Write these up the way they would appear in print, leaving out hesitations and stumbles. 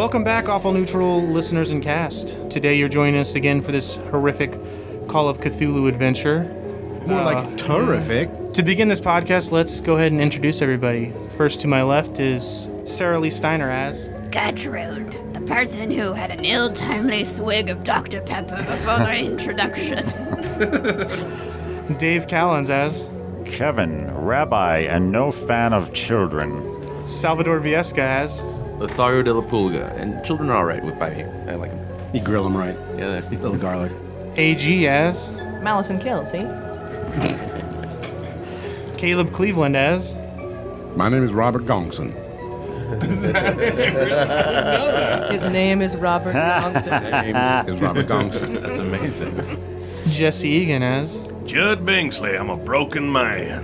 Welcome back, Awful Neutral listeners and cast. Today you're joining us again for this horrific Call of Cthulhu adventure. More like terrific. To begin this podcast, let's go ahead and introduce everybody. First to my left is Sara Lee Steiner as Gertrude, the person who had an ill-timely swig of Dr. Pepper before the introduction. Dave Callens as Kevin, rabbi and no fan of children. Salvador Viesca as Lothario de la Pulga, and children are alright by me. I like them. You grill them right. Yeah, A little garlic. AG as Malice and Kill, see? Caleb Cleveland as My name is Robert Gongson. His name is Robert Johnson. My name is Robert Gongson. that's amazing. Jesse Egan as Judd Bingsley, I'm a broken man.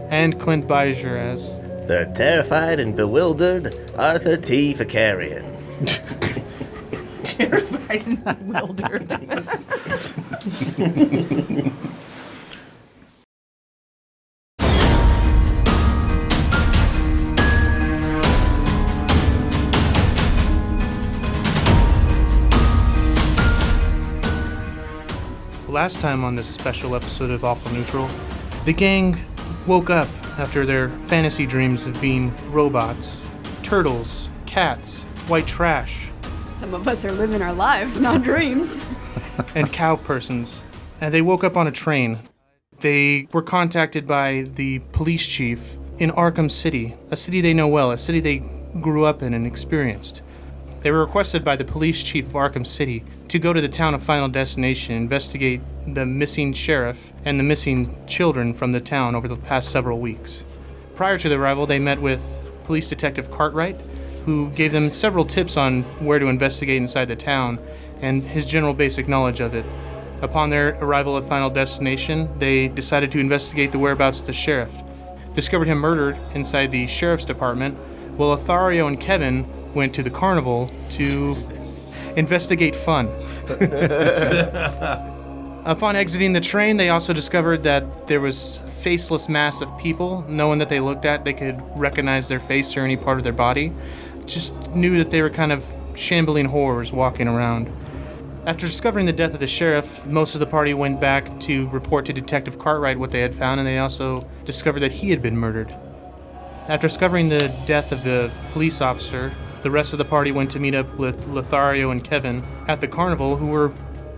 and Clint Beiser as The terrified and bewildered Arthur T. Vicarian. Terrified and bewildered. Last time on this special episode of Awful Neutral, the gang woke up after their fantasy dreams of being robots, turtles, cats, white trash, Some of us are living our lives, not dreams. and cow persons. And they woke up on a train. They were contacted by the police chief in Arkham City, a city they know well, a city they grew up in and experienced. They were requested by the police chief of Arkham City to go to the town of Final Destination and investigate the missing sheriff and the missing children from the town over the past several weeks. Prior to their arrival, they met with Police Detective Cartwright, who gave them several tips on where to investigate inside the town and his general basic knowledge of it. Upon their arrival at Final Destination, they decided to investigate the whereabouts of the sheriff. Discovered him murdered inside the sheriff's department, while Lothario and Kevin went to the carnival to investigate fun. Upon exiting the train, they also discovered that there was a faceless mass of people. No one that they looked at, they could recognize their face or any part of their body. Just knew that they were kind of shambling horrors walking around. After discovering the death of the sheriff, most of the party went back to report to Detective Cartwright what they had found, and they also discovered that he had been murdered. After discovering the death of the police officer, the rest of the party went to meet up with Lothario and Kevin at the carnival, who were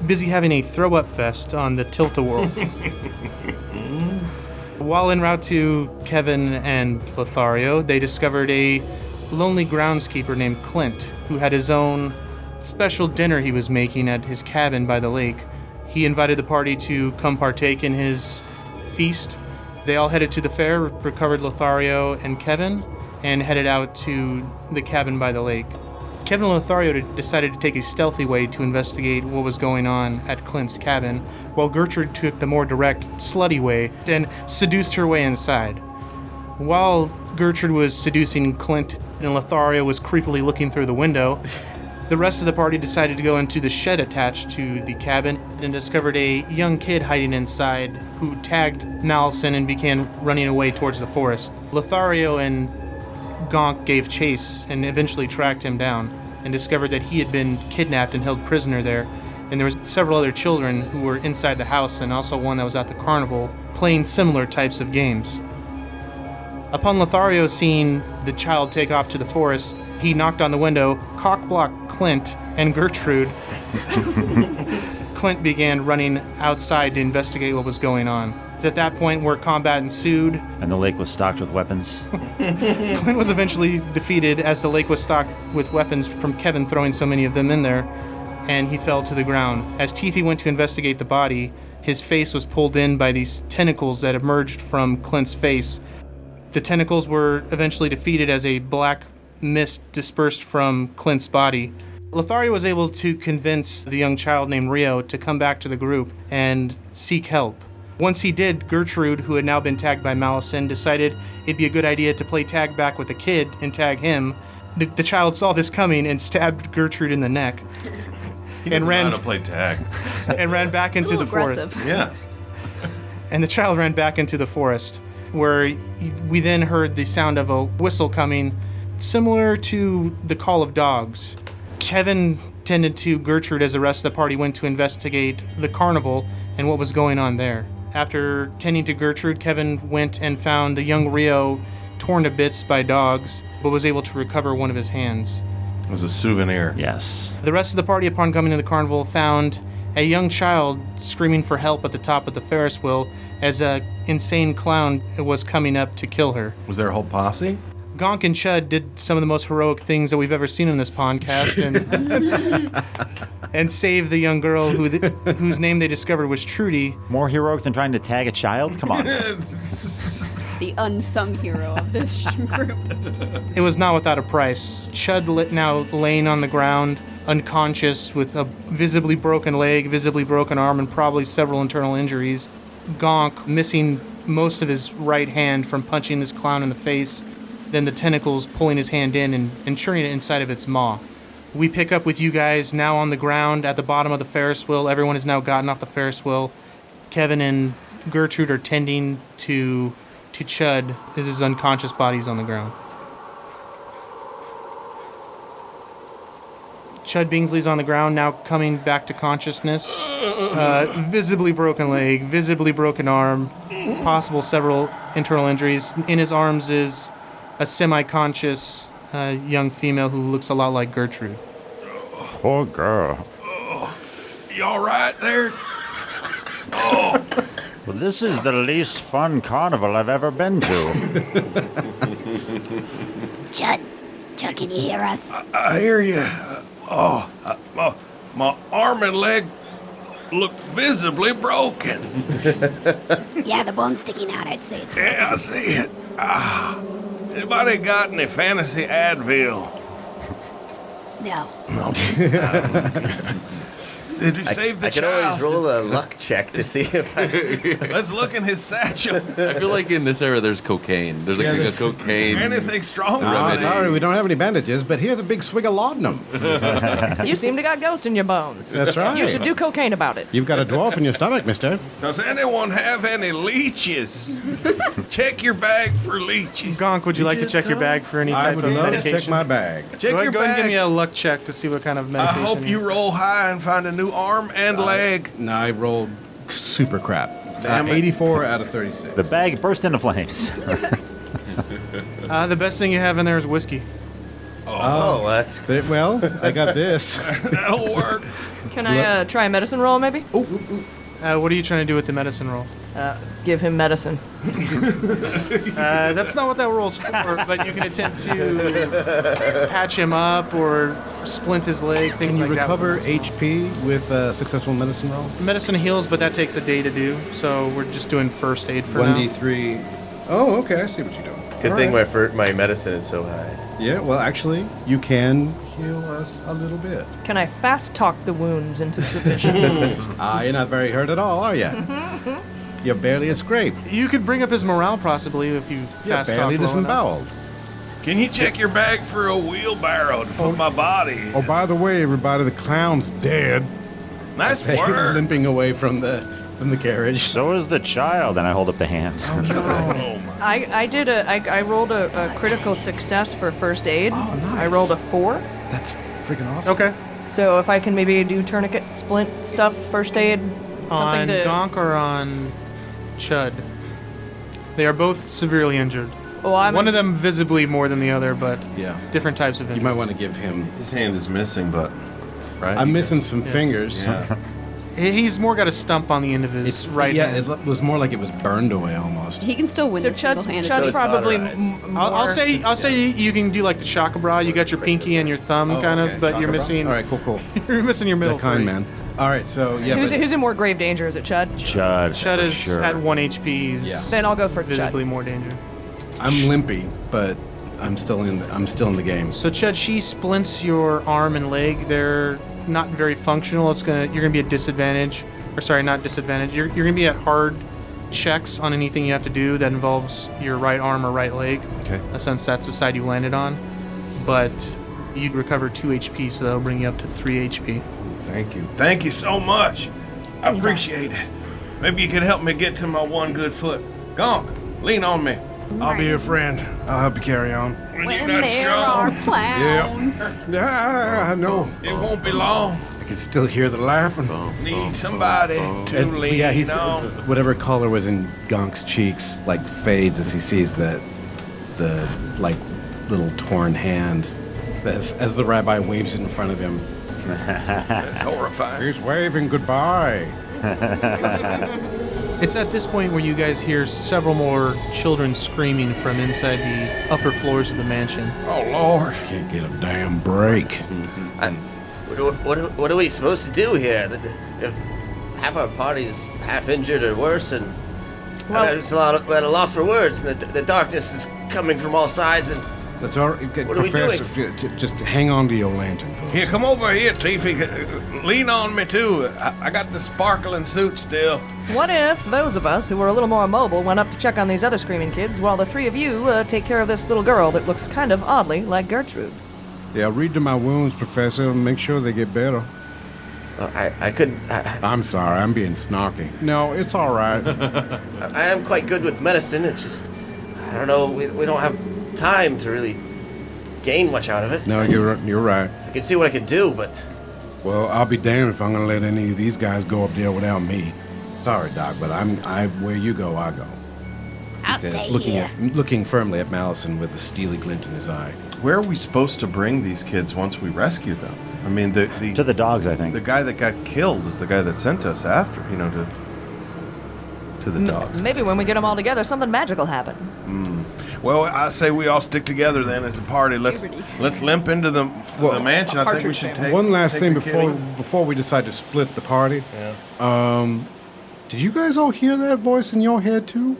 busy having a throw-up fest on the Tilt-A-Whirl. While en route to Kevin and Lothario, they discovered a lonely groundskeeper named Clint, who had his own special dinner he was making at his cabin by the lake. He invited the party to come partake in his feast. They all headed to the fair, recovered Lothario and Kevin, and headed out to the cabin by the lake. Kevin and Lothario decided to take a stealthy way to investigate what was going on at Clint's cabin, while Gertrude took the more direct, slutty way and seduced her way inside. While Gertrude was seducing Clint and Lothario was creepily looking through the window, the rest of the party decided to go into the shed attached to the cabin and discovered a young kid hiding inside who tagged Malison and began running away towards the forest. Lothario and Gonk gave chase and eventually tracked him down and discovered that he had been kidnapped and held prisoner there, and there was several other children who were inside the house and also one that was at the carnival playing similar types of games. Upon Lothario seeing the child take off to the forest, he knocked on the window, cock-blocked Clint and Gertrude. Clint began running outside to investigate what was going on. It's at that point where combat ensued. And the lake was stocked with weapons. Clint was eventually defeated as the lake was stocked with weapons from Kevin throwing so many of them in there, and he fell to the ground. As Tiffy went to investigate the body, his face was pulled in by these tentacles that emerged from Clint's face. The tentacles were eventually defeated as a black mist dispersed from Clint's body. Lothario was able to convince the young child named Rio to come back to the group and seek help. Once he did, Gertrude, who had now been tagged by Malison, decided it'd be a good idea to play tag back with the kid and tag him. The child saw this coming and stabbed Gertrude in the neck. And ran know how to play tag. And ran back into the forest. Yeah. And the child ran back into the forest, where we then heard the sound of a whistle coming, similar to the call of dogs. Kevin tended to Gertrude as the rest of the party went to investigate the carnival and what was going on there. After tending to Gertrude, Kevin went and found the young Rio torn to bits by dogs, but was able to recover one of his hands. It was a souvenir. Yes. The rest of the party, upon coming to the carnival, found a young child screaming for help at the top of the Ferris wheel as a insane clown was coming up to kill her. Was there a whole posse? Gonk and Chud did some of the most heroic things that we've ever seen in this podcast, and saved the young girl whose name they discovered was Trudy. More heroic than trying to tag a child? Come on. The unsung hero of this group. It was not without a price. Chud now laying on the ground, unconscious, with a visibly broken leg, visibly broken arm, and probably several internal injuries. Gonk missing most of his right hand from punching this clown in the face, then the tentacles pulling his hand in and churning it inside of its maw. We pick up with you guys now on the ground at the bottom of the Ferris wheel. Everyone has now gotten off the Ferris wheel. Kevin and Gertrude are tending to Chud as his unconscious body's on the ground. Chud Bingsley's on the ground, now coming back to consciousness. Visibly broken leg, visibly broken arm, possible several internal injuries. In his arms is a semi-conscious young female who looks a lot like Gertrude. Poor girl. You all right there? Well, this is the least fun carnival I've ever been to. Chud, can you hear us? I hear you. My arm and leg look visibly broken. Yeah, the bone's sticking out. I'd say it's. Yeah, I see it. Anybody got any fantasy Advil? No. Did you save the I can child? always roll a luck check to see if I... Let's look in his satchel. I feel like in this era there's cocaine. There's like a cocaine. Anything strong? Remedy. Sorry, we don't have any bandages, but here's a big swig of laudanum. You seem to got ghost in your bones. That's right. You should do cocaine about it. You've got a dwarf in your stomach, mister. Does anyone have any leeches? Check your bag for leeches. Gonk, would you like to check your bag for any I type would of love to medication? check my bag. Check Go your ahead and give me bag. a luck check to see what kind of I medication. hope you roll high and find a new arm and leg. No, I rolled super crap. Damn it. 84 out of 36. The bag burst into flames. The best thing you have in there is whiskey. Oh, that's... Well, I got this. That'll work. Can I try a medicine roll, maybe? What are you trying to do with the medicine roll? Give him medicine. That's not what that roll's for, but you can attempt to patch him up or splint his leg, things Can you like recover that. HP with a successful medicine roll? Medicine heals, but that takes a day to do, so we're just doing first aid for now. 1d3. Oh, okay, I see what you're doing. Good thing my medicine is so high. Yeah, well, actually, you can heal us a little bit. Can I fast talk the wounds into submission? You're not very hurt at all, are you? You're barely a scrape. You could bring up his morale possibly if you You're fast barely talk well enough. disemboweled. Can you check your bag for a wheelbarrow to put my body in? Oh, by the way, everybody, the clown's dead. Nice They were work. limping away from the carriage. So is the child, and I hold up the hand. I rolled a critical success for first aid. Oh, nice. I rolled a 4. That's freaking awesome. Okay. So if I can maybe do tourniquet, splint stuff, first aid, something On to... Gonk or on Chud? They are both severely injured. Well, One of them visibly more than the other, but Yeah. different types of You injuries. might want to give him... His hand is missing, but right. I'm missing some fingers. Yeah. He's more got a stump on the end of his It's right yeah, hand. it was more like it was burned away almost. He can still win So this Chud's single-handedly. probably cauterized. more... I'll say you can do like the shaka bra. You got your pinky and your thumb Oh, kind okay. of, but you're Chakra. missing. All right, cool. You're missing your middle. That kind three. man. All right, so yeah. Who's but in more grave danger? Is it Chud? Chud. Chud for is sure. at 1 HP. He's Yeah. Then I'll go for visibly Chud. more danger. I'm limpy, but I'm still in the game. So Chud, she splints your arm and leg. They're not very functional. You're gonna be at disadvantage. Or sorry, not disadvantage. You're gonna be at hard checks on anything you have to do that involves your right arm or right leg. Okay. Since that's the side you landed on. But you'd recover 2 HP, so that'll bring you up to 3 HP. Thank you. Thank you so much. I appreciate it. Maybe you can help me get to my one good foot. Gonk, lean on me. I'll be your friend. I'll help you carry on. When there are clowns. Yeah, I know. It won't be long. I can still hear the laughing. Need somebody to lean yeah, he's on. whatever color was in Gunk's cheeks like fades as he sees the like little torn hand as the rabbi waves it in front of him. That's horrifying. He's waving goodbye. It's at this point where you guys hear several more children screaming from inside the upper floors of the mansion. Oh, Lord. Can't get a damn break. What are we supposed to do here? If half our party's half injured or worse, and it's we're at a loss for words, and the darkness is coming from all sides, and That's all right. What are we Professor, just hang on to your lantern for Here, come over here, Tiffy. Lean on me, too. I got the sparkling suit still. What if those of us who were a little more mobile went up to check on these other screaming kids while the three of you take care of this little girl that looks kind of oddly like Gertrude? Yeah, read to my wounds, Professor, and make sure they get better. I'm sorry, I'm being snarky. No, it's all right. I am quite good with medicine. It's just, I don't know, we don't have time to really gain much out of it. No, you're right. I can see what I could do, but... Well, I'll be damned if I'm gonna let any of these guys go up there without me. Sorry, Doc, but where you go, I go. I'll He says, stay looking here. looking firmly at Malison with a steely glint in his eye. Where are we supposed to bring these kids once we rescue them? I mean, To the dogs, I think. the guy that got killed is the guy that sent us after, to the dogs. Maybe when we get them all together, something magical will happen. Well, I say we all stick together then as a party. Let's limp into the mansion. I think we should take One last thing the kid. before we decide to split the party. Yeah. Did you guys all hear that voice in your head too?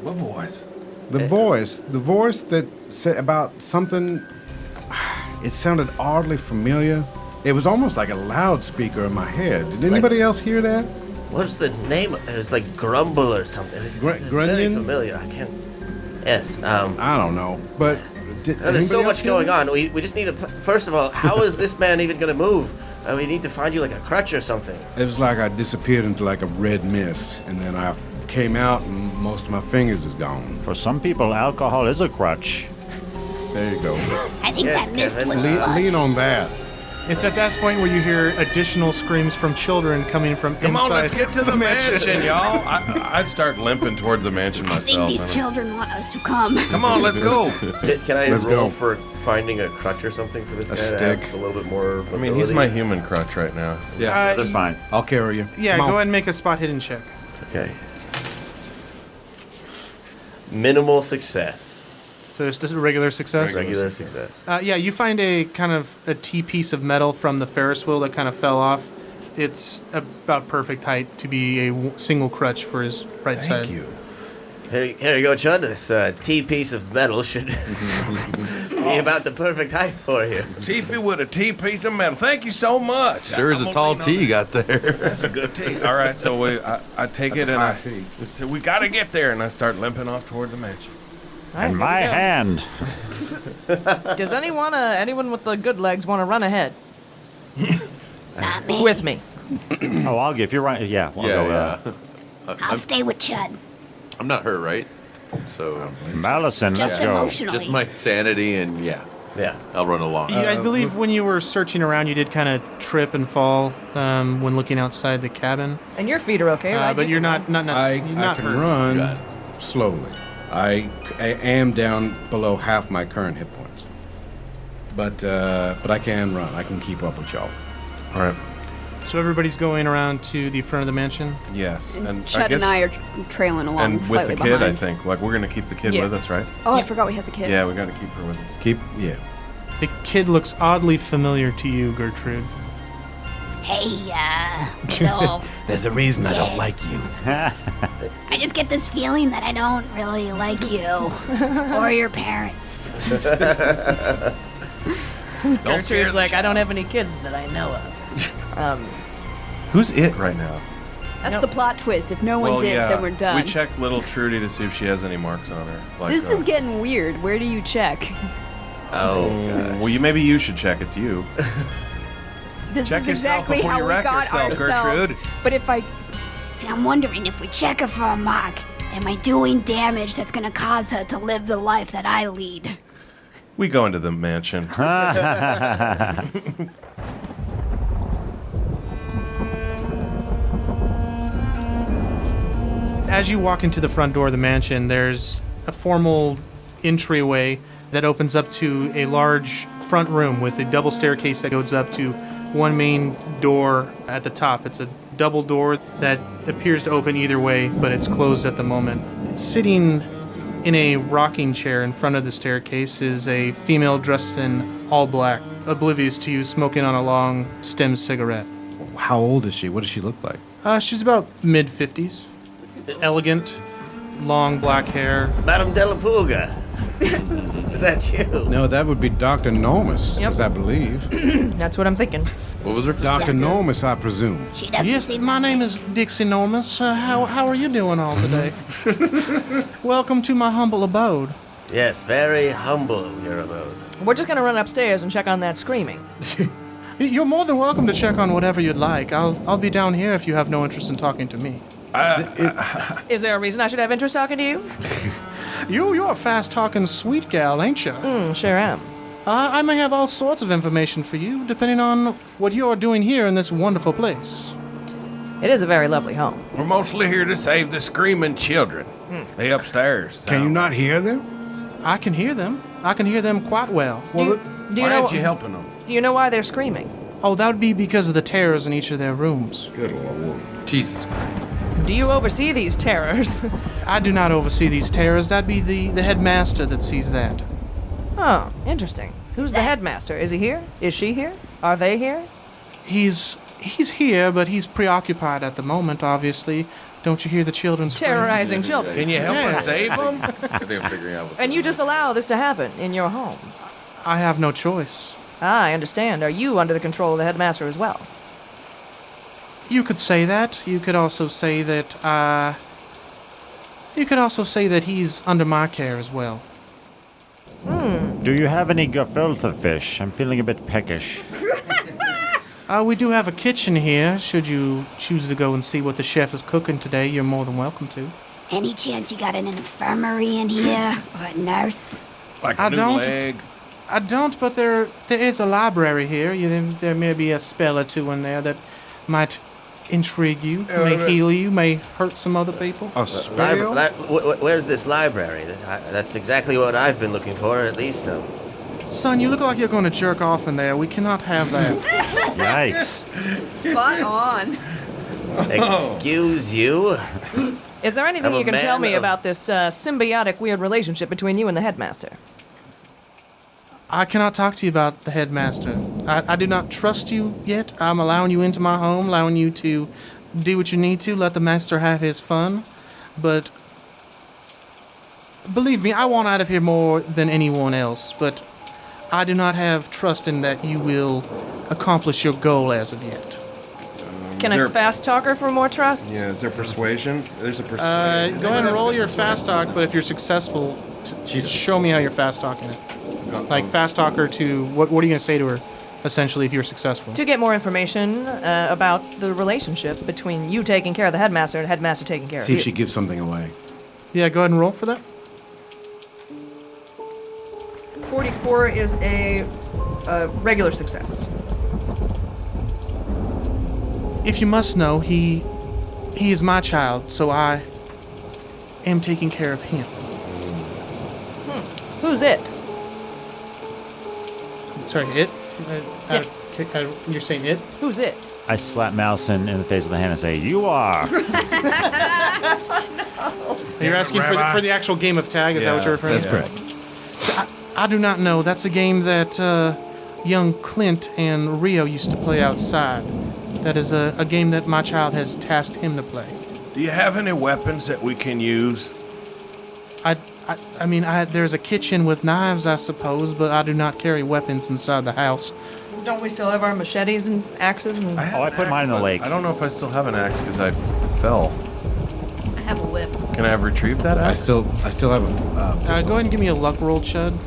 What voice? The voice that said about something. It sounded oddly familiar. It was almost like a loudspeaker in my head. Did anybody else hear that? What's the name? It was like Grumble or something. It's very Grunion? familiar. I can't... Yes, I don't know, but there's so much going on. We just need to... First of all, how is this man even going to move? We need to find you like a crutch or something. It was like I disappeared into like a red mist, and then I came out, and most of my fingers is gone. For some people, alcohol is a crutch. There you go. I think Yes, that mist Kevin. was blood. Lean on that. It's at that point where you hear additional screams from children coming from Come inside on, let's get to the mansion, y'all. I'd start limping towards the mansion I myself. think these children want us to come. Come on, let's go. Can I Let's roll go. for finding a crutch or something for this guy? To stick. have a little bit more I mean, he's my ability? human crutch right now. Yeah, That's fine. I'll carry you. Yeah, Come on. go ahead and make a spot hidden check. Okay. Minimal success. So it's just a regular success? Regular success. Yeah, you find a kind of a T piece of metal from the Ferris wheel that kind of fell off. It's about perfect height to be a single crutch for his right side. Thank you. Here you go, Chud. This T piece of metal should be about the perfect height for you. Tiffy with a T piece of metal. Thank you so much. Sure is I'm a gonna tall lean on T you that. got there. That's a good T. All right, so I take it and high T. so we got to get there, and I start limping off toward the mansion. All right, And here my we go. hand. Does anyone with the good legs want to run ahead Not me. with me? Oh, I'll give you right. Yeah. We'll go, I'll stay with Chud. I'm not hurt, right? So Malison, let's Just go. emotionally. just my sanity and yeah, I'll run along. I believe when you were searching around, you did kind of trip and fall when looking outside the cabin. And your feet are okay, right? But you're not necessarily I not can hurt. run Got slowly. I am down below half my current hit points, but I can run. I can keep up with y'all. All right. So everybody's going around to the front of the mansion. Yes. And Chud guess, and I are trailing along and with slightly the kid, behind. I think. Like, we're going to keep the kid Yeah. with us, right? Oh, I forgot we had the kid. Yeah, we got to keep her with us. The kid looks oddly familiar to you, Gertrude. Hey, little. There's a reason I don't like you. I just get this feeling that I don't really like you or your parents. Gertrude's like, I don't have any kids that I know of. Who's it right now? That's the plot twist. If no one's in, then we're done. We checked little Trudy to see if she has any marks on her. Like, This is getting weird. Where do you check? Oh, well, maybe you should check. It's you. This Check is yourself exactly before how you we wreck got yourself, ourselves. Gertrude. But if I See, I'm wondering if we check her for a mark, Am I doing damage that's gonna cause her to live the life that I lead? We go into the mansion. As you walk into the front door of the mansion, there's a formal entryway that opens up to a large front room with a double staircase that goes up to one main door at the top. It's a double door that appears to open either way, but it's closed at the moment. Sitting in a rocking chair in front of the staircase is a female dressed in all black, oblivious to you, smoking on a long stem cigarette. How old is she? What does she look like? She's about mid-50s. Elegant, long black hair. Madame de la Pulga. Is that you? No, that would be Dr. Normus, Yep. as I believe. That's what I'm thinking. What was her? Dr. Normus, I presume. She doesn't Yes, seem my name is Dixie Normus. How are you doing all today? Welcome to my humble abode. Yes, very humble, your abode. We're just gonna run upstairs and check on that screaming. You're more than welcome to check on whatever you'd like. I'll be down here if you have no interest in talking to me. Is there a reason I should have interest talking to you? You're a fast-talking sweet gal, ain't you? Sure am. I may have all sorts of information for you, depending on what you're doing here in this wonderful place. It is a very lovely home. We're mostly here to save the screaming children. They upstairs. Can you not hear them? I can hear them. I can hear them quite well. Do you Why know? aren't you helping them? Do you know why they're screaming? Oh, that would be because of the terrors in each of their rooms. Good Lord. Jesus Christ. Do you oversee these terrors? I do not oversee these terrors. That'd be the headmaster that sees that. Oh, interesting. Who's the headmaster? Is he here? Is she here? Are they here? He's here, but he's preoccupied at the moment, obviously. Don't you hear the children scream? Terrorizing children. Can you help Yeah. us save them? They're figuring out what's And you just allow this to happen in your home? I have no choice. Ah, I understand. Are you under the control of the headmaster as well? You could say that. You could also say that, he's under my care as well. Do you have any gefilte fish? I'm feeling a bit peckish. We do have a kitchen here. Should you choose to go and see what the chef is cooking today, you're more than welcome to. Any chance you got an infirmary in here? Or a nurse? Like I a new don't- leg? I don't, but there is a library here. There may be a spell or two in there that might intrigue you, may heal you, may hurt some other people. A spell? Where's this library? That's exactly what I've been looking for, at least. Son, you look like you're going to jerk off in there. We cannot have that. Yikes. Spot on. Excuse you? Is there anything I'm a you can tell man me of- about this symbiotic weird relationship between you and the headmaster? I cannot talk to you about the headmaster. I do not trust you yet. I'm allowing you into my home, allowing you to do what you need to, let the master have his fun. But believe me, I want out of here more than anyone else, but I do not have trust in that you will accomplish your goal as of yet. Can Is I there- fast talk her for more trust? Yeah, is there persuasion? There's a persuasion. Go ahead and roll your fast talk, but if you're successful, show me how you're fast talking it. Like fast talk her to what are you gonna say to her, essentially, if you're successful? To get more information about the relationship between you taking care of the headmaster and headmaster taking care See of if you. she gives something away. Yeah, go ahead and roll for that. 44 is a regular success. If you must know, he is my child, so I am taking care of him. Who's it? Sorry, it? You're saying it? Who's it? I slap Malson in the face with a hand and say, "You are." You're asking for the actual game of tag? Is that what you're referring That's to? correct. I do not know. That's a game that young Clint and Rio used to play outside. That is a game that my child has tasked him to play. Do you have any weapons that we can use? I mean, there's a kitchen with knives, I suppose, but I do not carry weapons inside the house. Don't we still have our machetes and axes? And I put mine in the lake. I don't know if I still have an axe because I fell. I have a whip. Can I have retrieved that I axe? still have a. Go ahead and give me a luck roll, Chud.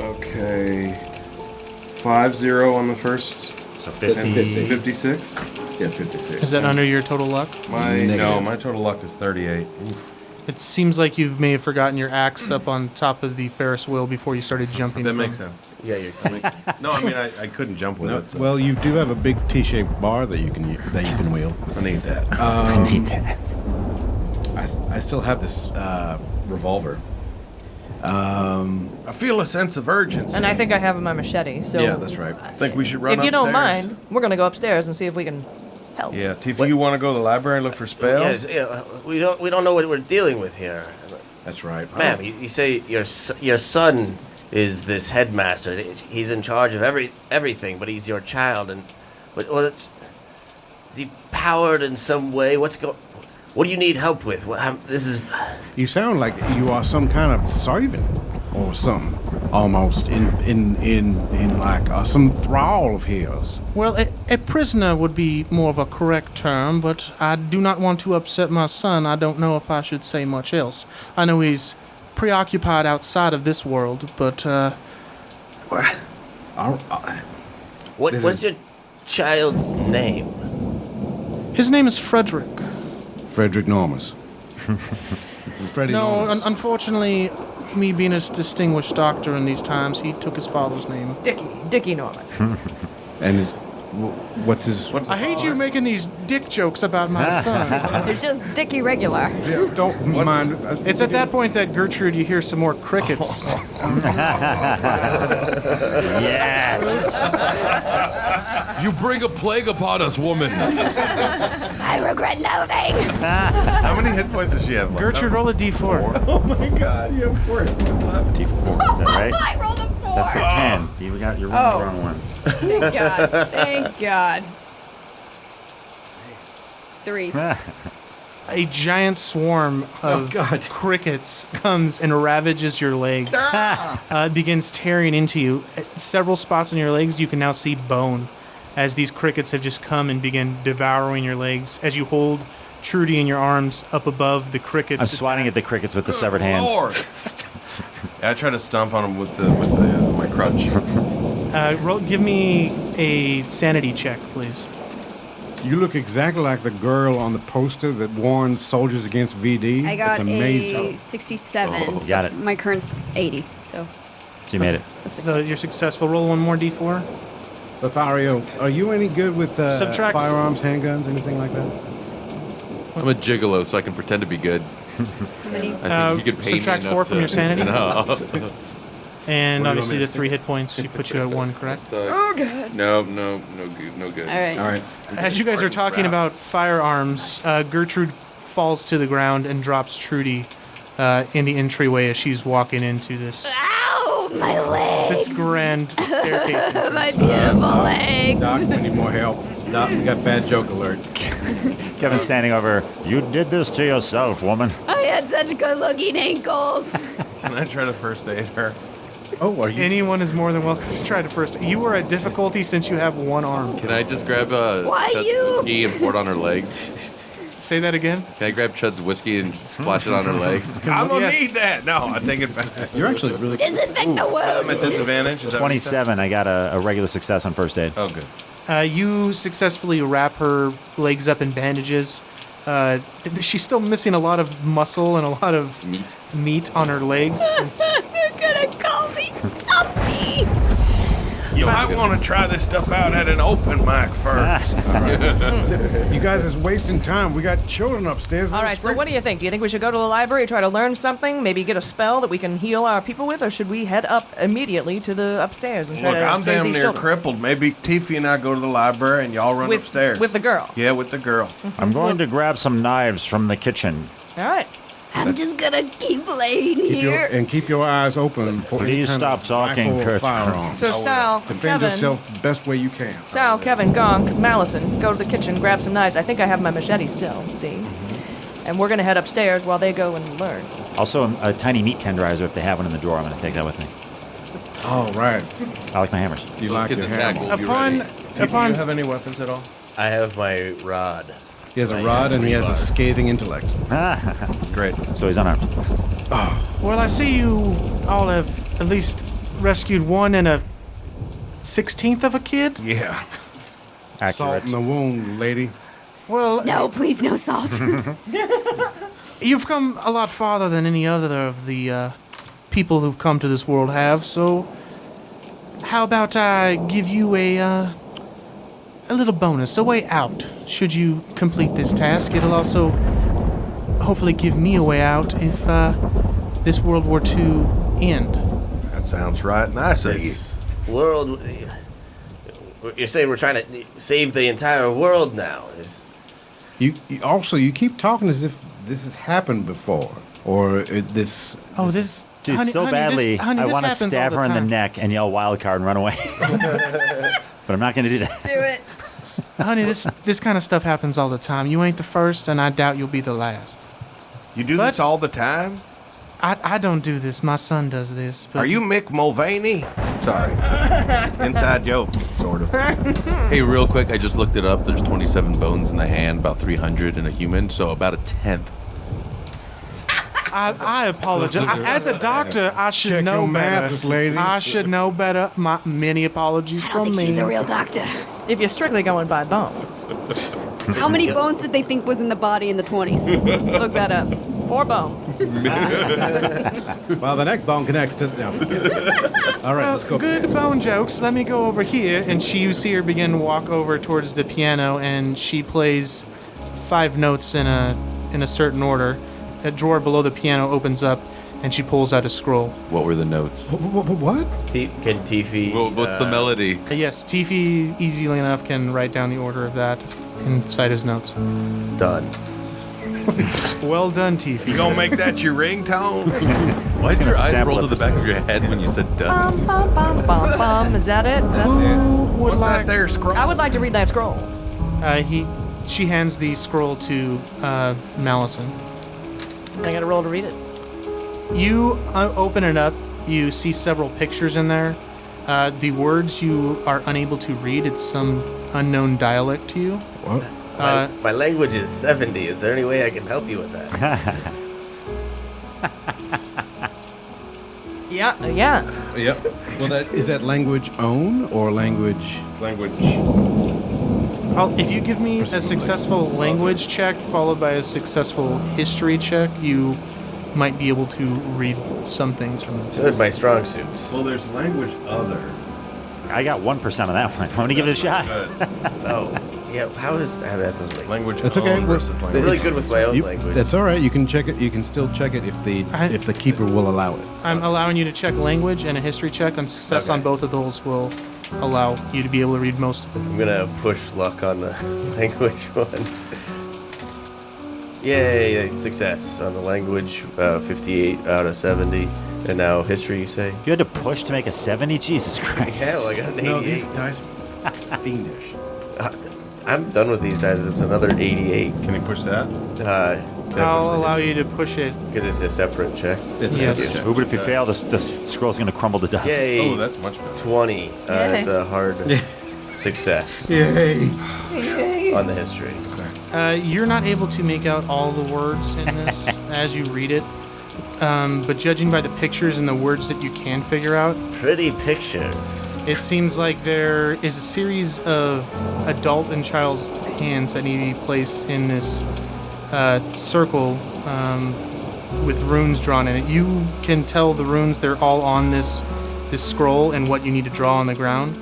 Okay. 5-0 on the first So 50. 56? Yeah, 56. Is that under your total luck? My total luck is 38. Oof. It seems like you may have forgotten your axe up on top of the Ferris wheel before you started jumping. That from- makes sense. Yeah, you're No, I mean I couldn't jump with it. So. Well, you do have a big T-shaped bar that you can wheel. I need that. I need that. I still have this revolver. I feel a sense of urgency. And I think I have my machete, so... Yeah, that's right. I think we should run If you don't upstairs. mind, we're gonna go upstairs and see if we can help. Yeah, Tifa, you want to go to the library and look for spells? we don't know what we're dealing with here. That's right. Ma'am, you say your son is this headmaster. He's in charge of everything, but he's your child. And is he powered in some way? What do you need help with? This is. You sound like you are some kind of servant or something, almost in like some thrall of his. Well, a prisoner would be more of a correct term, but I do not want to upset my son. I don't know if I should say much else. I know he's preoccupied outside of this world, but What's your child's name? his name is Frederick. Frederick Normus. Freddie No, Normus. unfortunately, me being a distinguished doctor in these times, he took his father's name. Dickie Normus. And what's his? I hate you making these dick jokes about my son. It's just Dickie regular. Don't mind. It's at that point that Gertrude, you hear some more crickets. Yes. You bring a plague upon us, woman. I regret nothing. How many hit points does she have left? Gertrude, roll a d4. Oh my god, you have 4 hit points left. D4, is that right? I rolled a 4. That's a 10. You got you're rolling the wrong one. Thank God. Thank God. 3. A giant swarm of crickets comes and ravages your legs. It begins tearing into you. At several spots on your legs, you can now see bone, as these crickets have just come and begin devouring your legs. As you hold Trudy in your arms up above the crickets. I'm swatting at the crickets with the severed hands. Yeah, I try to stomp on him with my crutch. Give me a sanity check, please. You look exactly like the girl on the poster that warns soldiers against VD. I got It's amazing. a 67. You got it. My current's 80, so. So you made it. So you're successful. Roll one more d4. Lothario, are you any good with Subtract- firearms, handguns, anything like that? I'm a gigolo, so I can pretend to be good. How many? I think you could pay subtract me 4 enough from your sanity. No. And obviously the 3 hit points, you put you at 1, correct? Oh, God. No good. All right. All right. As you guys are talking about firearms, Gertrude falls to the ground and drops Trudy in the entryway as she's walking into this Ow, my legs. this grand staircase. My beautiful legs. Doc, we need more help. Doc, we got bad joke alert. Kevin's standing over. You did this to yourself, woman. I had such good-looking ankles. Can I try to first aid her? Oh, are you? Anyone is more than welcome to try to first. You are at difficulty since you have 1 arm. Can I just grab Why Chud's you? whiskey and pour it on her legs? Say that again. Can I grab Chud's whiskey and splash it on her legs? I'm gonna Yes. need that. No, I take it back. You're actually really. Disinfect the I'm wound. at disadvantage. Is that what you said? 27. I got a regular success on first aid. Oh, good. You successfully wrap her legs up in bandages. She's still missing a lot of muscle and a lot of meat on her legs. They're gonna call me Stumpy. You might want to try this stuff out at an open mic first. You guys is wasting time. We got children upstairs. All right, so what do you think? Do you think we should go to the library, try to learn something, maybe get a spell that we can heal our people with, or should we head up immediately to the upstairs and try Look, to I'm save damn these near children? crippled. Maybe Tiffy and I go to the library and y'all run upstairs. With the girl. Yeah, with the girl. I'm going to grab some knives from the kitchen. All right. I'm just gonna keep laying here. Keep your eyes open for any Please kind stop of talking, rifle or Kurt. firearm. So Sal, Defend Kevin, yourself the best way you can. Sal, Kevin, Gonk, Malison, go to the kitchen, grab some knives. I think I have my machete still, see? And we're gonna head upstairs while they go and learn. Also, a tiny meat tenderizer if they have one in the drawer. I'm going to take that with me. All right. I like my hammers. You So like let's your get the hammer. tackle. We'll be Upon ready. Do you have any weapons at all? I have my rod. He has a rod and he has a scathing intellect. Great. So he's unarmed. Well, I see you all have at least rescued 1 and a 16th of a kid. Yeah. Salt in the wound, lady. Well, No, please, no salt. you've come a lot farther than any other of the people who've come to this world have, so how about I give you a little bonus, a way out, should you complete this task. It'll also hopefully give me a way out if this world were to end. That sounds right nice of you. This world. You're saying we're trying to save the entire world now? You keep talking as if this has happened before, or this. Oh, this. Dude, honey, so honey, badly, this, honey, I this want to happens stab all her in the time. neck and yell wild card and run away. But I'm not going to do that. Do it. Honey, this kind of stuff happens all the time. You ain't the first, and I doubt you'll be the last. You do But- this all the time? I don't do this. My son does this. But Are you Mick Mulvaney? Sorry. Inside joke, sort of. Hey, real quick, I just looked it up. There's 27 bones in the hand, about 300 in a human, so about a tenth. I apologize. As a doctor, I should Check know your better. maths, lady. I should know better. My many apologies I don't from think me. she's a real doctor. If you're strictly going by bones. How many bones did they think was in the body in the 20s? Look that up. 4 bones. Well, the neck bone connects to. No, forget it. All right, let's go. Good bone jokes. Let me go over here, and you see her begin to walk over towards the piano, and she plays 5 notes in a certain order. A drawer below the piano opens up, and she pulls out a scroll. What were the notes? What? Can Tiffy? What's the melody? Yes, Tiffy easily enough can write down the order of that inside his notes. Done. Well done, Tiffy. You gonna make that your ringtone? Why did your eyes sample roll it to the for back of some your head when you said done? Bum, bum, bum, bum, bum. Is that it? What's that there scroll? I would like to read that scroll. She hands the scroll to Malison. I got to roll to read it. You open it up. You see several pictures in there. The words you are unable to read. It's some unknown dialect to you. What? My language is 70. Is there any way I can help you with that? Yeah. Yep. Well, is that language own or language? Language. If you give me a successful language check followed by a successful history check, you might be able to read some things from this. Good, my strong suits. Well, there's language other. I got 1% on that one. Want to give it a shot? Oh, yeah. How is that? That doesn't make Language That's okay. own versus I'm language. really good with my own language. That's all right. You can check it. You can still check it if the keeper will allow it. I'm allowing you to check language, and a history check on success on both of those will allow you to be able to read most of it. I'm gonna push luck on the language one. Yay, success on the language, 58 out of 70. And now history, you say? You had to push to make a 70? Jesus Christ. Yeah, well, I got an 88. No, these dice are fiendish. I'm done with these guys. It's another 88. Can you push that? I'll allow you to push it. Because it's a separate check. It's a Yes. separate check. Ooh, but if you fail, the scroll's going to crumble to dust. Yay. Oh, that's much better. 20. It's a hard success Yay! on the history. You're not able to make out all the words in this as you read it, but judging by the pictures and the words that you can figure out, Pretty pictures. it seems like there is a series of adult and child's hands that need to be placed in this circle with runes drawn in it. You can tell the runes, they're all on this scroll and what you need to draw on the ground.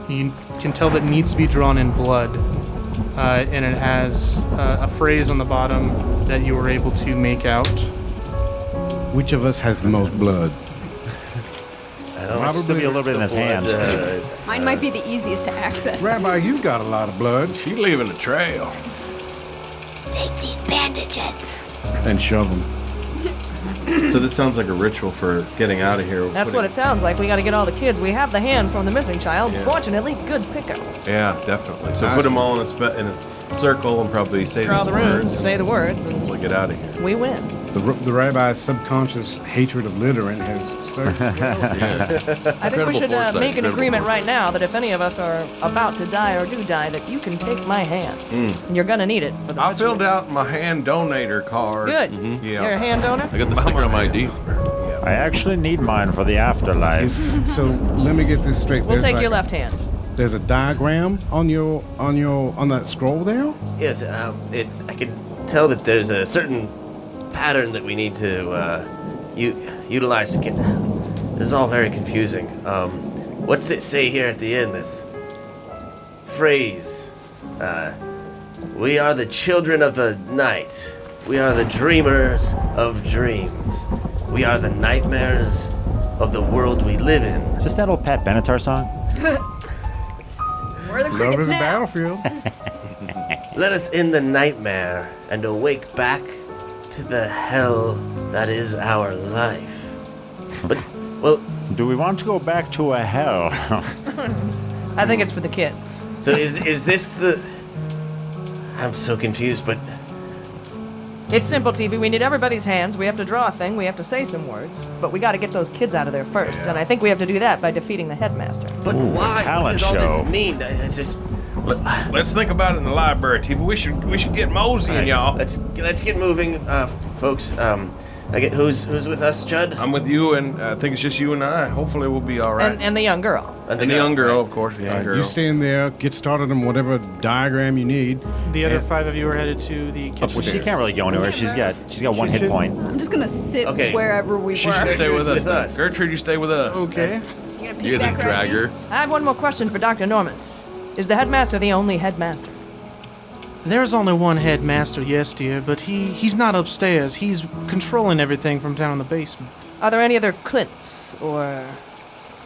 You can tell that it needs to be drawn in blood. And it has a phrase on the bottom that you were able to make out. Which of us has the most blood? I don't Probably still be a little bit in his hand. Mine might be the easiest to access. Rabbi, you've got a lot of blood. She's leaving a trail. Take these bandages. And shove them. So this sounds like a ritual for getting out of here. That's what it sounds like. We got to get all the kids. We have the hand from the missing child. Fortunately, good pickup. Yeah, definitely. So Nice. put them all in a circle and probably say Draw these the runes, words. say the words, and We'll get out of here. we win. The rabbi's subconscious hatred of littering has surged. I think we should make an agreement right now that if any of us are about to die or do die, that you can take my hand. And you're gonna need it for the I ritual. filled out my hand donator card. Good. Yeah. You're a hand donor? I got the sticker on my ID. I actually need mine for the afterlife. So let me get this straight. We'll There's take like your left hand. there's a diagram on that scroll there? Yes, I can tell that there's a certain pattern that we need to utilize to get. This is all very confusing. What's it say here at the end? This phrase. We are the children of the night. We are the dreamers of dreams. We are the nightmares of the world we live in. Is this that old Pat Benatar song? Where are the Love crickets is a now? battlefield. Let us end the nightmare and awake back to the hell that is our life. But, well, Do we want to go back to a hell? I think it's for the kids. so is this the... I'm so confused, but It's simple, TV. We need everybody's hands. We have to draw a thing. We have to say some words. But we got to get those kids out of there first. And I think we have to do that by defeating the headmaster. But Ooh, why? talent What does all show. this mean? It's just... Let's think about it in the library, TV. We should get moseying, y'all. Let's get moving, folks. Who's with us, Judd? I'm with you, and I think it's just you and I. Hopefully, we'll be all right. And the young girl. And the young girl, of course, the young girl. You stay in there, get started on whatever diagram you need. The other 5 of you are headed to the kitchen. She can't really go anywhere. She's got 1 hit point. I'm just gonna sit Okay. wherever we She were. should stay with Gertrude's us. with us. Gertrude, you stay with us. Okay. You gonna You guys piggyback can drag ride her. me? I have one more question for Dr. Normus. Is the headmaster the only headmaster? There's only one headmaster, yes, dear, but he's not upstairs. He's controlling everything from down in the basement. Are there any other Clints or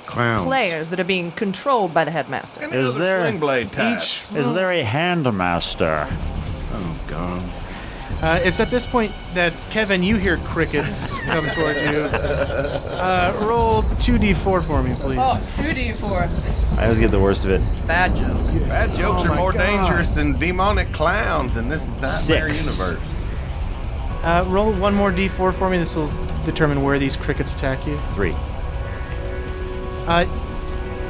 Clowns. players that are being controlled by the headmaster? Any Is other there fling blade types? Is there a handmaster? Oh, God. It's at this point that, Kevin, you hear crickets come towards you. Roll 2d4 for me, please. 2d4. I always get the worst of it. Bad joke. Bad jokes Oh are my more God. dangerous than demonic clowns in this nightmare 6. universe. Roll one more d4 for me. This will determine where these crickets attack you. 3.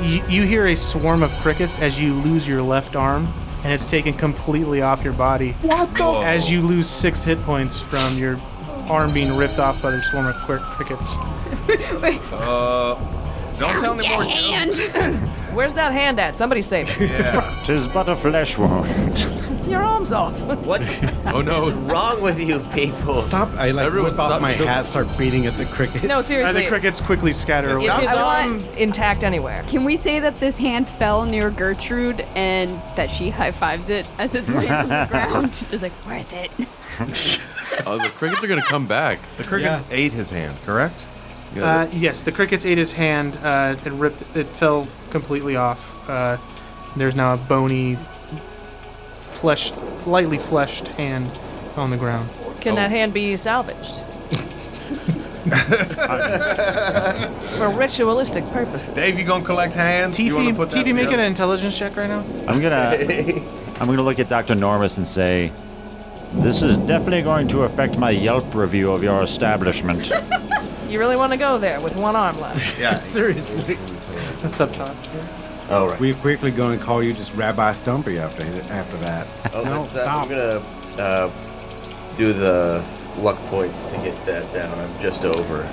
You hear a swarm of crickets as you lose your left arm, and it's taken completely off your body. What the? As you lose 6 hit points from your arm being ripped off by the swarm of crickets. Don't tell any more jokes. Hand. Where's that hand at? Somebody save it. Yeah. 'Tis but a flesh wound. Your arm's off. What's Oh no. wrong with you people? Stop. I Everyone whip off stop my joking. hat, start beating at the crickets. No, seriously. The crickets quickly scatter away. Is his I arm intact anywhere? Can we say that this hand fell near Gertrude and that she high fives it as it's laying on the ground? It's like, worth it. Oh, the crickets are gonna come back. The crickets ate his hand, correct? Yes, the crickets ate his hand. It fell completely off. There's now a bony, lightly fleshed hand on the ground. Can that hand be salvaged? For ritualistic purposes. Dave, you gonna collect hands? You wanna put that TV, make together? an intelligence check right now. I'm gonna look at Dr. Normus and say, this is definitely going to affect my Yelp review of your establishment. You really want to go there with one arm left? Yeah. Seriously. That's up top. All right. We're quickly going to call you just Rabbi Stumpy after that. Oh, No, let's, stop. I'm gonna do the luck points to get that down. I'm just over.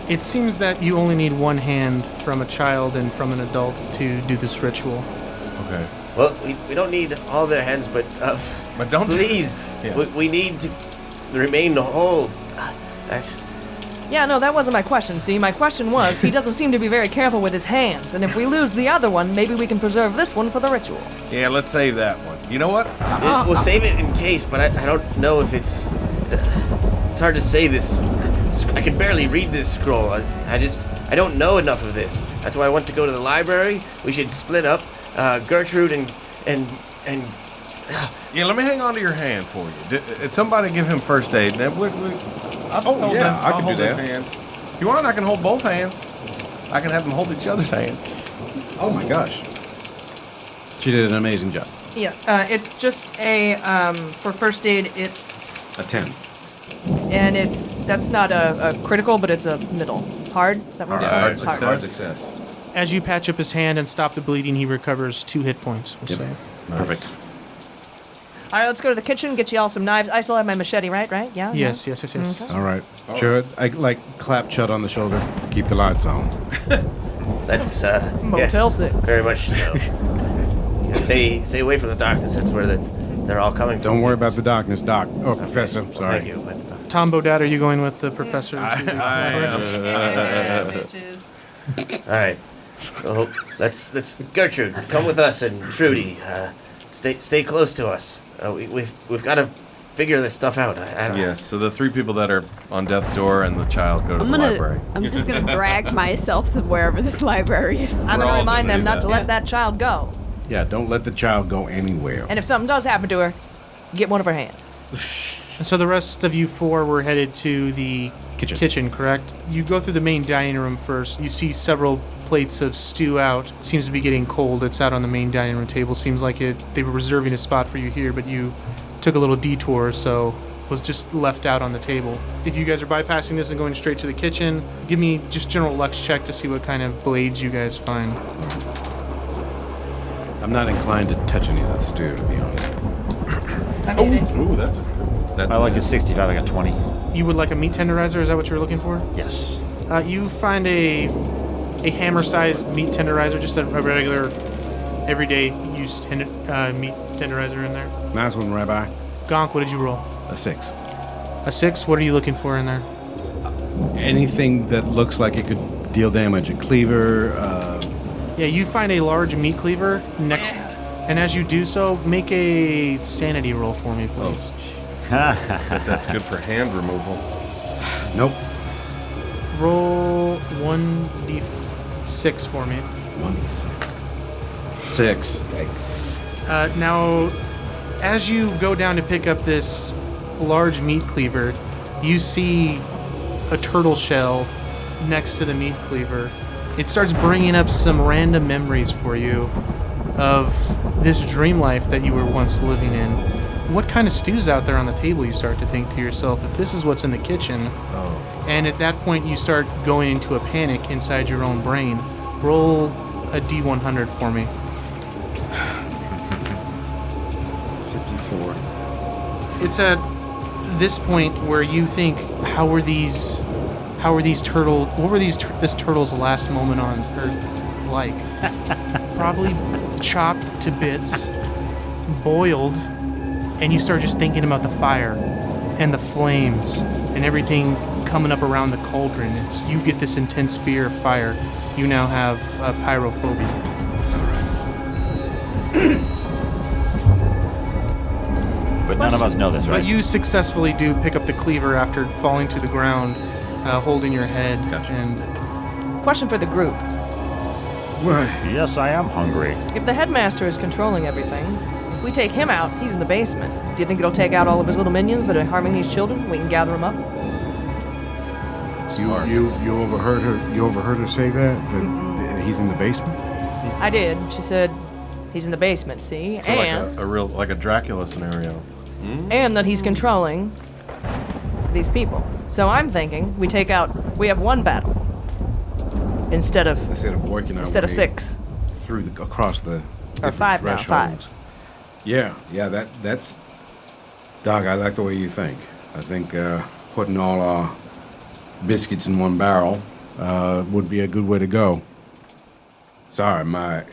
It seems that you only need one hand from a child and from an adult to do this ritual. Okay. Well, we don't need all their hands, but don't. please, Yeah. we need to remain whole. That's Yeah, no, that wasn't my question. See, my question was, he doesn't seem to be very careful with his hands, and if we lose the other one, maybe we can preserve this one for the ritual. Yeah, let's save that one. You know what? we'll save it in case, but I don't know if it's. It's hard to say this. I can barely read this scroll. I don't know enough of this. That's why I want to go to the library. We should split up. Gertrude and Yeah, let me hang on to your hand for you. Did somebody give him first aid? Now, I can do hold that. his hand. If you want, I can hold both hands. I can have them hold each other's hands. Oh my gosh. She did an amazing job. Yeah, it's just a, for first aid, it's, A 10. and that's not a critical, but it's a middle. Hard? Is that what it's Hard called? success. Hard success. As you patch up his hand and stop the bleeding, he recovers 2 hit points. We'll say. Perfect. All right, let's go to the kitchen, get you all some knives. I still have my machete, right? Yeah? Yes. All right. Chud, I clap Chud on the shoulder. Keep the lights on. that's Motel yes, 6. Very much so. Stay away from the darkness. That's where they're all coming from. Don't worry about the darkness, Doc. Oh, Professor, Well, sorry. thank you. Tom Bodad, are you going with the professor? All right. Well, let's Gertrude, come with us, and Trudy, stay close to us. We've got to figure this stuff out. I don't. Yes. So the 3 people that are on death's door and the child go to the library. I'm just gonna drag myself to wherever this library is. I'm We're going to all remind gonna them do not that. to let that child go. Yeah, don't let the child go anywhere. And if something does happen to her, get one of her hands. And so the rest of you 4 were headed to the kitchen, correct? You go through the main dining room first. You see several plates of stew out. It seems to be getting cold. It's out on the main dining room table. Seems like they were reserving a spot for you here, but you took a little detour, so was just left out on the table. If you guys are bypassing this and going straight to the kitchen, give me just general Lux check to see what kind of blades you guys find. I'm not inclined to touch any of the stew, to be honest. Ooh, that's I like a 65. I got 20. You would like a meat tenderizer? Is that what you're looking for? Yes. You find a hammer-sized meat tenderizer, just a regular, everyday used meat tenderizer in there. Nice one, Rabbi. Gonk, what did you roll? A 6. A 6? What are you looking for in there? Anything that looks like it could deal damage. A cleaver, Yeah, you find a large meat cleaver next, and as you do so, make a sanity roll for me, please. That's good for hand removal. Nope. Roll 1d6 for me. 1d6. 6. Yikes. Now, as you go down to pick up this large meat cleaver, you see a turtle shell next to the meat cleaver. It starts bringing up some random memories for you of this dream life that you were once living in. What kind of stew's out there on the table, you start to think to yourself, if this is what's in the kitchen. And at that point, you start going into a panic inside your own brain. Roll a D100 for me. 54. It's at this point where you think, how were these turtles, what were this turtle's last moment on Earth like? Probably chopped to bits, boiled, and you start just thinking about the fire and the flames and everything coming up around the cauldron. You get this intense fear of fire. You now have pyrophobia. But none of us know this, right? But you successfully do pick up the cleaver after falling to the ground, holding your head. Gotcha. And Question for the group. Yes, I am hungry. If the headmaster is controlling everything, if we take him out, he's in the basement. Do you think it'll take out all of his little minions that are harming these children? We can gather them up? You overheard her. You overheard her say that he's in the basement. I did. She said he's in the basement, see? So and like a Dracula scenario. and that he's controlling these people. So I'm thinking we have one battle instead of working our instead of way 6 through across the or 5 now. thresholds. 5. Yeah, that's Doc. I like the way you think. I think putting all our biscuits in one barrel would be a good way to go. Sorry, I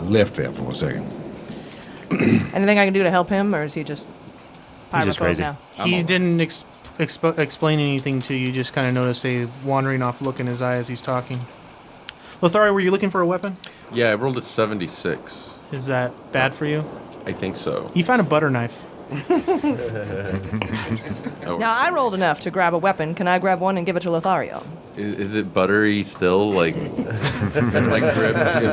left there for a second. Anything I can do to help him, or is he just He's just pyrophobe crazy. now? he didn't explain anything to you. Just kind of noticed a wandering off look in his eye as he's talking. Lothario, were you looking for a weapon? Yeah, I rolled a 76. Is that bad for you? I think so. You found a butter knife. Oh. Now I rolled enough to grab a weapon. Can I grab one and give it to Lothario? Is it buttery still? Like, is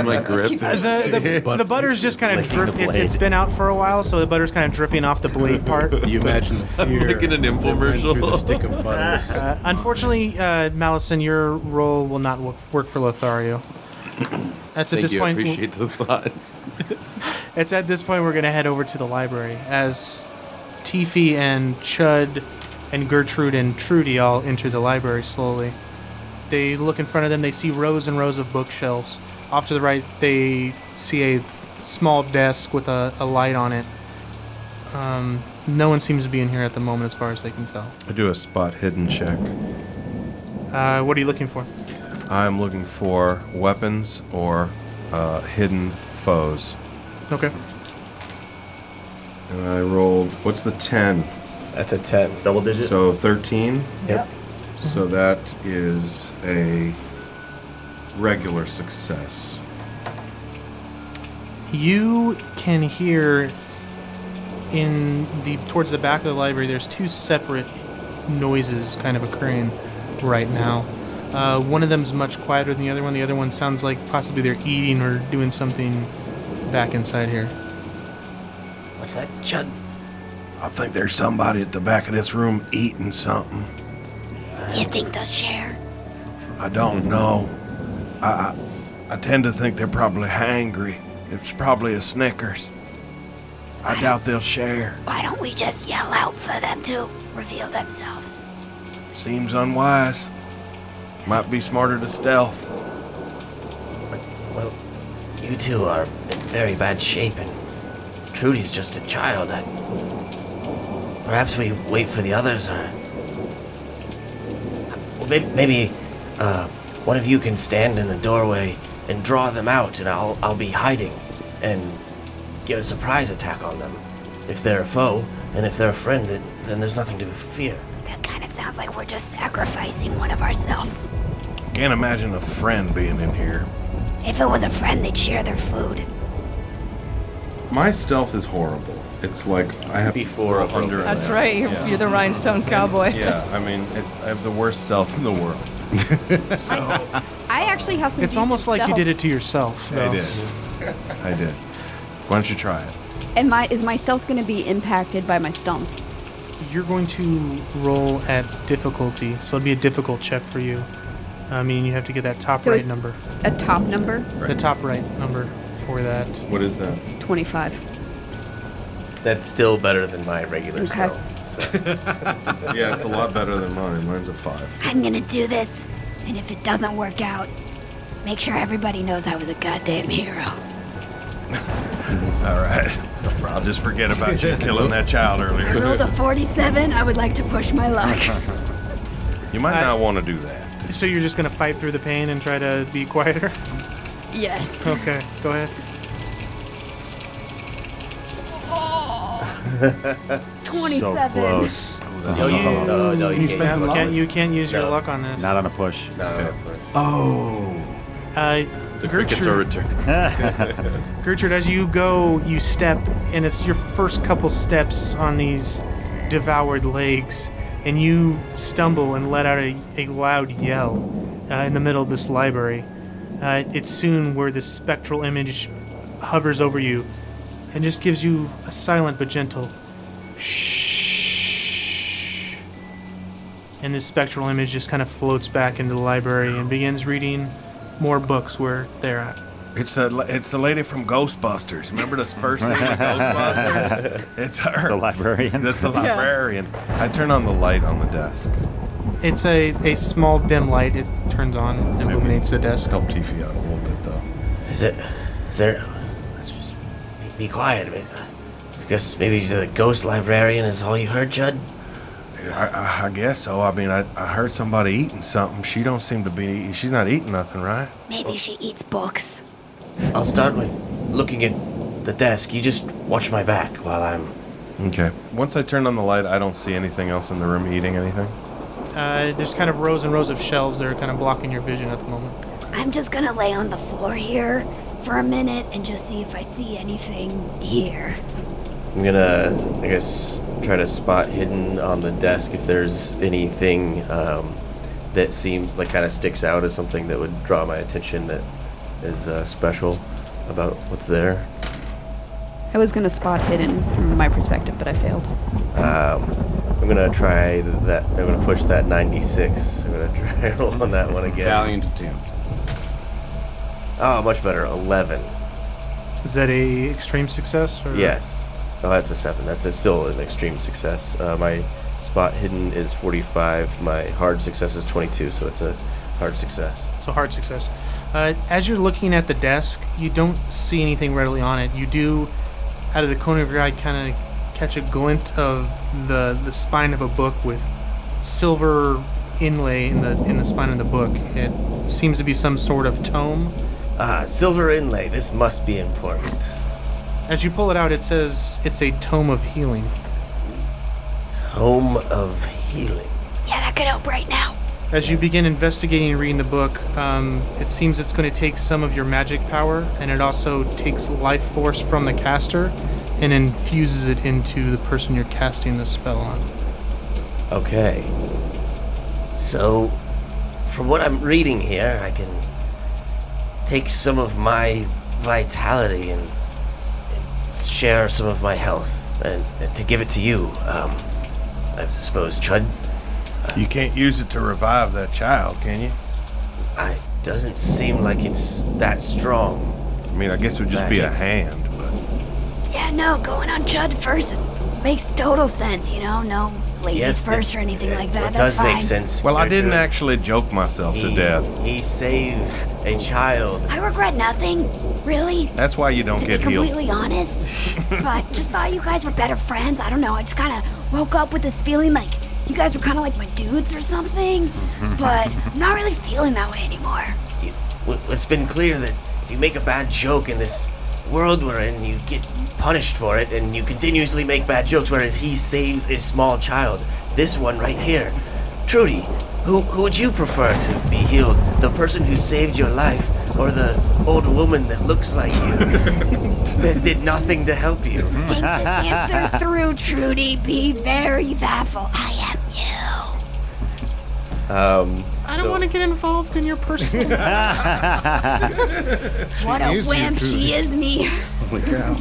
my grip? The butter's just kind of drip. It's been out for a while, so the butter's kind of dripping off the blade part. You imagine the fear. I'm like in an infomercial. Through the stick of butters. Unfortunately, Malison, your role will not work for Lothario. That's at Thank this you. point. I appreciate the thought. It's at this point we're going to head over to the library as Tiffy and Chud and Gertrude and Trudy all enter the library slowly. They look in front of them. They see rows and rows of bookshelves. Off to the right, they see a small desk with a light on it. No one seems to be in here at the moment as far as they can tell. I do a spot hidden check. What are you looking for? I'm looking for weapons or hidden foes. Okay. And I rolled, what's the 10? That's a 10. Double digit? So 13. Yep. So that is a regular success. You can hear towards the back of the library, there's two separate noises kind of occurring right now. One of them's much quieter than the other one. The other one sounds like possibly they're eating or doing something back inside here. What's that, Judd? I think there's somebody at the back of this room eating something. You think they'll share? I don't know. I tend to think they're probably hangry. It's probably a Snickers. I doubt they'll share. Why don't we just yell out for them to reveal themselves? Seems unwise. Might be smarter to stealth. Well, you two are in very bad shape, and Trudy's just a child. Perhaps we wait for the others, or maybe one of you can stand in the doorway and draw them out, and I'll be hiding and get a surprise attack on them. If they're a foe, and if they're a friend, then there's nothing to fear. That kind of sounds like we're just sacrificing one of ourselves. Can't imagine a friend being in here. If it was a friend, they'd share their food. My stealth is horrible. It's like I have Before a under. That's right. You're the rhinestone cowboy. Yeah, I mean, I have the worst stealth in the world. I actually have some. It's almost like you stealth. did it to yourself. I though. did. I did. Why don't you try it? And is my stealth going to be impacted by my stumps? You're going to roll at difficulty, so it'd be a difficult check for you. I mean, you have to get that top So right is- number. A top number? The top right number for that. What is that? 25. That's still better than my regular Okay. stealth. So. Yeah, it's a lot better than mine. Mine's a 5. I'm gonna do this, and if it doesn't work out, make sure everybody knows I was a goddamn hero. All right. I'll just forget about you killing that child I earlier. rolled a 47. I would like to push my luck. You might not want to do that. So you're just going to fight through the pain and try to be quieter? Yes. Okay, go ahead. 27. So close. No, you can't. You can't use your No. luck on this. Not on a push. No. Oh. The crickets are Gertrude, returned. Gertrude, as you go, you step, and it's your first couple steps on these devoured legs, and you stumble and let out a loud yell in the middle of this library. It's soon where this spectral image hovers over you and just gives you a silent but gentle shh. And this spectral image just kind of floats back into the library and begins reading more books where they're at. It's the lady from Ghostbusters. Remember this first scene of Ghostbusters? It's her. The librarian. That's the librarian. I turn on the light on the desk. It's a small dim light. It turns on and illuminates the desk. Help Tiffy out a little bit, though. Is there? Let's just be quiet. I guess maybe the ghost librarian is all you heard, Judd? I guess so. I mean, I heard somebody eating something. She don't seem to be. She's not eating nothing, right? Maybe she eats books. I'll start with looking at the desk. You just watch my back while I'm... Okay. Once I turn on the light, I don't see anything else in the room eating anything. There's kind of rows and rows of shelves that are kind of blocking your vision at the moment. I'm just gonna lay on the floor here for a minute and just see if I see anything here. I'm gonna, I guess, try to spot hidden on the desk if there's anything that seems like kind of sticks out as something that would draw my attention that is special about what's there. I was going to spot hidden from my perspective, but I failed. I'm gonna try that. I'm gonna push that 96. I'm gonna try roll on that one again. Valiant attempt. Oh, much better. 11. Is that a extreme success? Or? Yes. Oh, that's a 7. That's still an extreme success. My spot hidden is 45. My hard success is 22, so it's a hard success. So hard success. As you're looking at the desk, you don't see anything readily on it. You do, out of the corner of your eye, kind of catch a glint of the spine of a book with silver inlay in the spine of the book. It seems to be some sort of tome, Silver inlay. This must be important. As you pull it out, it says it's a tome of healing. Tome of healing. Yeah, that could help right now. As you begin investigating and reading the book, it seems it's going to take some of your magic power, and it also takes life force from the caster and infuses it into the person you're casting the spell on. Okay. So, from what I'm reading here, I can take some of my vitality and share some of my health and to give it to you. I suppose, Chud. You can't use it to revive that child, can you? It doesn't seem like it's that strong. I mean, I guess it would just be a hand, but... Yeah, no, going on Chud first makes total sense, you know? No ladies first or anything like that. It That's does fine. make sense. Well, I didn't actually joke myself to death. He saved a child. I regret nothing, really. That's why you don't To get be healed. completely honest. But just thought you guys were better friends. I don't know. I just kind of woke up with this feeling like you guys were kind of like my dudes or something. But I'm not really feeling that way anymore. It's been clear that if you make a bad joke in this world we're in, you get punished for it, and you continuously make bad jokes, whereas he saves a small child. This one right here. Trudy, who would you prefer to be healed? The person who saved your life, or the old woman that looks like you that did nothing to help you? Think this answer through, Trudy. Be very thoughtful. I am you. I don't want to get involved in your personal What a wimp she is me. Holy cow.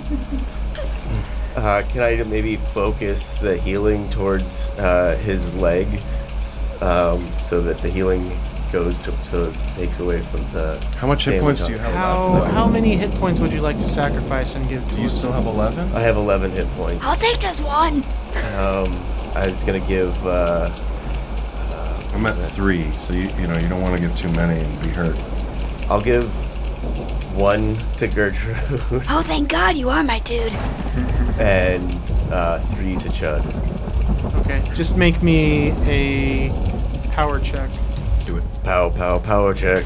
Can I maybe focus the healing towards his leg, so that the healing goes to, so it takes away from the... How much hit points do you have left? How many hit points would you like to sacrifice and give to Do you still have 11? I have 11 hit points. I'll take just one. I was gonna give... I'm at 3, so you don't want to give too many and be hurt. I'll give 1 to Gertrude Oh, thank God you are my dude. and 3 to Chud. Okay, just make me a power check. Do it. Power check.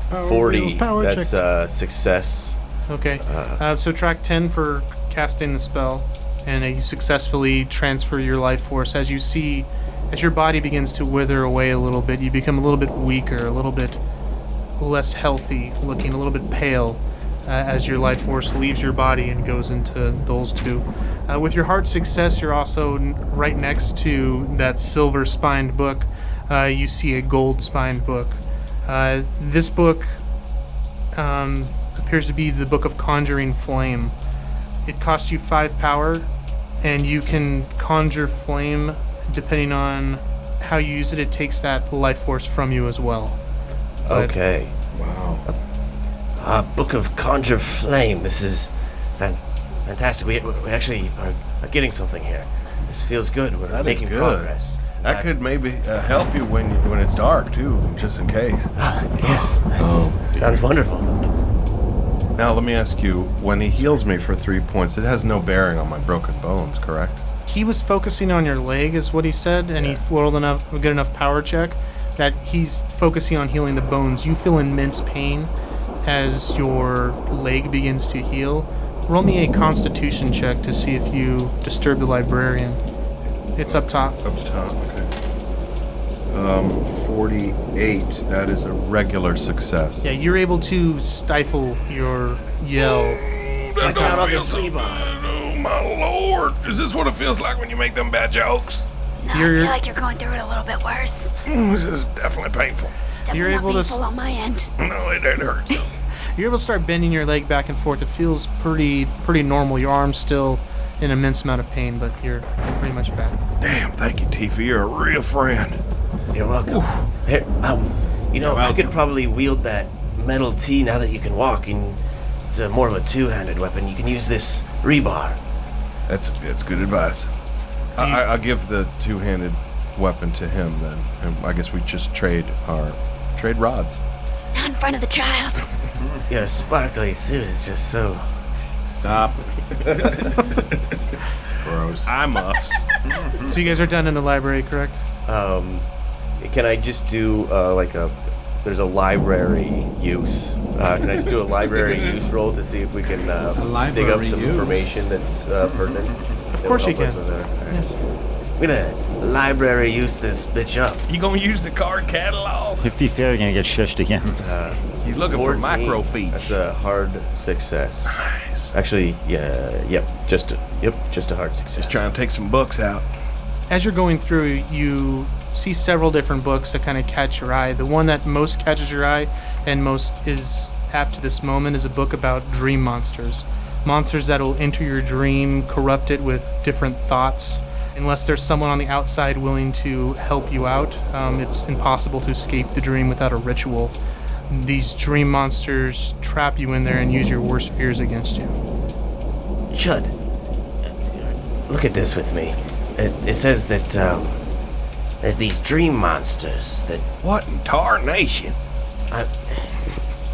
40. Power That's check. success. Okay, so track 10 for casting the spell, and you successfully transfer your life force. As you see, as your body begins to wither away a little bit, you become a little bit weaker, a little bit less healthy looking, a little bit pale, as your life force leaves your body and goes into those two. With your heart success, you're also right next to that silver-spined book. You see a gold-spined book. This book appears to be the Book of Conjuring Flame. It costs you 5 power, and you can conjure flame depending on how you use it. It takes that life force from you as well. Okay. Wow. Book of Conjure Flame. This is fantastic. We actually are getting something here. This feels good. We're That is making good. progress. That could maybe help you when it's dark, too, just in case. Yes, that sounds wonderful. Now, let me ask you, when he heals me for 3 points, it has no bearing on my broken bones, correct? He was focusing on your leg, is what he said, and he rolled a good enough power check that he's focusing on healing the bones. You feel immense pain as your leg begins to heal. Roll me a Constitution check to see if you disturb the librarian. It's up top. Up top, okay. 48. That is a regular success. Yeah, you're able to stifle your yell. That Count on feel this so rebar. bad. Oh, my Lord. Is this what it feels like when you make them bad jokes? No, I feel like you're going through it a little bit worse. This is definitely painful. It's definitely You're not able to painful on my end. No, it hurts. You're able to start bending your leg back and forth. It feels pretty normal. Your arm's still in an immense amount of pain, but you're pretty much back. Damn, thank you, Tifa. You're a real friend. You're welcome. Here, I could probably wield that metal T now that you can walk, and it's more of a two-handed weapon. You can use this rebar. That's good advice. I'll give the two-handed weapon to him then, and I guess we just trade rods. Not in front of the child. Your sparkly suit is just so... Stop. Gross. I'm uffs. So you guys are done in the library, correct? Can I just do like a there's a library use. Can I just do a library use roll to see if we can dig up library some use? information that's pertinent? Of course you can. I'm gonna library use this bitch up. You gonna use the card catalog? If you fail, you're gonna get shushed again. You looking for 14. microfiche? That's a hard success. Nice. Actually, just a hard success. Just trying to take some books out. As you're going through, you see several different books that kind of catch your eye. The one that most catches your eye and most is apt to this moment is a book about dream monsters. Monsters that will enter your dream, corrupt it with different thoughts. Unless there's someone on the outside willing to help you out, it's impossible to escape the dream without a ritual. These dream monsters trap you in there and use your worst fears against you. Chud, look at this with me. It says that there's these dream monsters that... What in tarnation?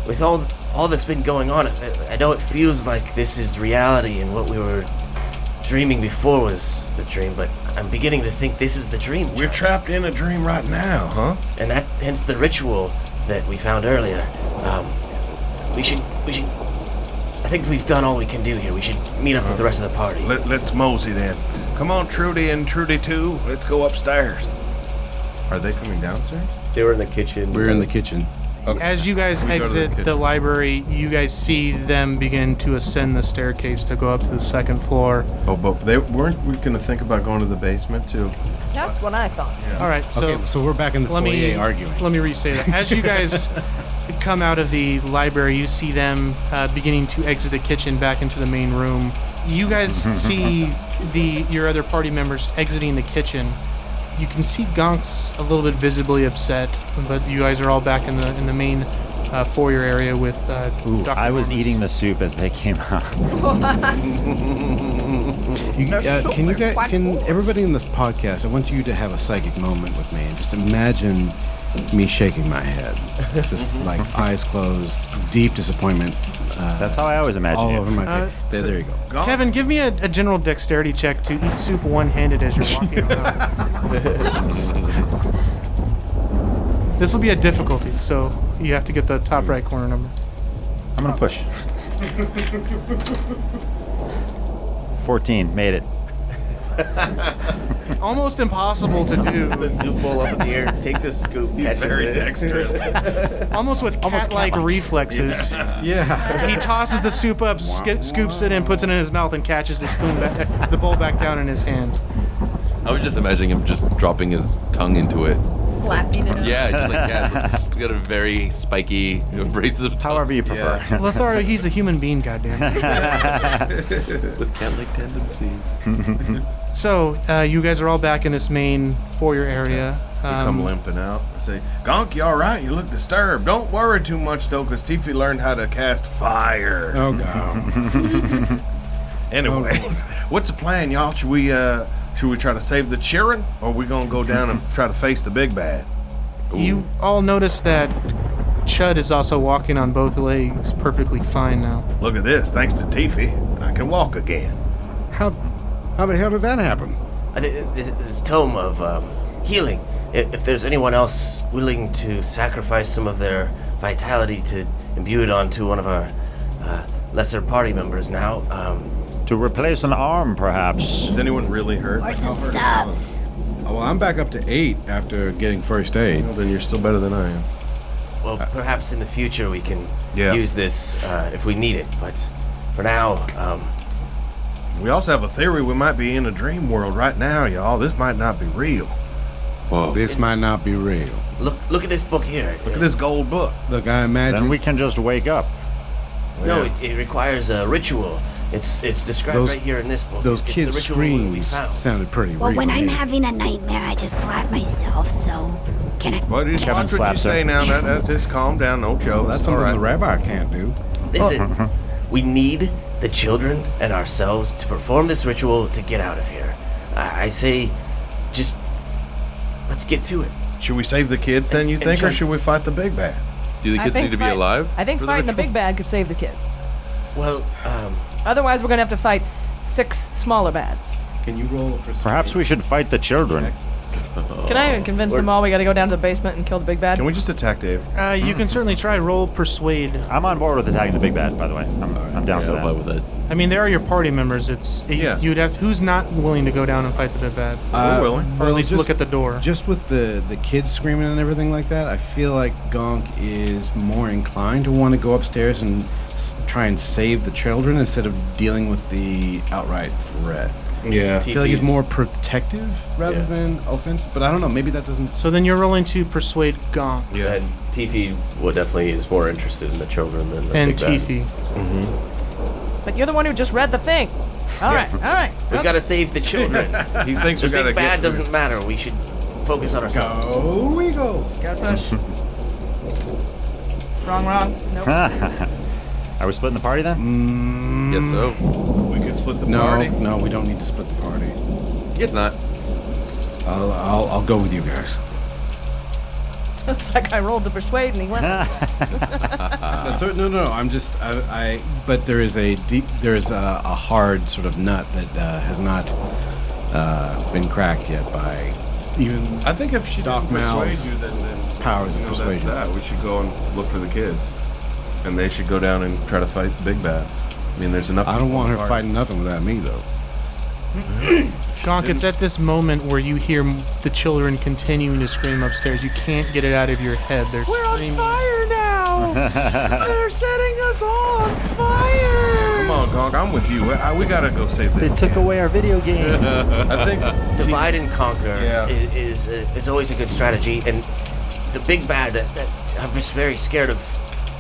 With all that's been going on, I know it feels like this is reality and what we were dreaming before was the dream, but I'm beginning to think this is the dream. We're trapped in a dream right now, huh? And hence the ritual that we found earlier. We should. I think we've done all we can do here. We should meet up with the rest of the party. Let's mosey then. Come on, Trudy and Trudy too. Let's go upstairs. Are they coming downstairs? They were in the kitchen. We're in the kitchen. Okay. As you guys We go to the exit the kitchen. library, you guys see them begin to ascend the staircase to go up to the second floor. Oh, but weren't we gonna think about going to the basement too? That's what I thought. All right, so Okay, so we're back in the foyer arguing. Let me re-say that. As you guys come out of the library, you see them beginning to exit the kitchen back into the main room. You guys see your other party members exiting the kitchen. You can see Gonk's a little bit visibly upset, but you guys are all back in the main foyer area with Ooh, Dr. I was Normus. eating the soup as they came out. Can everybody in this podcast? I want you to have a psychic moment with me and just imagine me shaking my head, just like eyes closed, deep disappointment. That's how I always imagine all you. over my face. There you go. Kevin, give me a general dexterity check to eat soup one-handed as you're walking around. This will be a difficulty, so you have to get the top right corner number. I'm gonna push. 14, made it. Almost impossible to do. The soup bowl up in the air, takes a scoop. He's very dexterous. Almost with cat-like reflexes. Yeah. He tosses the soup up, scoops it in, puts it in his mouth, and catches the bowl back down in his hands. I was just imagining him just dropping his tongue into it. Lapping it up. Yeah, just like that. He's got a very spiky, abrasive tongue. However you prefer. Lothario, he's a human being, goddamn. With cat-like tendencies. So, you guys are all back in this main foyer area. We come limping out. I say, Gonk, you all right? You look disturbed. Don't worry too much though, because Tiffy learned how to cast fire. Oh god. Anyways, what's the plan, y'all? Should we try to save the children, or are we gonna go down and try to face the big bad? You all notice that Chud is also walking on both legs perfectly fine now. Look at this. Thanks to Tiffy, I can walk again. How the hell did that happen? This is a tome of healing. If there's anyone else willing to sacrifice some of their vitality to imbue it onto one of our lesser party members now, To replace an arm, perhaps. Is anyone really hurt? Or some stubs. Oh, well, I'm back up to 8 after getting first aid. Well, then you're still better than I am. well, perhaps in the future we can Yeah. use this if we need it. But for now, We also have a theory we might be in a dream world right now, y'all. This might not be real. Whoa. This might not be real. look at this book here. Look at this gold book. Look, I imagine. Then we can just wake up. No, it requires a ritual. It's described Those- right here in this book. Those It's the kids' ritual we screams found. sounded pretty Well, real. when to I'm me. having a nightmare, I just slap myself, so can I? Well, just Kevin watch what you slaps her. say now. That's just calm down. No jokes. That's all something right. the rabbi can't do. Listen, we need the children and ourselves to perform this ritual to get out of here. I say, just let's get to it. Should we save the kids then, you And think, or try- should we fight the big bad? Do the kids need to be alive? I think for fighting the ritual? big bad could save the kids. Well, Otherwise, we're gonna have to fight 6 smaller bads. Can you roll a persuasion? Perhaps we should fight the children. Can I convince them all we gotta go down to the basement and kill the big bad? Can we just attack Dave? You can certainly try roll persuade. I'm on board with attacking the big bad, by the way. I'm down for I'll that. fight with it. I mean, they are your party members. Yeah. You'd have. Who's not willing to go down and fight the big bad? We're willing. Or at least look at the door. Just with the kids screaming and everything like that, I feel like Gonk is more inclined to want to go upstairs and try and save the children instead of dealing with the outright threat. Yeah. I feel like he's more protective rather than offensive, but I don't know. Maybe that doesn't. So then you're rolling to persuade Gonk Yeah. And Tifi definitely is more interested in the children than the and big bad. Tifi. But you're the one who just read the thing. All right. We've got to save the children. He thinks The we gotta big bad get doesn't matter. We should focus on ourselves. Go Eagles! Gotta push. Wrong. Nope. Are we splitting the party then? Guess so. We could split the party. No, we don't need to split the party. Guess not. I'll go with you guys. It's like I rolled to persuade and he went. No. I'm just but there is a hard sort of nut that has not been cracked yet by even. I think if she Doc didn't persuade Mal's you, then powers of that's persuasion. that. We should go and look for the kids, and they should go down and try to fight the big bad. I mean, there's enough. I don't people want in her the party. fighting nothing without me though. Gonk, it's at this moment where you hear the children continuing to scream upstairs. You can't get it out of your head. They're screaming. Fire now! They're setting us all on fire! Come on, Gonk, I'm with you. We gotta go save They them. took away our video games. I think Divide and conquer Yeah. is always a good strategy, and the big bad that I'm just very scared of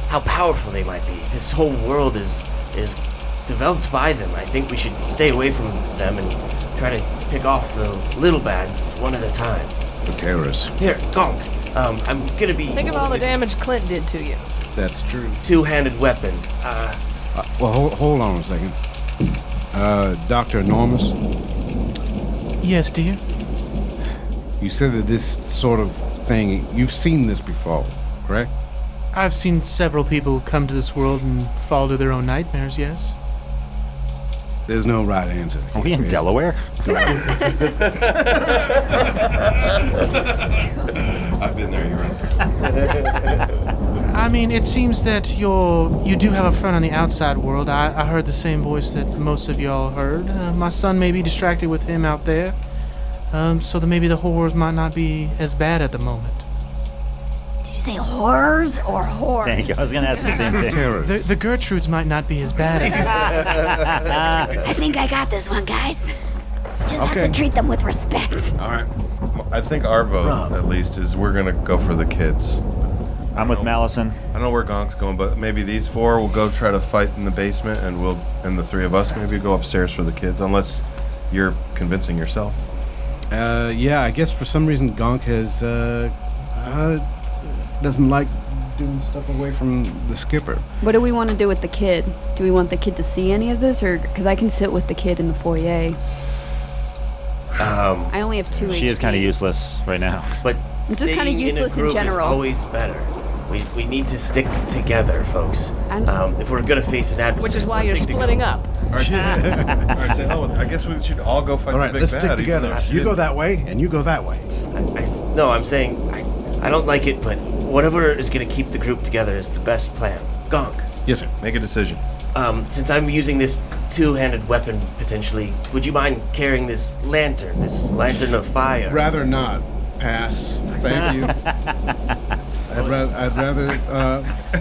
how powerful they might be. This whole world is developed by them. I think we should stay away from them and try to pick off the little bads one at a time. The terrorists. Here, Gonk. I'm gonna be. Think of all the damage Clint did to you. That's true. Two-handed weapon. Well, hold on a second. Dr. Enormous, Yes, dear. you said that this sort of thing, you've seen this before, correct? I've seen several people come to this world and fall to their own nightmares, yes. There's no right answer. Are we in Delaware? I've been there. You're right. I mean, it seems that you do have a friend on the outside world. I heard the same voice that most of y'all heard. My son may be distracted with him out there, so that maybe the horrors might not be as bad at the moment. Did you say horrors or whores? Thank you. I was going to ask the same thing. Terrorists. The Gertrudes might not be as bad at I think I got this one, guys. You just have Okay. to treat them with respect. All right. I think our vote, Rob. at least, is we're gonna go for the kids. I'm with Malison. I don't know where Gonk's going, but maybe these four will go try to fight in the basement, and the three of us maybe go upstairs for the kids, unless you're convincing yourself. Yeah, I guess for some reason Gonk has doesn't like doing stuff away from the skipper. What do we want to do with the kid? Do we want the kid to see any of this, or because I can sit with the kid in the foyer? I only have 2 She is HP. kind of useless right now. But just kinda staying useless in in a group general. is always better. We need to stick together, folks. If we're gonna face an adversary, Which is it's why one you're thing to splitting go- up. All right, to hell with it. I guess we should all go fight All the right, big let's bad. stick even together. though she You go didn't- that way, and you go that way. No, I'm saying I don't like it, but whatever is gonna keep the group together is the best plan. Gonk, Yes, sir. Make a decision. since I'm using this two-handed weapon potentially, would you mind carrying this lantern of fire? Rather not. Pass. Thank you. I'd rather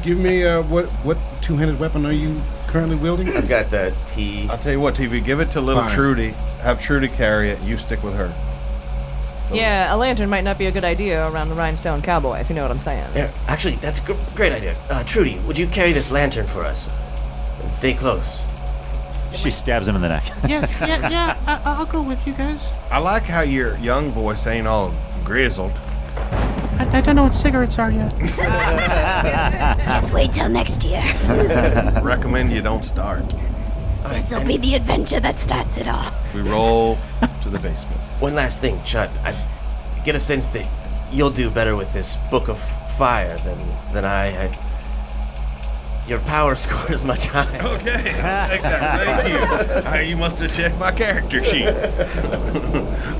give me what two-handed weapon are you currently wielding? I've got the T. I'll tell you what, TV, give it to little Fine. Trudy. Have Trudy carry it. You stick with her. Yeah, a lantern might not be a good idea around the Rhinestone Cowboy, if you know what I'm saying. There, actually, that's a great idea. Trudy, would you carry this lantern for us? And stay close. She stabs him in the neck. Yes, yeah, I'll go with you guys. I like how your young voice ain't all grizzled. I don't know what cigarettes are yet. Just wait till next year. Recommend you don't start. This'll be the adventure that starts it all. We roll to the basement. One last thing, Chud. I get a sense that you'll do better with this book of fire than I. your power score is much higher. Okay, I'll take that. Thank you. You must have checked my character sheet.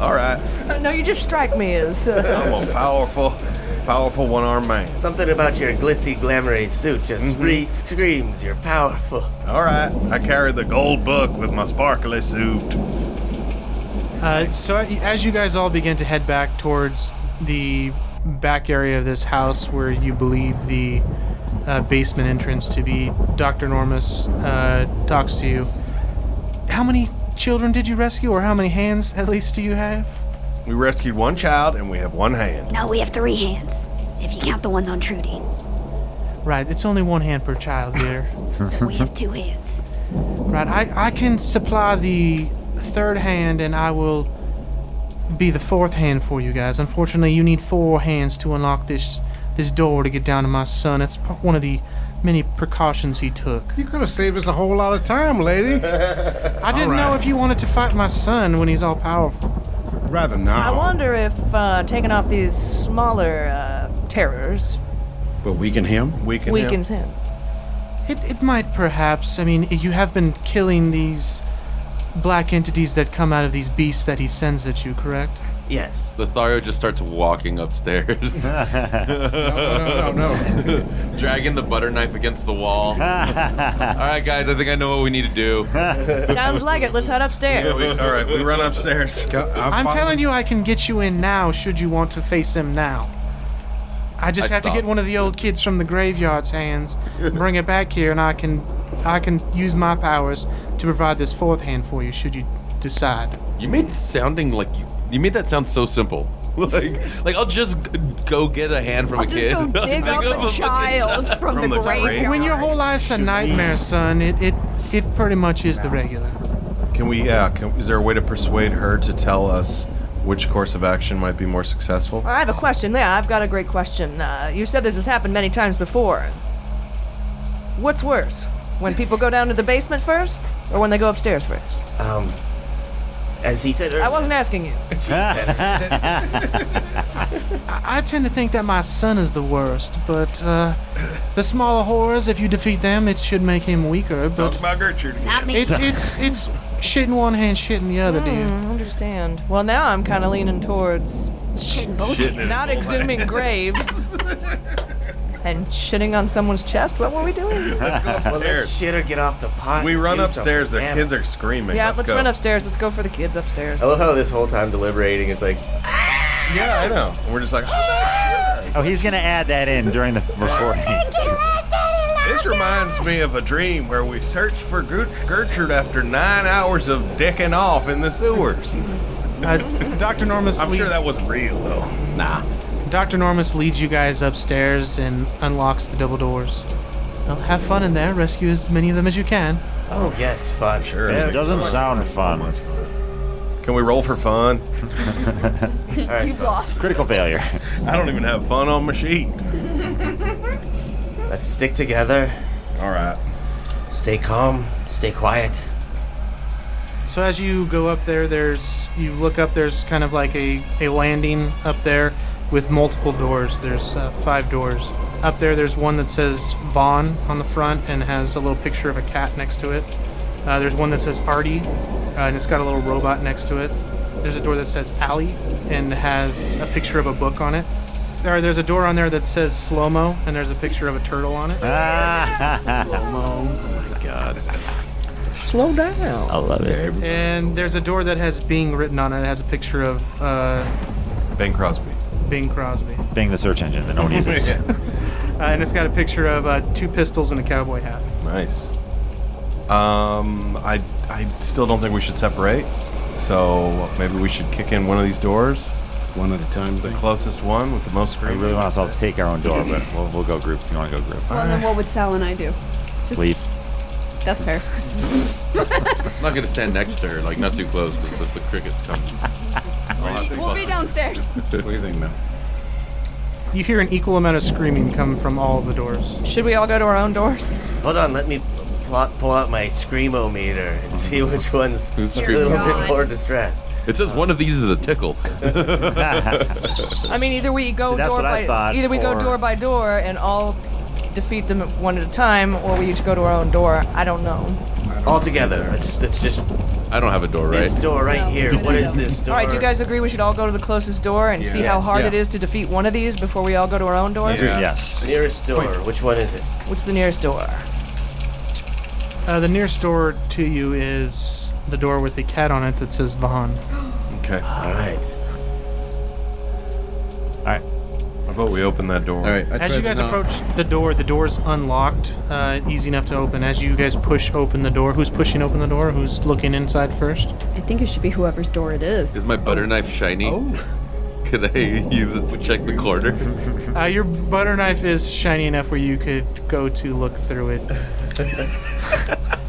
All right. No, you just strike me as. I'm a powerful one-armed man. Something about your glitzy, glamorous suit just screams you're powerful. All right. I carry the gold book with my sparkly suit. So as you guys all begin to head back towards the back area of this house where you believe the basement entrance to be, Dr. Normus talks to you. How many children did you rescue, or how many hands at least do you have? We rescued one child and we have one hand. No, we have 3 hands, if you count the ones on Trudy. Right, it's only 1 hand per child here. So we have 2 hands. Right, I can supply the 3rd hand, and I will be the 4th hand for you guys. Unfortunately, you need 4 hands to unlock this door to get down to my son. It's one of the many precautions he took. You could have saved us a whole lot of time, lady. I didn't know if you wanted to fight my son when he's all powerful. Rather not. I wonder if taking off these smaller terrors But weaken him? weakens him. It might perhaps. I mean, you have been killing these black entities that come out of these beasts that he sends at you, correct? Yes. Lothario just starts walking upstairs. No. Dragging the butter knife against the wall. All right, guys, I think I know what we need to do. Sounds like it. Let's head upstairs. All right, we run upstairs. I'm telling you, I can get you in now should you want to face him now. I just have to get one of the old kids from the graveyard's hands, bring it back here, and I can use my powers to provide this 4th hand for you should you decide. You made you made that sound so simple. like I'll just go get a hand from a kid. I'll just go dig up a child from the graveyard. When your whole life's a nightmare, son, it pretty much is the regular. Can we, is there a way to persuade her to tell us which course of action might be more successful? I have a question. Yeah, I've got a great question. You said this has happened many times before. What's worse? When people go down to the basement first, or when they go upstairs first? As he said earlier. I wasn't asking you. I tend to think that my son is the worst, but the smaller horrors, if you defeat them, it should make him weaker. But Talk about Gertrude again. Not me. it's shit in one hand, shit in the other, dude. I understand. Well, now I'm kind of leaning towards Shitting both hands. not exhuming graves and shitting on someone's chest. What were we doing? Let's go Well, let's upstairs. shit or get off the pot. We and run do upstairs. something. The Damn kids it. are screaming. Yeah, let's let's go. run upstairs. Let's go for the kids upstairs. I love how this whole time deliberating, it's like, Yeah, I know. And we're just like, oh, Oh, he's gonna add that in during the recording. this reminds me of a dream where we searched for Gertrude after 9 hours of dicking off in the sewers. Dr. Normus, I'm sure that wasn't real, though. Nah. Dr. Normus leads you guys upstairs and unlocks the double doors. Well, have fun in there. Rescue as many of them as you can. oh, yes, fun. Sure. It doesn't sound fun. Can we roll for fun? All right, You've lost. Critical failure. I don't even have fun on my sheet. let's stick together. All right. Stay calm. Stay quiet. So as you go up there, you look up, there's kind of like a landing up there with multiple doors. There's 5 doors. Up there's one that says Vaughn on the front and has a little picture of a cat next to it. There's one that says Artie, and it's got a little robot next to it. There's a door that says Allie and has a picture of a book on it. There's a door on there that says Slow-Mo, and there's a picture of a turtle on it. Oh my god. Slow down. I love it. And there's a door that has Bing written on it. It has a picture of Ben Crosby. Bing Crosby. Being the search engine that no one uses. And it's got a picture of 2 pistols and a cowboy hat. Nice. I still don't think we should separate. So maybe we should kick in one of these doors. One at a time The thing. closest one with the most I screaming. really want us all to take our own door, but we'll go group if you want to go group. Well, then what would Sal and I do? Just Leave. That's fair. I'm not gonna stand next to her, like not too close, because the crickets come. We'll be downstairs. What do you think, man? You hear an equal amount of screaming come from all of the doors. Should we all go to our own doors? Hold on, let me pull out my screamo-meter and see which one's Who's a screaming? little bit God. more distressed. It says one of these is a tickle. I mean, either we go See, that's door what I by thought, either we go or- door by door and all defeat them one at a time, or we each go to our own door. I don't know. All together. Let's just I don't have a door, right? this door right here. What is this door? All right, do you guys agree we should all go to the closest door and see how hard it is to defeat one of these before we all go to our own doors? Yeah. Yes. Nearest door. Which one is it? What's the nearest door? The nearest door to you is the door with a cat on it that says Vaughn. Okay. All right. All right. How about we open that door? All right. As you guys approach the door's unlocked, easy enough to open. As you guys push open the door, who's pushing open the door? Who's looking inside first? I think it should be whoever's door it is. Is my butter knife shiny? Oh. Could I use it to check the corner? Your butter knife is shiny enough where you could go to look through it.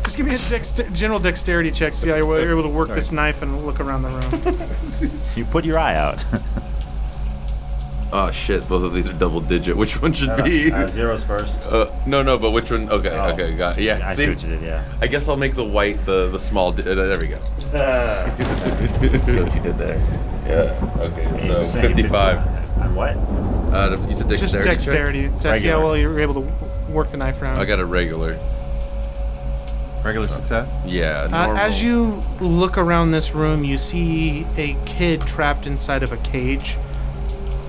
Just give me a general dexterity check, see how you're able to work this knife and look around the room. You put your eye out. Oh shit! Both of these are double digit. Which one should be? Zeros first. No, but which one? Okay, okay, got it. Yeah, I see what you did. Yeah. I guess I'll make the white the small. There we go. See what you did there. Yeah. Okay, so 55. On what? You said dexterity. Just dexterity. To see how well you're able to work the knife around. I got a regular. Regular success? Yeah. Normal. As you look around this room, you see a kid trapped inside of a cage,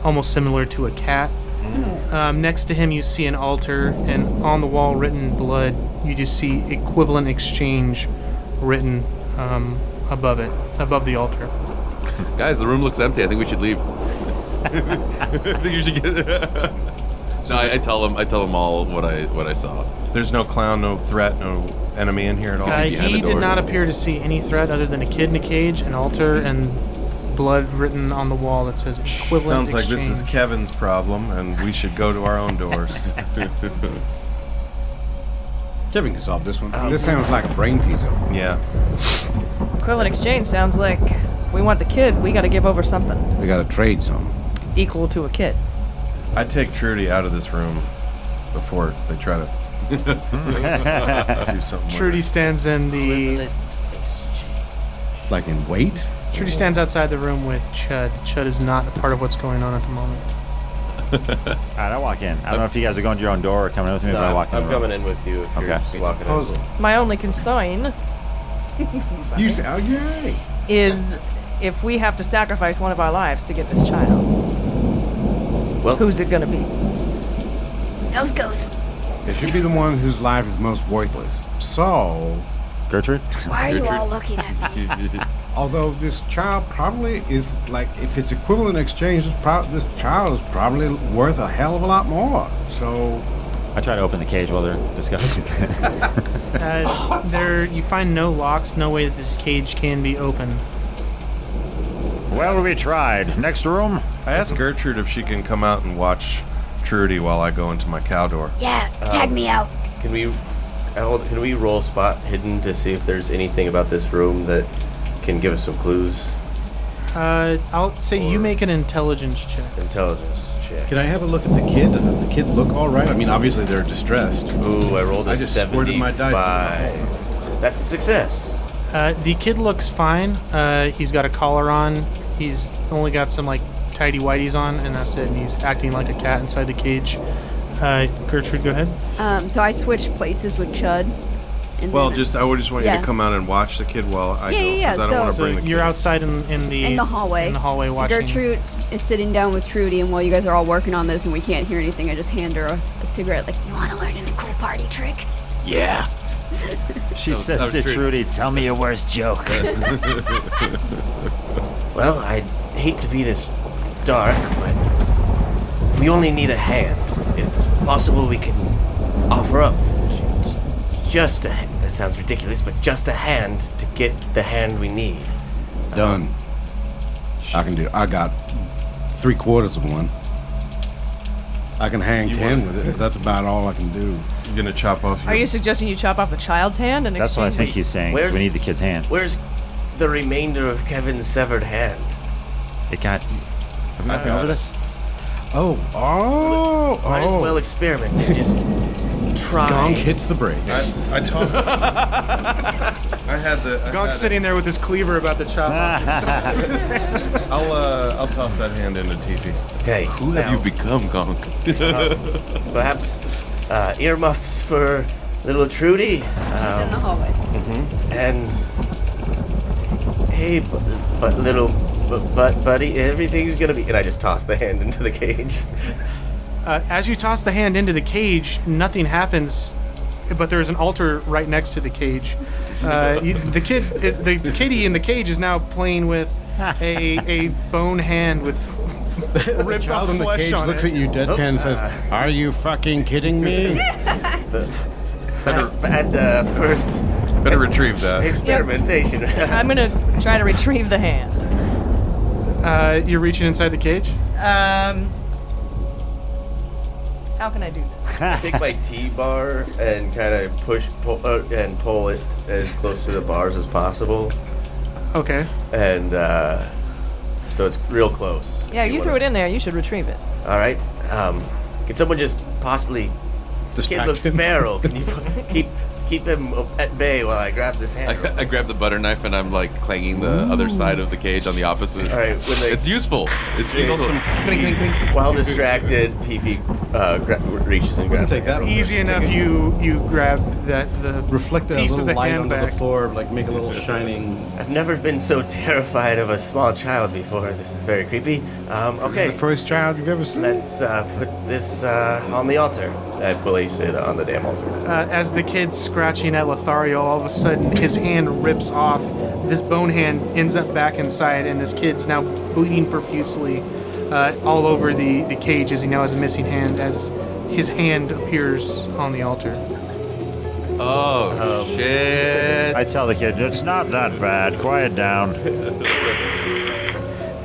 almost similar to a cat. Next to him, you see an altar, and on the wall, written in blood, you just see equivalent exchange written above it, above the altar. Guys, the room looks empty. I think we should leave. I think you should get. No, I tell them all what I saw. There's no clown, no threat, no enemy in here at all? He did not appear to see any threat other than a kid in a cage, an altar, and blood written on the wall that says equivalent Sounds like exchange. this is Kevin's problem, and we should go to our own doors. Kevin can solve this one. This sounds like a brain teaser. Yeah. Equivalent exchange sounds like if we want the kid, we got to give over something We got to trade some. equal to a kid. I'd take Trudy out of this room before they try to do something. Trudy stands in the. Like in weight? Trudy stands outside the room with Chud. Chud is not a part of what's going on at the moment. All right, I walk in. I don't know if you guys are going to your own door or coming in with me, but I walk in. I'm coming in with you if you're just walking in. My only concern You say, oh, yay. is if we have to sacrifice one of our lives to get this child. Well, who's it gonna be? Nose goes. It should be the one whose life is most worthless. So, Gertrude? Why are you all looking at me? although this child probably is, like, if it's equivalent exchange, this child is probably worth a hell of a lot more. So, I try to open the cage while they're discussing. You find no locks, no way that this cage can be opened. Well, we tried. Next room? I asked Gertrude if she can come out and watch Trudy while I go into my cow door. Yeah, tag me out. Can we roll spot hidden to see if there's anything about this room that can give us some clues? I'll say you make an intelligence check. Intelligence check. can I have a look at the kid? Does the kid look all right? I mean, obviously they're distressed. Ooh, I rolled a I just squirted my dice in the 75. That's a success. The kid looks fine. He's got a collar on. He's only got some like tidy whities on, and that's it. And he's acting like a cat inside the cage. Gertrude, go ahead. So I switched places with Chud. And Well, then- I would just want you Yeah. to come out and watch the kid while I Yeah, go. yeah, yeah, 'Cause I don't want to So bring the kid. you're outside in the hallway. In the hallway watching. Gertrude is sitting down with Trudy, and while you guys are all working on this and we can't hear anything, I just hand her a cigarette. Like, You want to learn a cool party trick? Yeah. She says to Trudy, tell me your worst joke. Well, I'd hate to be this dark, but we only need a hand. It's possible we can offer up just a hand. That sounds ridiculous, but just a hand to get the hand we need. Done. I can do. I got 3/4 of one. I can hang 10 with it, but that's about all I can do. You're gonna chop off. Are you suggesting you chop off the child's hand and That's what I exchange think he's saying, 'cause we need the kid's hand. Where's the remainder of Kevin's severed hand? It got... Have we not been over this? Might as well experiment and just try. Gonk hits the brakes. I tossed. I had the. Gonk's sitting there with his cleaver about to chop off. I'll toss that hand into Tifi. Okay. Who have you become, Gonk? Perhaps earmuffs for little Trudy. She's in the hallway. And hey, buddy, everything's gonna be. And I just toss the hand into the cage. As you toss the hand into the cage, nothing happens, but there is an altar right next to the cage. The kitty in the cage is now playing with a bone hand with ripped off Child in the flesh cage on looks it. at you deadpan and says, "Are you fucking kidding me?" Bad first Better retrieve that. experimentation. I'm gonna try to retrieve the hand. You're reaching inside the cage? How can I do that? Take my T-bar and kind of pull it as close to the bars as possible. Okay. And so it's real close. Yeah, you threw it in there. You should retrieve it. All right. Can someone just possibly? This kid looks feral. Can you keep him at bay while I grab this hand? I grab the butter knife and I'm like clanging the other side of the cage on the opposite. All right. It's useful. It's useful. Clink, clink, clink. While distracted, Tifi reaches and grabs. Take that. Easy enough. You grab the Reflect a piece of little the light hand onto back. the floor, like make a little shining. I've never been so terrified of a small child before. This is very creepy. This Okay. is the first child you've ever seen. Let's put this on the altar. I place it on the damn altar. As the kid's scratching at Lothario, all of a sudden his hand rips off. This bone hand ends up back inside, and this kid's now bleeding profusely all over the cage as he now has a missing hand as his hand appears on the altar. Oh, shit. I tell the kid, it's not that bad. Quiet down.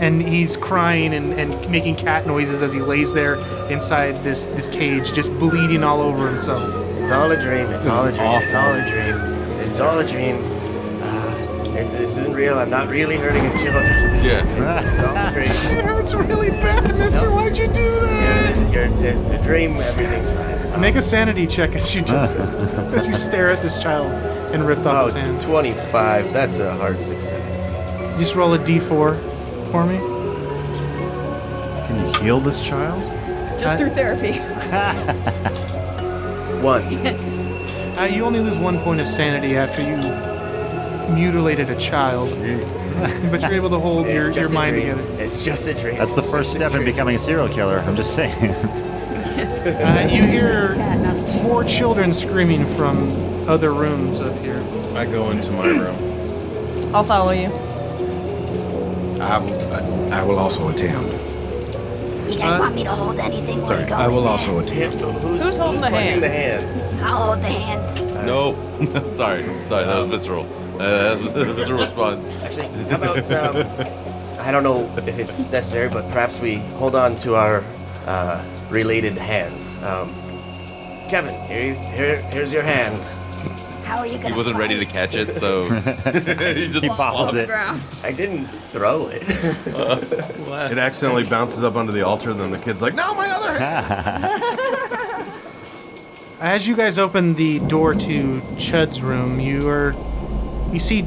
And he's crying and making cat noises as he lays there inside this cage, just bleeding all over himself. It's all a dream. It's all a dream. It's all a dream. It's all a dream. This isn't real. I'm not really hurting your children. Yeah. It's all a dream. It hurts really bad, mister. Nope. Why'd you do that? It's a dream. Everything's fine. Make a sanity check as you do as you stare at this child and ripped off his hand. 25. That's a hard success. Just roll a d4 for me. Can you heal this child? Just through therapy. 1. You only lose 1 point of sanity after you mutilated a child, but you're able to hold your mind together. It's just a dream. That's the first step in becoming a serial killer. I'm just saying. You hear 4 children screaming from other rooms up here. I go into my room. I'll follow you. I will also attend. You guys want me to hold anything while you go I will in there? also attend. Who's holding the pointing hands? the hands? I'll hold the hands. No. Sorry, that was visceral. That was a visceral response. Actually, how about, I don't know if it's necessary, but perhaps we hold on to our related hands. Kevin, here's your hand. How are you gonna He wasn't ready to fight? catch it, so he just bobbles it. I didn't throw it. It accidentally bounces up onto the altar, and then the kid's like, "No, my other hand!" As you guys open the door to Chud's room, you see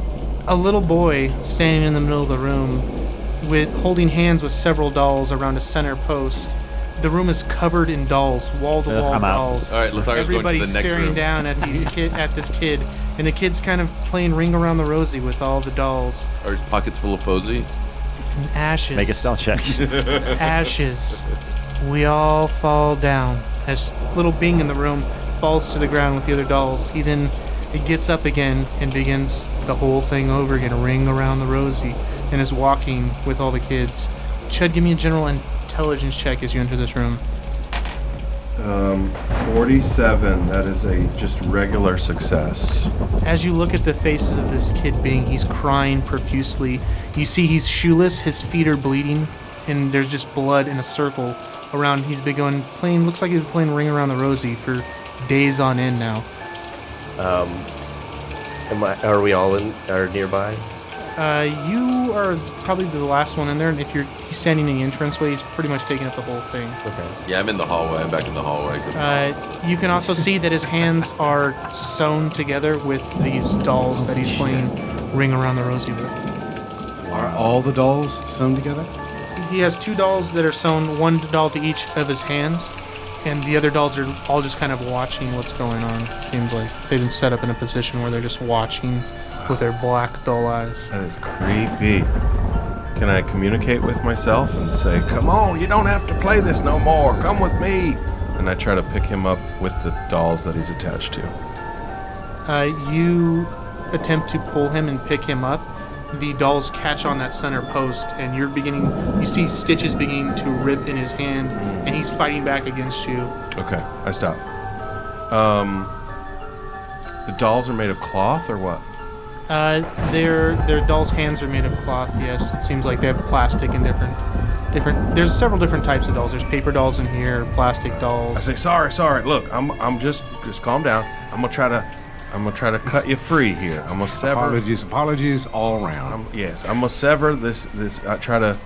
a little boy standing in the middle of the room with holding hands with several dolls around a center post. The room is covered in dolls, wall-to-wall I'm out. dolls. All right, Lothario's going to Everybody's the next staring room. down at this kid, and the kid's kind of playing Ring Around the Rosie with all the dolls. Are his pockets full of posy? And ashes. Make a stealth check. Ashes. We all fall down. As little Bing in the room falls to the ground with the other dolls, he then gets up again and begins the whole thing over again, Ring Around the Rosie, and is walking with all the kids. Chud, give me a general intelligence check as you enter this room. 47. That is a just regular success. As you look at the faces of this kid Bing, he's crying profusely. You see he's shoeless, his feet are bleeding, and there's just blood in a circle around. He's been playing, looks like he's been playing Ring Around the Rosie for days on end now. Are we all nearby? You are probably the last one in there, and if he's standing in the entranceway, he's pretty much taking up the whole thing. Okay. Yeah, I'm in the hallway. I'm back in the hallway. You can also see that his hands are sewn together with these dolls that he's playing Ring Around the Rosie with. Are all the dolls sewn together? He has 2 dolls that are sewn, 1 doll to each of his hands, And the other dolls are all just kind of watching what's going on. It seems like they've been set up in a position where they're just watching with their black doll eyes. That is creepy. Can I communicate with myself and say, come on, you don't have to play this no more. Come with me. And I try to pick him up with the dolls that he's attached to. You attempt to pull him and pick him up. The dolls catch on that center post, and you see stitches beginning to rip in his hand, and he's fighting back against you. Okay, I stop. The dolls are made of cloth or what? Their dolls' hands are made of cloth. Yes, it seems like they have plastic and different. There's several different types of dolls. There's paper dolls in here, plastic dolls. I say, sorry. Look, I'm just calm down. I'm gonna try to cut you free here. I'm gonna sever. Apologies all around. I'm gonna sever this. I try to.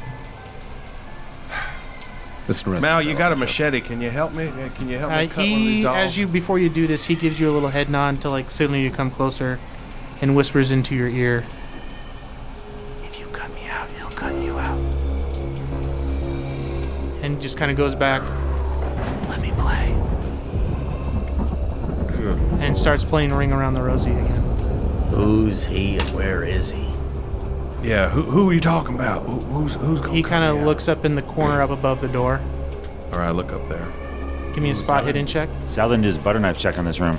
Mal, you got a machete. Can you help me? Can you help me cut one of these dolls? Before you do this, he gives you a little head nod to like signal you to come closer, and whispers into your ear, "If you cut me out, he'll cut you out." And just kind of goes back. Let me play. Good. And starts playing Ring Around the Rosie again. Who's he and where is he? Yeah, who are you talking about? Who's going? He kind of looks up in the corner up above the door. All right, look up there. Give me a spot hidden check. Salvador does butter knife check on this room.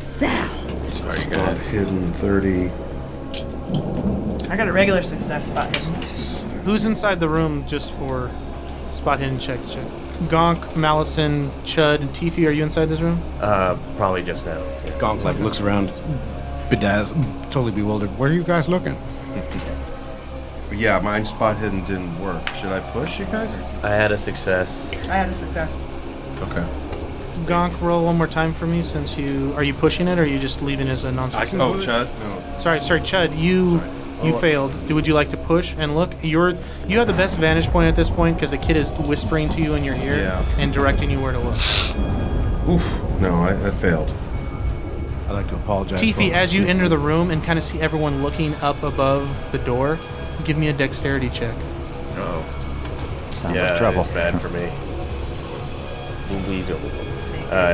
Sal. Sorry, guys. Hidden 30. I got a regular success spot. Who's inside the room just for spot hidden check? Gonk, Malison, Chud, and Tiffy, are you inside this room? Probably just now. Yeah. Gonk like looks around, totally bewildered. Where are you guys looking? Yeah, my spot hidden didn't work. Should I push you guys? I had a success. I had a success. Okay. Gonk, roll one more time for me. Since are you pushing it, or are you just leaving as a non-success? Oh, Chud. No. Sorry, Chud. You failed. Would you like to push and look? You have the best vantage point at this point because the kid is whispering to you in your ear and directing you where to look. Oof. No, I failed. I'd like to apologize. Tiffy, as you enter the room and kind of see everyone looking up above the door, give me a dexterity check. Oh. Sounds like trouble. It's bad for me.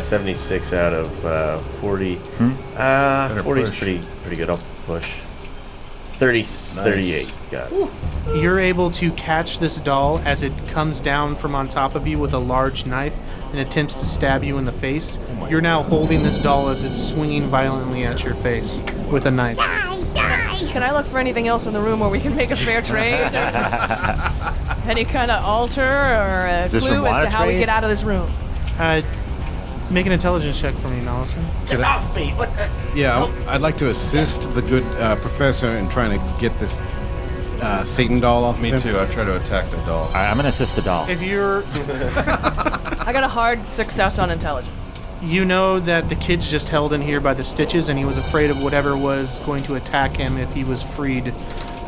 76 out of 40. 40 is pretty good. I'll push. 38. Got it. You're able to catch this doll as it comes down from on top of you with a large knife and attempts to stab you in the face. You're now holding this doll as it's swinging violently at your face with a knife. Can I look for anything else in the room where we can make a fair trade? Any kind of altar or a clue as to how we get out of this room? Make an intelligence check for me, Malison. Get off me! What? I'd like to assist the good professor in trying to get this Satan doll off. Me too. I try to attack the doll. I'm gonna assist the doll. If you're, I got a hard success on intelligence. You know that the kid's just held in here by the stitches, and he was afraid of whatever was going to attack him if he was freed.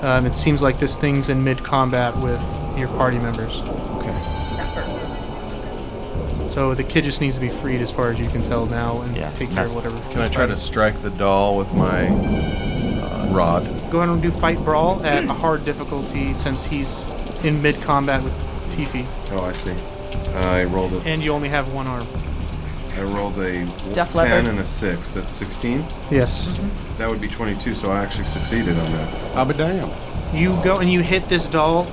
It seems like this thing's in mid-combat with your party members. Okay. So the kid just needs to be freed as far as you can tell now and take care of whatever. Can I try to strike the doll with my rod? Go ahead and do Fight Brawl at a hard difficulty since he's in mid-combat with Tiffy. Oh, I see. I rolled a... And you only have one arm. I rolled a Def 10 leopard. and a 6. That's 16? Yes. That would be 22, so I actually succeeded on that. I'll be damned. You go and you hit this doll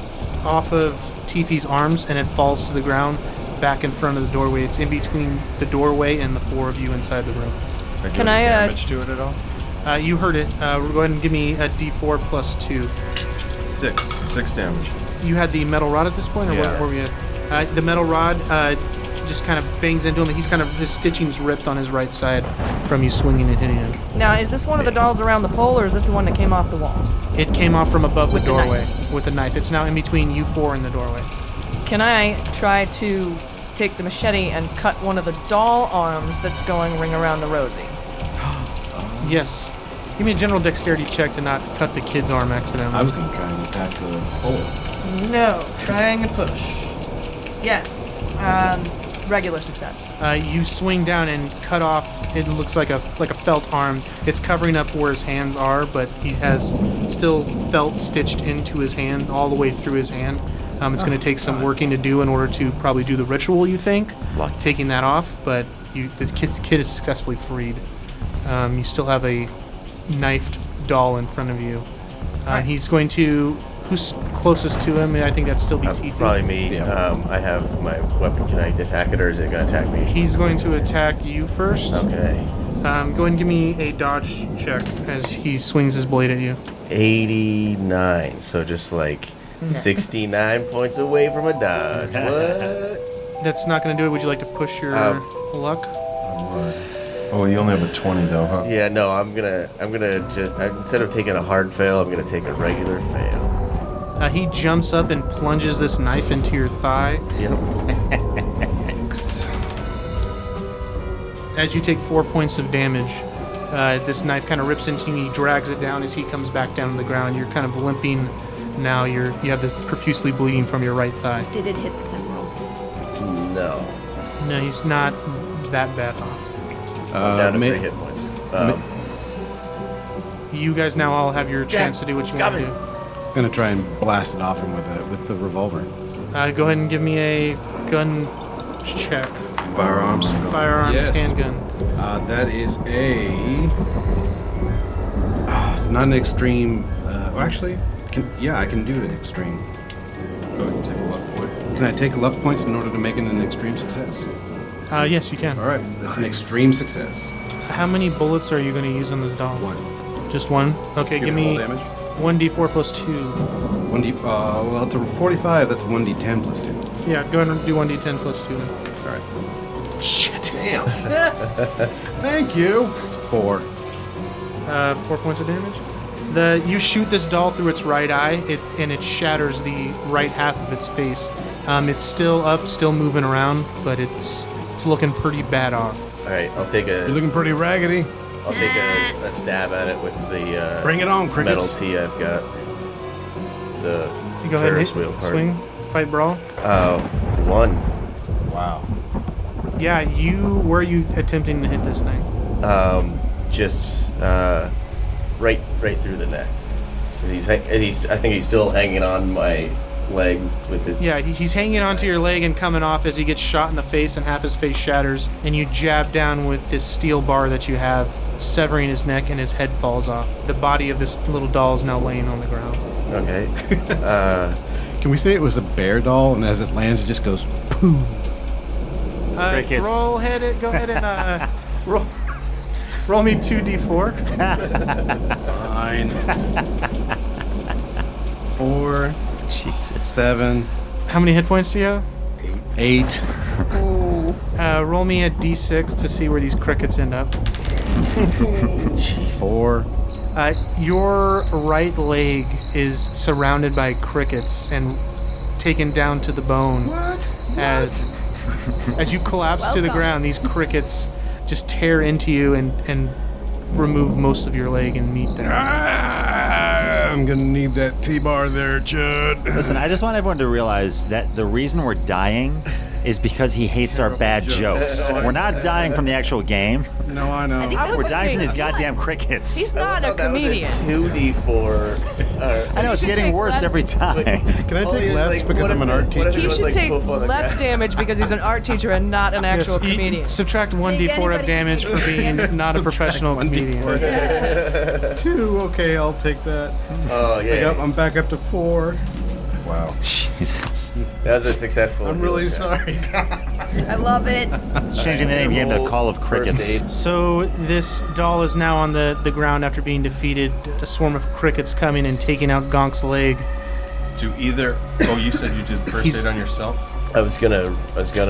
off of Tiffy's arms, and it falls to the ground back in front of the doorway. It's in between the doorway and the four of you inside the room. Can I damage to it at all? You heard it. Go ahead and give me a d4 plus 2. 6 damage. You had the metal rod at this point, or Yeah. where were we at? The metal rod just kind of bangs into him. He's kind of, his stitching's ripped on his right side from you swinging and hitting him. Now, is this one of the dolls around the pole, or is this the one that came off the wall? It came off from above the With the doorway with a knife. It's now in between you four and the doorway. Can I try to take the machete and cut one of the doll arms that's going ring around the Rosie? Yes. Give me a general dexterity check to not cut the kid's arm accidentally. I was going to try and attack the pole. No, trying to push. Yes. Regular success. You swing down and cut off. It looks like a felt arm. It's covering up where his hands are, but he has still felt stitched into his hand all the way through his hand. It's going to take some working to do in order to probably do the ritual, you think, Lucky. taking that off, but the kid is successfully freed. You still have a knifed doll in front of you. He's going to... Who's closest to him? I think that'd still be Tifu. Probably me. Yeah. I have my weapon. Can I attack it, or is it going to attack me? He's going to attack you first. Okay. Go ahead and give me a dodge check as he swings his blade at you. 89. So just like 69 points away from a dodge. What? That's not going to do it. Would you like to push your luck? Oh, you only have a 20 though, huh? Yeah, no, I'm gonna just instead of taking a hard fail, I'm gonna take a regular fail. He jumps up and plunges this knife into your thigh. Yep. As you take 4 points of damage, this knife kind of rips into you. He drags it down as he comes back down to the ground. You're kind of limping now. You have the profusely bleeding from your right thigh. Did it hit the femoral? No. No, he's not that bad off. I'm down to 3 hit points. You guys now all have your chance to do what you want to do. Gonna try and blast it off him with the revolver. Go ahead and give me a gun check. Firearms. Firearms, Yes. handgun. That is a... it's not an extreme... actually, I can do an extreme. Go ahead and take a luck point. Can I take luck points in order to make it an extreme success? Yes, you can. All right, that's an extreme success. How many bullets are you going to use on this doll? 1. Just one? Okay, give it me roll damage. 1d4 plus 2. 1d... well, to 45, that's 1d10 plus 2. Yeah, go ahead and do 1d10 plus 2 then. All right. Shit. Damn. Thank you. It's 4. 4 points of damage. You shoot this doll through its right eye, and it shatters the right half of its face. It's still up, still moving around, but it's looking pretty bad off. All right, I'll take a. You're looking pretty raggedy. I'll take a stab at it with the. Bring it on, crickets. Metal tee I've got. The You go ahead and Ferris hit, wheel part. swing, fight, brawl. 1. Wow. Yeah, where are you attempting to hit this thing? Just right through the neck. I think he's still hanging on my leg with it. Yeah, he's hanging onto your leg and coming off as he gets shot in the face and half his face shatters. And you jab down with this steel bar that you have, severing his neck, and his head falls off. The body of this little doll is now laying on the ground. Okay. Can we say it was a bear doll, and as it lands, it just goes poo? Crickets. Go ahead and roll me 2d4. Fine. 4, Jesus. 7, How many hit points do you have? 8. Roll me a d6 to see where these crickets end up. 4. Your right leg is surrounded by crickets and taken down to the bone. As you collapse to the ground, these crickets just tear into you and remove most of your leg and meat there. I'm gonna need that T-bar there, Chud. Listen, I just want everyone to realize that the reason we're dying is because he hates our bad jokes. We're not dying from the actual game. No, I know. We're dying from these goddamn crickets. He's not a comedian. 2d4. I know, it's getting worse every time. Can I take less because I'm an art teacher? He should take less damage because he's an art teacher and not an actual comedian. Subtract 1d4 of damage for being not a professional comedian. 2, okay, I'll take that. Oh, yeah. I'm back up to 4. Wow. Jesus. That was a successful. I'm really sorry. I love it. It's changing the name of the game to Call of Crickets. So this doll is now on the ground after being defeated. A swarm of crickets coming and taking out Gonk's leg. Do either? Oh, you said you did first aid on yourself. I was gonna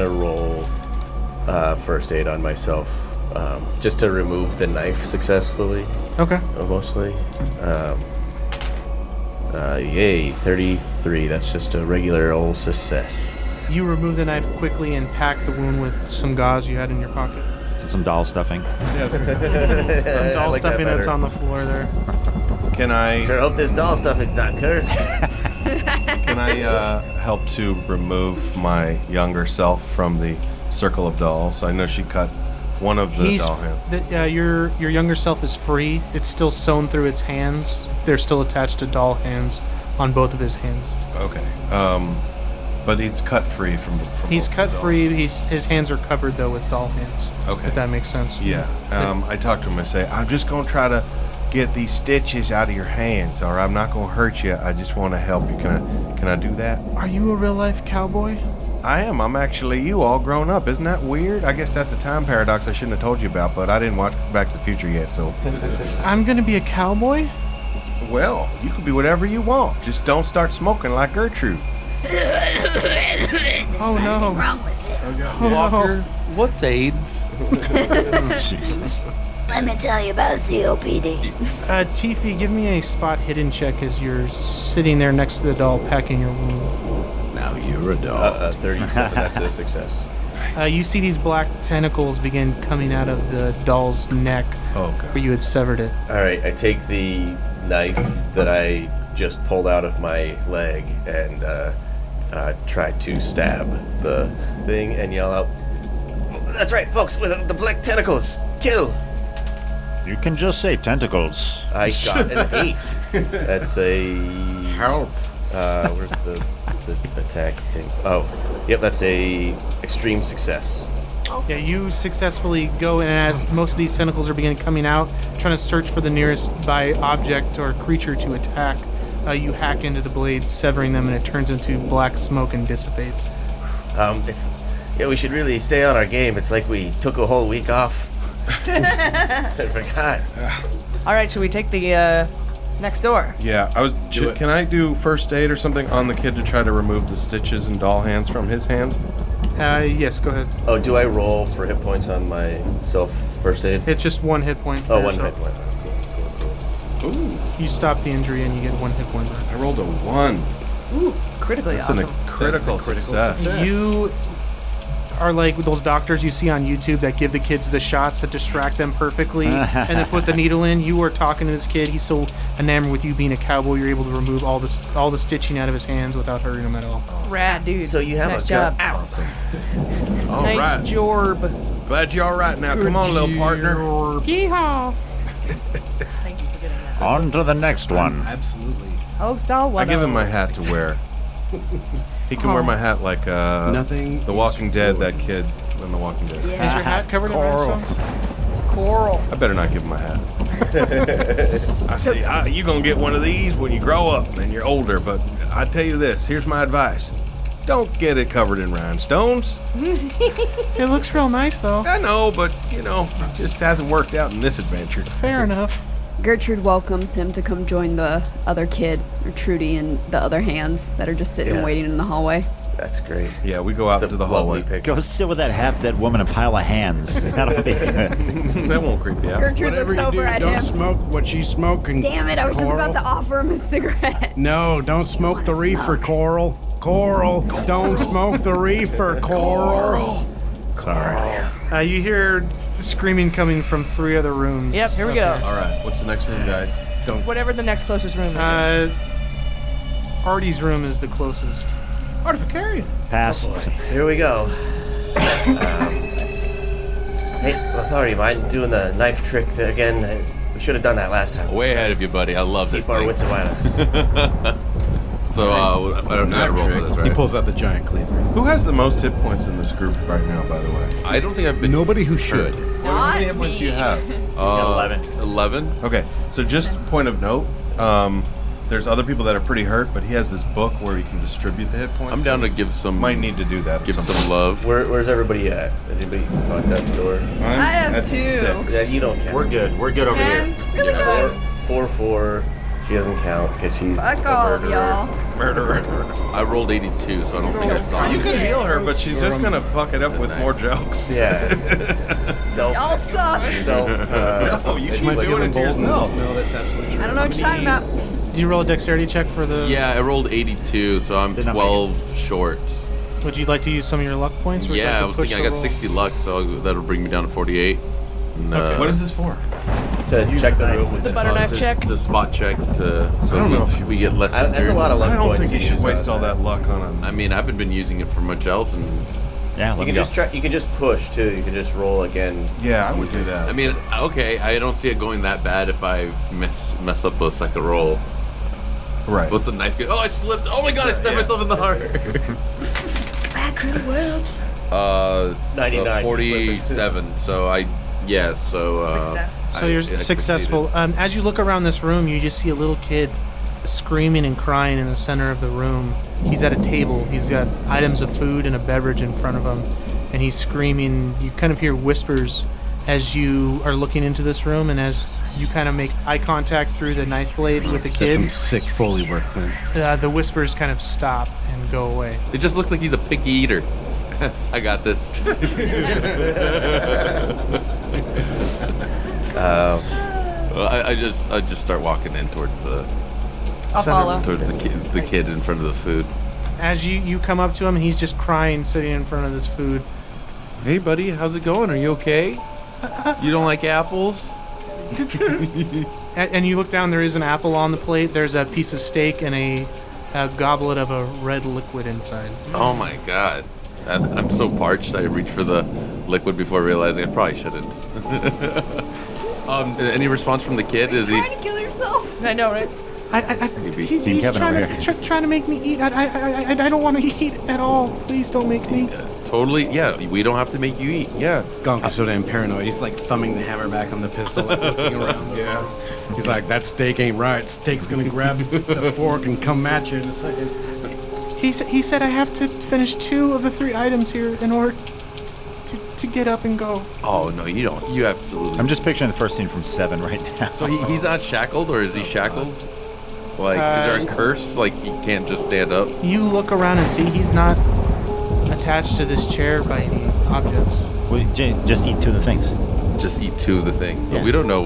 roll first aid on myself, just to remove the knife successfully. Okay. Mostly. Yay, 33. That's just a regular old success. You remove the knife quickly and pack the wound with some gauze you had in your pocket. And some doll stuffing. Some doll like stuffing that that's better. on the floor there. Can I Sure hope this doll stuffing's not cursed. help to remove my younger self from the circle of dolls? I know she cut one of the doll hands. Your younger self is free. It's still sewn through its hands. They're still attached to doll hands on both of his hands. Okay. But it's cut free from He's both cut the dolls. free. His hands are covered though with doll hands. Okay. If that makes sense. Yeah. I talk to him and say, I'm just gonna try to get these stitches out of your hands, or I'm not gonna hurt you. I just want to help you. Can I do that? Are you a real life cowboy? I am. I'm actually you all grown up. Isn't that weird? I guess that's a time paradox I shouldn't have told you about, but I didn't watch Back to the Future yet, so. I'm gonna be a cowboy? Well, you can be whatever you want. Just don't start smoking like Gertrude. Oh no. Wrong with it. Walker, what's AIDS? Jesus. Let me tell you about COPD. Tiffy, give me a spot hidden check as you're sitting there next to the doll packing your wound. Now you're a dog. 37. That's a success. You see these black tentacles begin coming out of the doll's neck Oh, where God. you had severed it. All right, I take the knife that I just pulled out of my leg and try to stab the thing and yell out, "That's right, folks, with the black tentacles, kill!" You can just say tentacles. I got an 8. That's a... Help. Where's the attack thing? Oh, yep, that's a extreme success. Yeah, you successfully go, and as most of these tentacles are beginning coming out, trying to search for the nearest by object or creature to attack, you hack into the blades, severing them, and it turns into black smoke and dissipates. We should really stay on our game. It's like we took a whole week off. I forgot. All right, should we take the next door? Yeah, can I do first aid or something on the kid to try to remove the stitches and doll hands from his hands? Yes, go ahead. Oh, do I roll for hit points on my self first aid? It's just 1 hit point. For Oh, 1 yourself. hit point. Ooh, You stop the injury and you get 1 hit point back. I rolled a 1. Critically That's awesome. a critical success. You are like those doctors you see on YouTube that give the kids the shots that distract them perfectly and then put the needle in. You are talking to this kid. He's so enamored with you being a cowboy, you're able to remove all the stitching out of his hands without hurting him at all. Rad, dude. So you have nice a job. gun. Awesome. All Nice right. job. Glad you're all right now. Come on, little partner. Yeehaw! Thank you for getting that. On to the next one. Absolutely. Oh, doll. I give him my hat to wear. He can wear my hat like Nothing. The Walking Dead, that kid in The Walking Dead. Is your hat covered in rhinestones? Coral. I better not give him a hat. I say, you're going to get one of these when you grow up and you're older, but I tell you this, here's my advice. Don't get it covered in rhinestones. It looks real nice though. I know, but, it just hasn't worked out in this adventure. Fair enough. Gertrude welcomes him to come join the other kid, or Trudy and the other hands that are just sitting and waiting in the hallway. That's great. Yeah, we go out It's into a the lovely hallway. picture. Go sit with that half-dead woman and pile of hands. That'll be good. That won't creep you out. Gertrude Whatever looks you over do, at don't him. smoke what she's smoking. Damn it, I was just about to Coral. offer him a cigarette. No, don't smoke the wanna reefer, smoke. Coral. Coral, don't smoke the reefer, Coral. Sorry. You hear screaming coming from 3 other rooms. Yep, here we go. All right, what's the next room, guys? Whatever the next closest room is. Artie's room is the closest. Pass. Here we go. Hey, Lothario, mind doing the knife trick again? We should have done that last time. Way ahead of you, buddy. I love this Keep our thing. wits about us. So, I don't know how to roll for this, He right? pulls out the giant cleaver. Who has the most hit points in this group right now, by the way? I don't think I've been Nobody who should. How many hit points do you have? 11. 11? Okay, so just point of note, there's other people that are pretty hurt, but he has this book where he can distribute the hit points. I'm down to give some Might need to do that. at give some some point. love. Where's everybody at? Is anybody knocked out the door? I'm I have at 2. 6. Yeah, you don't count. We're good. We're good over 10. here. Really, guys? 4. She doesn't count because she's Fuck a all of murderer. y'all. Murderer. I rolled 82, so I don't think I saw You it. can heal her, but she's just gonna fuck it up with more jokes. Yeah. It's self. Y'all suck. Oh, you should be doing it to yourself. No, that's absolutely true. I don't know what you're talking about. Did you roll a dexterity check for the... Yeah, I rolled 82, so I'm Did not 12 short. Would you like to use some of your luck points? Or would you Yeah, like I to was push thinking I the got roll? 60 luck, so that'll bring me down to 48. And, Okay. What is this for? To check the room with The butter knife check. The spot check to so don't know if we get less. That's a injured. lot of luck I don't points think you to should use waste on all that luck on I mean, I haven't been using it for much else, and Yeah, You let me can go. just try. You can just push too. You can just roll again. Yeah, I would do that. I mean, okay, I don't see it going that bad if I mess up the second roll. Right. What's the knife? Oh, I slipped. Oh my god, I stabbed myself in the heart. Back to the world. 99. 47. So Success. So you're I successful. succeeded. As you look around this room, you just see a little kid screaming and crying in the center of the room. He's at a table. He's got items of food and a beverage in front of him, and he's screaming. You kind of hear whispers as you are looking into this room, and as you kind of make eye contact through the knife blade with the That's kid, some sick Foley work, Clint. the whispers kind of stop and go away. It just looks like he's a picky eater. I got this. I just start walking in towards the I'll follow. the kid in front of the food. As you come up to him, and he's just crying, sitting in front of this food. Hey, buddy, how's it going? Are you okay? You don't like apples? And you look down, there is an apple on the plate. There's a piece of steak and a goblet of a red liquid inside. Oh my god. I'm so parched, I reach for the liquid before realizing I probably shouldn't. Any response from the kid? Is he Trying to kill yourself. I know, right? He's Kevin trying over to trying to make me eat. I don't want to eat at all. Please don't make me. totally? Yeah, we don't have to make you eat. Yeah. Gonk is so damn paranoid. He's like thumbing the hammer back on the pistol, like looking around. Yeah. He's like, that steak ain't right. Steak's gonna grab the fork and come at you in a second. He said I have to finish 2 of the 3 items here in order to get up and go. Oh no, you don't. You absolutely. I'm just picturing the first scene from 7 right now. So he's not shackled, or is he shackled? Like, is there a curse? Like, he can't just stand up? You look around and see he's not attached to this chair by any objects. Well, just eat 2 of the things. Just eat 2 of the things. But we don't know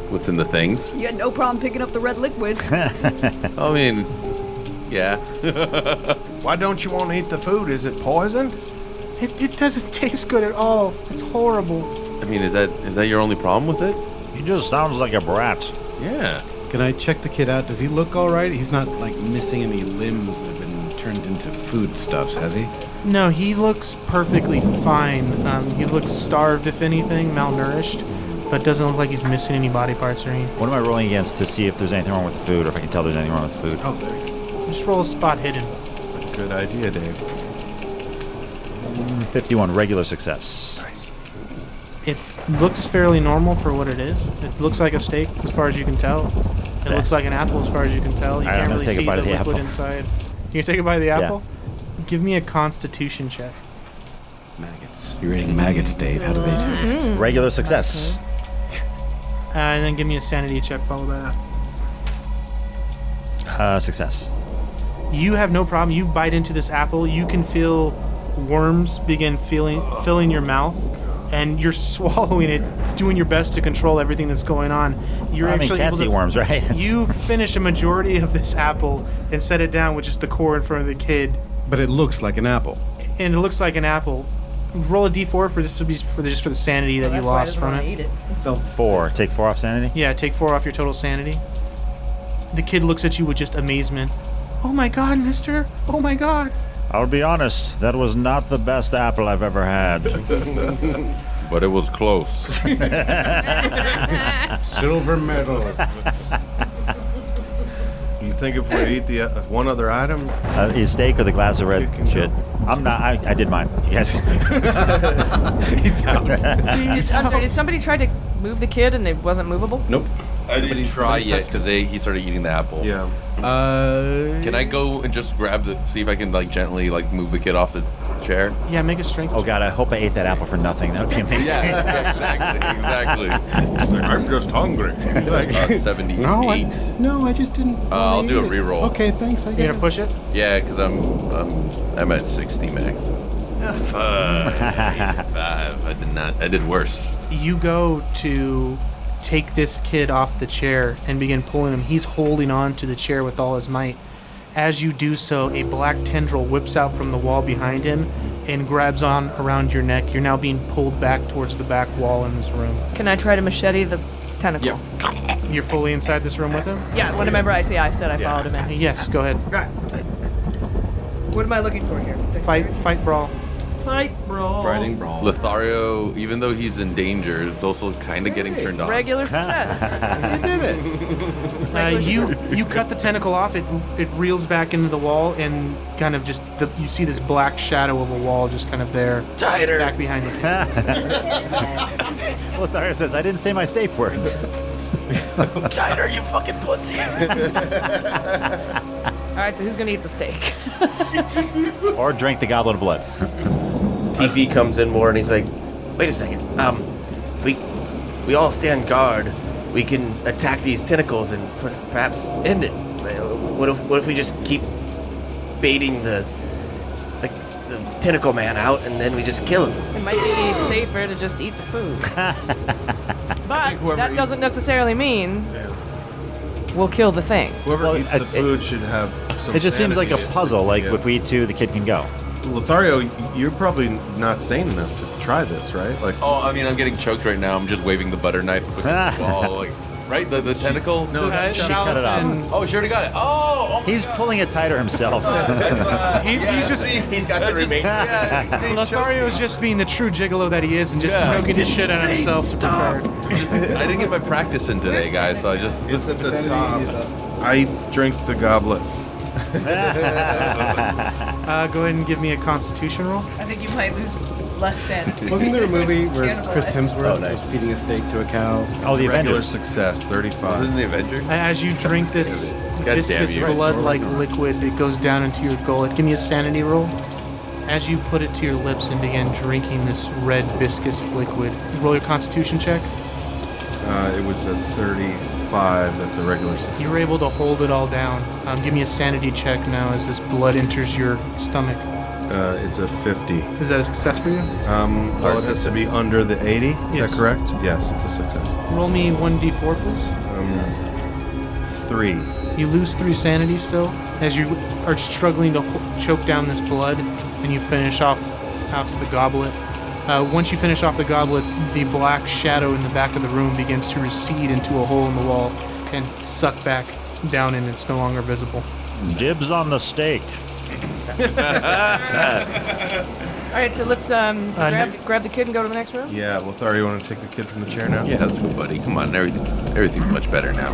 what's in the things. You had no problem picking up the red liquid. I mean, yeah. Why don't you want to eat the food? Is it poisoned? It doesn't taste good at all. It's horrible. I mean, is that your only problem with it? He just sounds like a brat. Yeah. Can I check the kid out? Does he look all right? He's not like missing any limbs that have been turned into foodstuffs, has he? No, he looks perfectly fine. He looks starved, if anything, malnourished, but doesn't look like he's missing any body parts or anything. What am I rolling against to see if there's anything wrong with the food, or if I can tell there's anything wrong with the food? Oh, there you go. Just roll a spot hidden. Good idea, Dave. 51, regular success. It looks fairly normal for what it is. It looks like a steak, as far as you can tell. It Okay. looks like an apple, as far as you can tell. You Alright, I'm can't gonna really take a see bite the of the liquid apple. inside. You take a bite of the Yeah. apple? Give me a Constitution check. Maggots. You're eating maggots, Dave. How do they taste? Regular success. And then give me a Sanity check followed by that. Success. You have no problem. You bite into this apple. You can feel worms begin filling your mouth, and you're swallowing it, doing your best to control everything that's going on. You're I mean, actually cats able eat to, worms, right? You finish a majority of this apple and set it down with just the core in front of the kid, But it looks like an apple. and it looks like an apple. Roll a d4 for this to be for the sanity that you That's why I lost doesn't from wanna it. eat it. 4. Take 4 off sanity. Yeah, take 4 off your total sanity. The kid looks at you with just amazement. Oh my God, mister! Oh my God! I'll be honest, that was not the best apple I've ever had. But it was close. Silver medal. You think if we eat the one other item, Is steak or the glass of red You can shit? go. I'm not. I did mine. You guys. He's out. I'm sorry, did somebody try to move the kid and it wasn't movable? Nope. I didn't try yet because he started eating the apple. yeah. Can I go and just grab see if I can like gently like move the kid off the chair? Yeah, make a strength. Oh God, I hope I ate that apple for nothing. That would be amazing. Yeah, exactly. I'm just hungry. 78. No, I just didn't. I'll do a wanna eat it. reroll. Okay, thanks. I You get gonna it. push it? Yeah, because I'm at 60 max. 85. I did worse. You go to take this kid off the chair and begin pulling him. He's holding on to the chair with all his might. As you do so, a black tendril whips out from the wall behind him and grabs on around your neck. You're now being pulled back towards the back wall in this room. Can I try to machete the tentacle? Yep. You're fully inside this room with him? Yeah, remember I said I followed him in. Yes, go ahead. Right. What am I looking for here? Fight, brawl. Fight brawl. Fighting brawl. Lothario, even though he's in danger, is also kind of getting turned on. Regular success. You cut the tentacle off. It reels back into the wall and kind of just you see this black shadow of a wall just kind of there, Tighter. back behind the kid. Lothario says, I didn't say my safe word. Tighter, you fucking pussy. All right, so who's gonna eat the steak? Or drink the goblet of blood. TV comes in more and he's like, wait a second. We all stand guard. We can attack these tentacles and perhaps end it. What if we just keep baiting the tentacle man out and then we just kill him? It might be safer to just eat the food. But that doesn't necessarily mean we'll kill the thing. Whoever eats the food should have some. It just seems like a sanity. puzzle. Like, Yeah. if we eat two, the kid can go. Lothario, you're probably not sane enough to try this, right? Like, Oh, I mean, I'm getting choked right now. I'm just waving the butter knife up against the wall. Like, right? The tentacle? no, She cut it off. Oh, she already got it. Oh! He's pulling it tighter himself. He's just He's got the remaining. Lothario is just being the true gigolo that he is and just choking the shit out of himself. I didn't get my practice in today, guys, so I just... it's at the top. I drink the goblet. Go ahead and give me a Constitution roll. I think you might lose less sanity. Wasn't there a movie where Chris Hemsworth nice. was feeding a steak to a cow? Oh, the Regular Avengers. success, Was it 35. in the Avengers? As you drink this damn viscous you. blood-like liquid, it goes down into your gullet. Give me a sanity roll. As you put it to your lips and begin drinking this red viscous liquid, roll your Constitution check. It was at 35. That's a regular success. You were able to hold it all down. Give me a sanity check now as this blood enters your stomach. It's a 50. Is that a success for you? Well, it has to be under the 80. Is Yes. that correct? Yes, it's a success. Roll me 1d4, please. 3. You lose 3 sanity still as you are struggling to choke down this blood, and you finish off the goblet. Once you finish off the goblet, the black shadow in the back of the room begins to recede into a hole in the wall and suck back down, and it's no longer visible. Dibs on the steak. All right, so let's grab the kid and go to the next room. Yeah, Lothario, you want to take the kid from the chair now? Yeah, let's go, buddy. Come on, everything's much better now.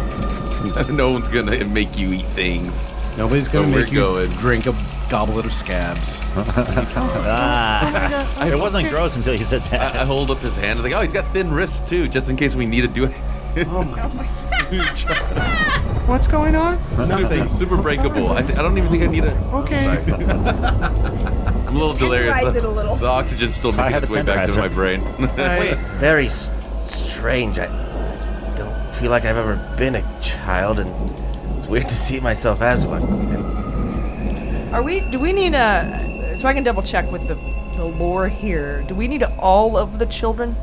No one's gonna make you eat things. Nobody's gonna Where make we're you going. drink a goblet of scabs. It wasn't gross until you said that. I hold up his hand. I was like, oh, he's got thin wrists too, just in case we need to do it. What's going on? Super breakable. I don't even think I need it. Okay. Sorry. I'm a little delirious. tenderize it a little. The oxygen's still I making had its a way back to tenderizer. my brain. Very strange. I don't feel like I've ever been a child, and it's weird to see myself as one. Do we need so I can double check with the lore here. Do we need all of the children?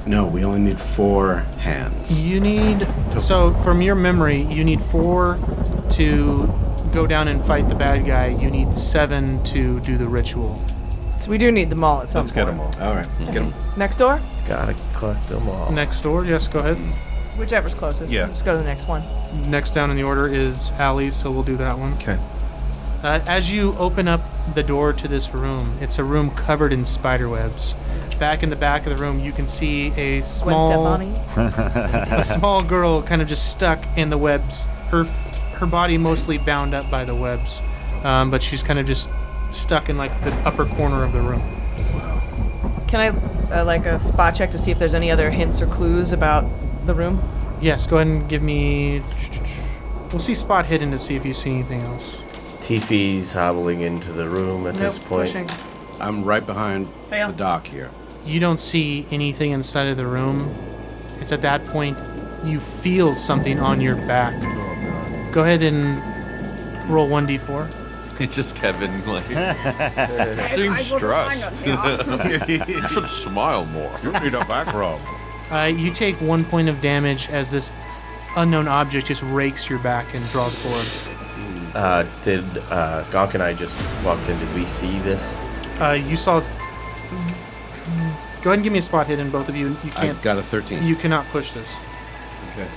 No, we only need 4 hands. You need, so from your memory, you need 4 to go down and fight the bad guy. You need 7 to do the ritual. So we do need them all at some Let's point. get them all. All right, let's get them. Next door? Gotta collect them all. Next door, yes, go ahead. Whichever's closest. Yeah. Just go to the next one. Next down in the order is Allie's, so we'll do that one. Okay. As you open up the door to this room, it's a room covered in spider webs. Back in the back of the room, you can see a small girl kind of just stuck in the webs. Her body mostly bound up by the webs, but she's kind of just stuck in like the upper corner of the room. Can I like a spot check to see if there's any other hints or clues about the room? Yes, go ahead and give me. We'll see spot hidden to see if you see anything else. Tiffy's hobbling into the room at this point. Pushing. I'm right behind Fail. the dock here. You don't see anything inside of the room. It's at that point you feel something on your back. Go ahead and roll 1d4. It's just Kevin, like, seems stressed. You should smile more. You need a back rub. You take 1 point of damage as this unknown object just rakes your back and draws forward. Did Gonk and I just walked in? Did we see this? You saw. Go ahead and give me a spot hidden, both of you. You I can't. got a 13. You cannot push this.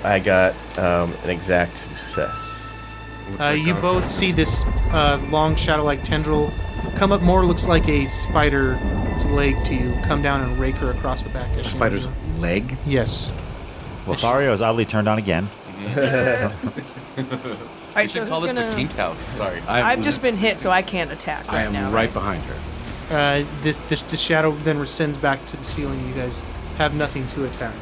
I got an exact success. You both see this long shadow-like tendril come up more looks like a spider's leg to you. Come down and rake her across the back. A spider's leg? Yes. Lothario is oddly turned on again. All right, You should so call who's this gonna... the kink house. Sorry. I've just been hit, so I can't attack I right am now. right behind her. The shadow then rescinds back to the ceiling. You guys have nothing to attack.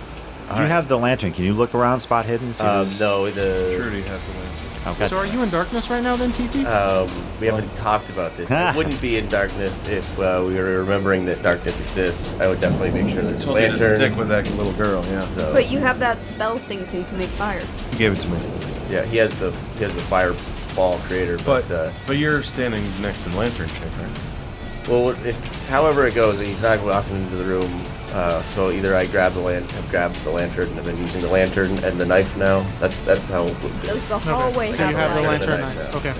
You have the lantern. Can you look around, spot hidden? No, the Trudy has the lantern. Okay. So are you in darkness right now then, TP? we haven't talked about this. It wouldn't be in darkness if we were remembering that darkness exists. I would definitely make sure there's a Told you to lantern. stick with that little girl, yeah. So, But you have that spell thing so you can make fire. He gave it to me. yeah, he has the fireball creator, but But you're standing next to the lantern chick, right? well, if however it goes, he's not walking into the room. So either I grab the lantern and I'm using the lantern and the knife now. That's how. Does the hallway So you have the lantern knife. Okay.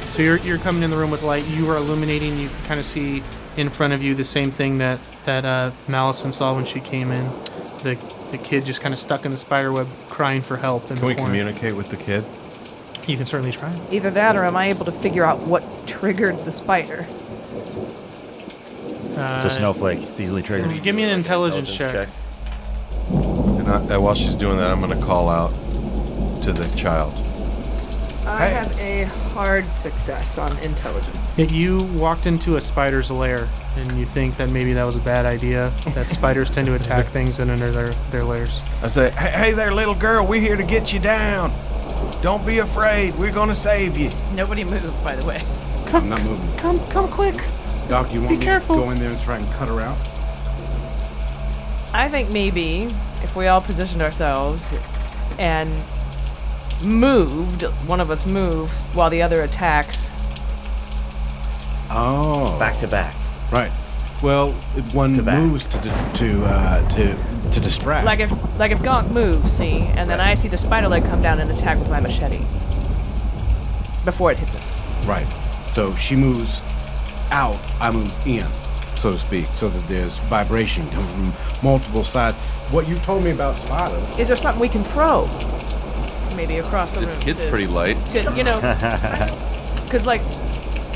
So you're coming in the room with light. You are illuminating. You can kind of see in front of you the same thing that Malison saw when she came in. The kid just kind of stuck in the spider web, crying for help. In Can the we corner. communicate with the kid? You can certainly try. Either that, or am I able to figure out what triggered the spider? It's a snowflake. It's easily triggered. Give me an intelligence check. And while she's doing that, I'm going to call out to the child. I Hey. have a hard success on intelligence. You walked into a spider's lair, and you think that maybe that was a bad idea. That spiders tend to attack things in under their lairs. I say, hey there, little girl, we're here to get you down. Don't be afraid. We're going to save you. Nobody moved, by the way. I'm not moving. Come quick. Doc, you want Be me careful. to go in there and try and cut her out? I think maybe if we all positioned ourselves and moved, one of us moved while the other attacks. Oh. Back to back. Right. Well, one back. moves to distract. Like if Gonk moves, see, and then I see the spider leg come down and attack with my machete before it hits him. Right. So she moves out, I move in, so to speak, so that there's vibration coming from multiple sides. What you told me about spiders. Is there something we can throw? Maybe across the This room. kid's to- pretty light. to, you know, because like,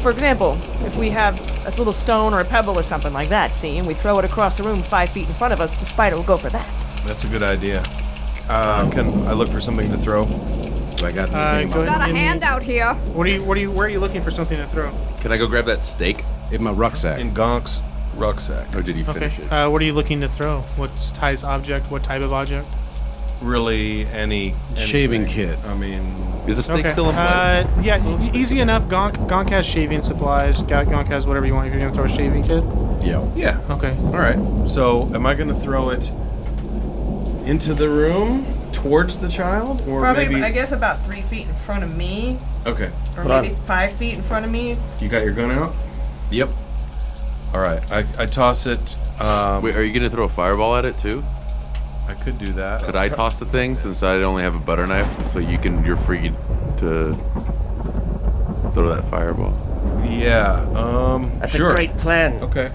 for example, if we have a little stone or a pebble or something like that, see, and we throw it across the room 5 feet in front of us, the spider will go for that. That's a good idea. Can I look for something to throw? Do I got anything go Got a give me- hand out here. Where are you looking for something to throw? Can I go grab that steak? in my rucksack? In Gonk's rucksack. Or did he Okay. finish it? What are you looking to throw? What's Ty's object? What type of object? Really, Shaving anything. kit. I mean, Is the steak still in play? Yeah, easy enough. Gonk has shaving supplies. Gonk has whatever you want. If you're gonna throw a shaving kit. Yeah. yeah. Okay. All right. So, am I going to throw it into the room towards the child, or Probably, maybe? I guess, about 3 feet in front of me, Okay. or Hold on. maybe 5 feet in front of me. You got your gun out? Yep. All right. I toss it. Wait, are you gonna throw a fireball at it too? I could do that. Could I toss the thing since I only have a butter knife? So you're free to throw that fireball. Yeah. That's sure. a great plan, Okay.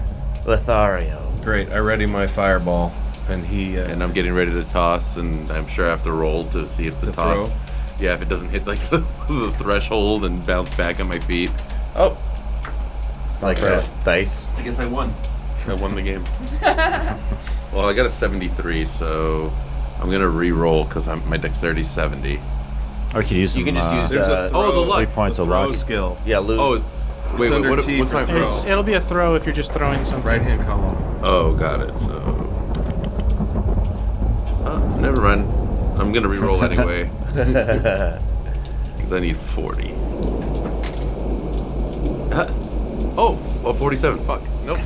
Lothario. Great. I ready my fireball, and he. And I'm getting ready to toss, and I'm sure I have to roll to see if the To toss. throw? Yeah, if it doesn't hit like the threshold and bounce back on my feet. Oh. Like dice. I guess I won. I won the game. Well, I got a 73, so I'm gonna re-roll because my dexterity's 70. Or you could use some, You can just use. There's a Oh, the luck. 3 points of throw luck. skill. Yeah, Lou. Oh, wait, under what's T for my throw? throw? It'll be a throw if you're just throwing something. Right hand column. Oh, got it. So, never mind. I'm gonna re-roll anyway because I need 40. Oh, 47. Fuck. Nope.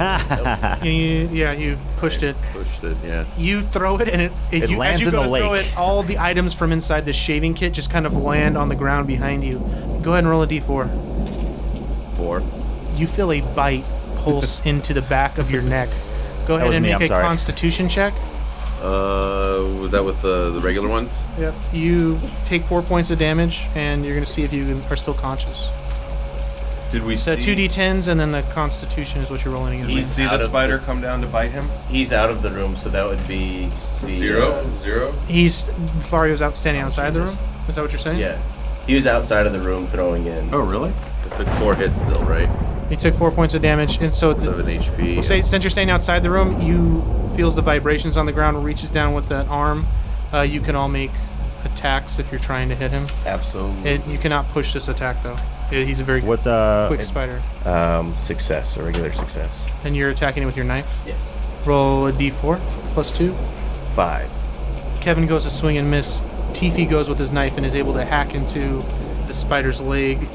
You pushed it. Pushed it. Yeah. You throw it, and It as lands you in go the to throw lake. it, all the items from inside the shaving kit just kind of land on the ground behind you. Go ahead and roll a d4. 4. You feel a bite pulse into the back of your neck. Go ahead was and me, make I'm a sorry. Constitution check. Was that with the regular ones? Yep. You take 4 points of damage, and you're gonna see if you are still conscious. Did we So see? 2d10s, and then the Constitution is what you're rolling Did we against. see Out the of spider come down to bite him? He's out of the room, so that would be the, 0. Lario's standing outside the room. Is that what you're saying? Yeah. He was outside of the room throwing in. Oh, really? It took 4 hits still, right? You took 4 points of damage, and so 7 HP. Well, since you're staying outside the room, you feels the vibrations on the ground, reaches down with that arm. You can all make attacks if you're trying to hit him. Absolutely. You cannot push this attack though. He's a very quick spider. Success, a regular success. And you're attacking it with your knife? Yes. Roll a d4 plus 2. 5. Kevin goes to swing and miss. Tiffy goes with his knife and is able to hack into the spider's leg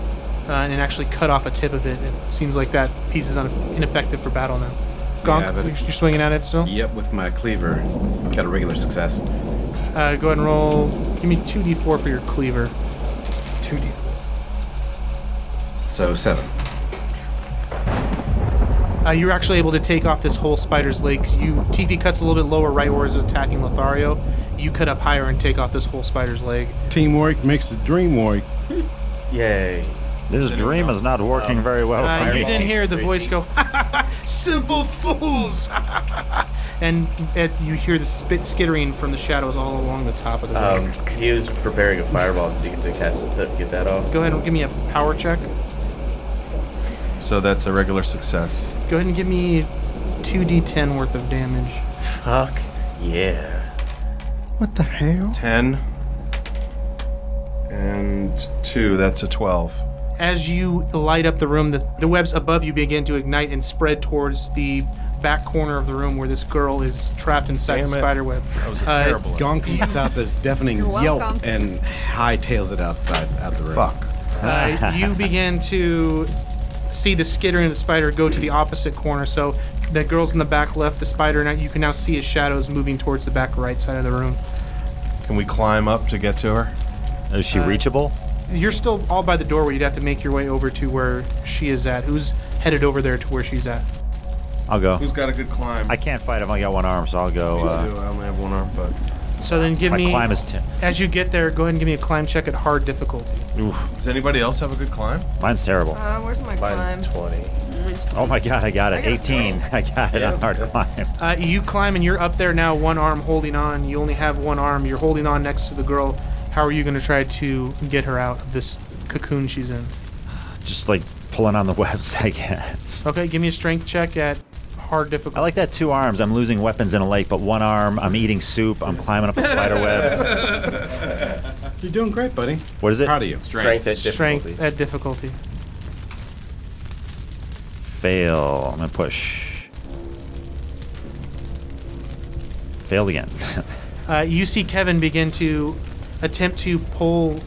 and actually cut off a tip of it. It seems like that piece is ineffective for battle now. Gonk, you're swinging at it still? Yep, with my cleaver. Got a regular success. Go ahead and roll. Give me 2d4 for your cleaver. 2d4. So 7. You're actually able to take off this whole spider's leg. Tiffy cuts a little bit lower right where it's attacking Lothario. You cut up higher and take off this whole spider's leg. Teamwork makes the dream work. Yay. This dream is not working very well for me. You didn't hear the voice go, simple fools! and you hear the skittering from the shadows all along the top of the room. He was preparing a fireball so you can cast it, get that off. Go ahead and give me a power check. So that's a regular success. Go ahead and give me 2d10 worth of damage. Fuck yeah. What the hell? 10 and 2, that's a 12. As you light up the room, the webs above you begin to ignite and spread towards the back corner of the room where this girl is trapped inside the spider web. That was a terrible Gonk lets out this deafening yelp and hightails it out the room. Fuck. You begin to see the skittering of the spider go to the opposite corner. So the girl's in the back left, the spider, now you can now see his shadows moving towards the back right side of the room. Can we climb up to get to her? Is she reachable? You're still all by the doorway. You'd have to make your way over to where she is at. Who's headed over there to where she's at? I'll go. Who's got a good climb? I can't fight. I've only got one arm, so I'll go. Me too. I only have one arm, but... So then give my me... climb is 10. As you get there, go ahead and give me a climb check at hard difficulty. Oof. Does anybody else have a good climb? Mine's terrible. Where's my climb? Mine's 20. Oh my god, I got it. 18. I got it on hard climb. You climb and you're up there now, one arm holding on. You only have one arm. You're holding on next to the girl. How are you going to try to get her out of this cocoon she's in? Just like pulling on the webs, I guess. Okay, give me a strength check at hard difficulty. I like that 2 arms. I'm losing weapons in a lake, but 1 arm, I'm eating soup, I'm climbing up a spider web. You're doing great, buddy. What is it? Proud of you. Strength at difficulty. Strength at difficulty. Fail. I'm gonna push. Failed again. You see Kevin begin to attempt to pull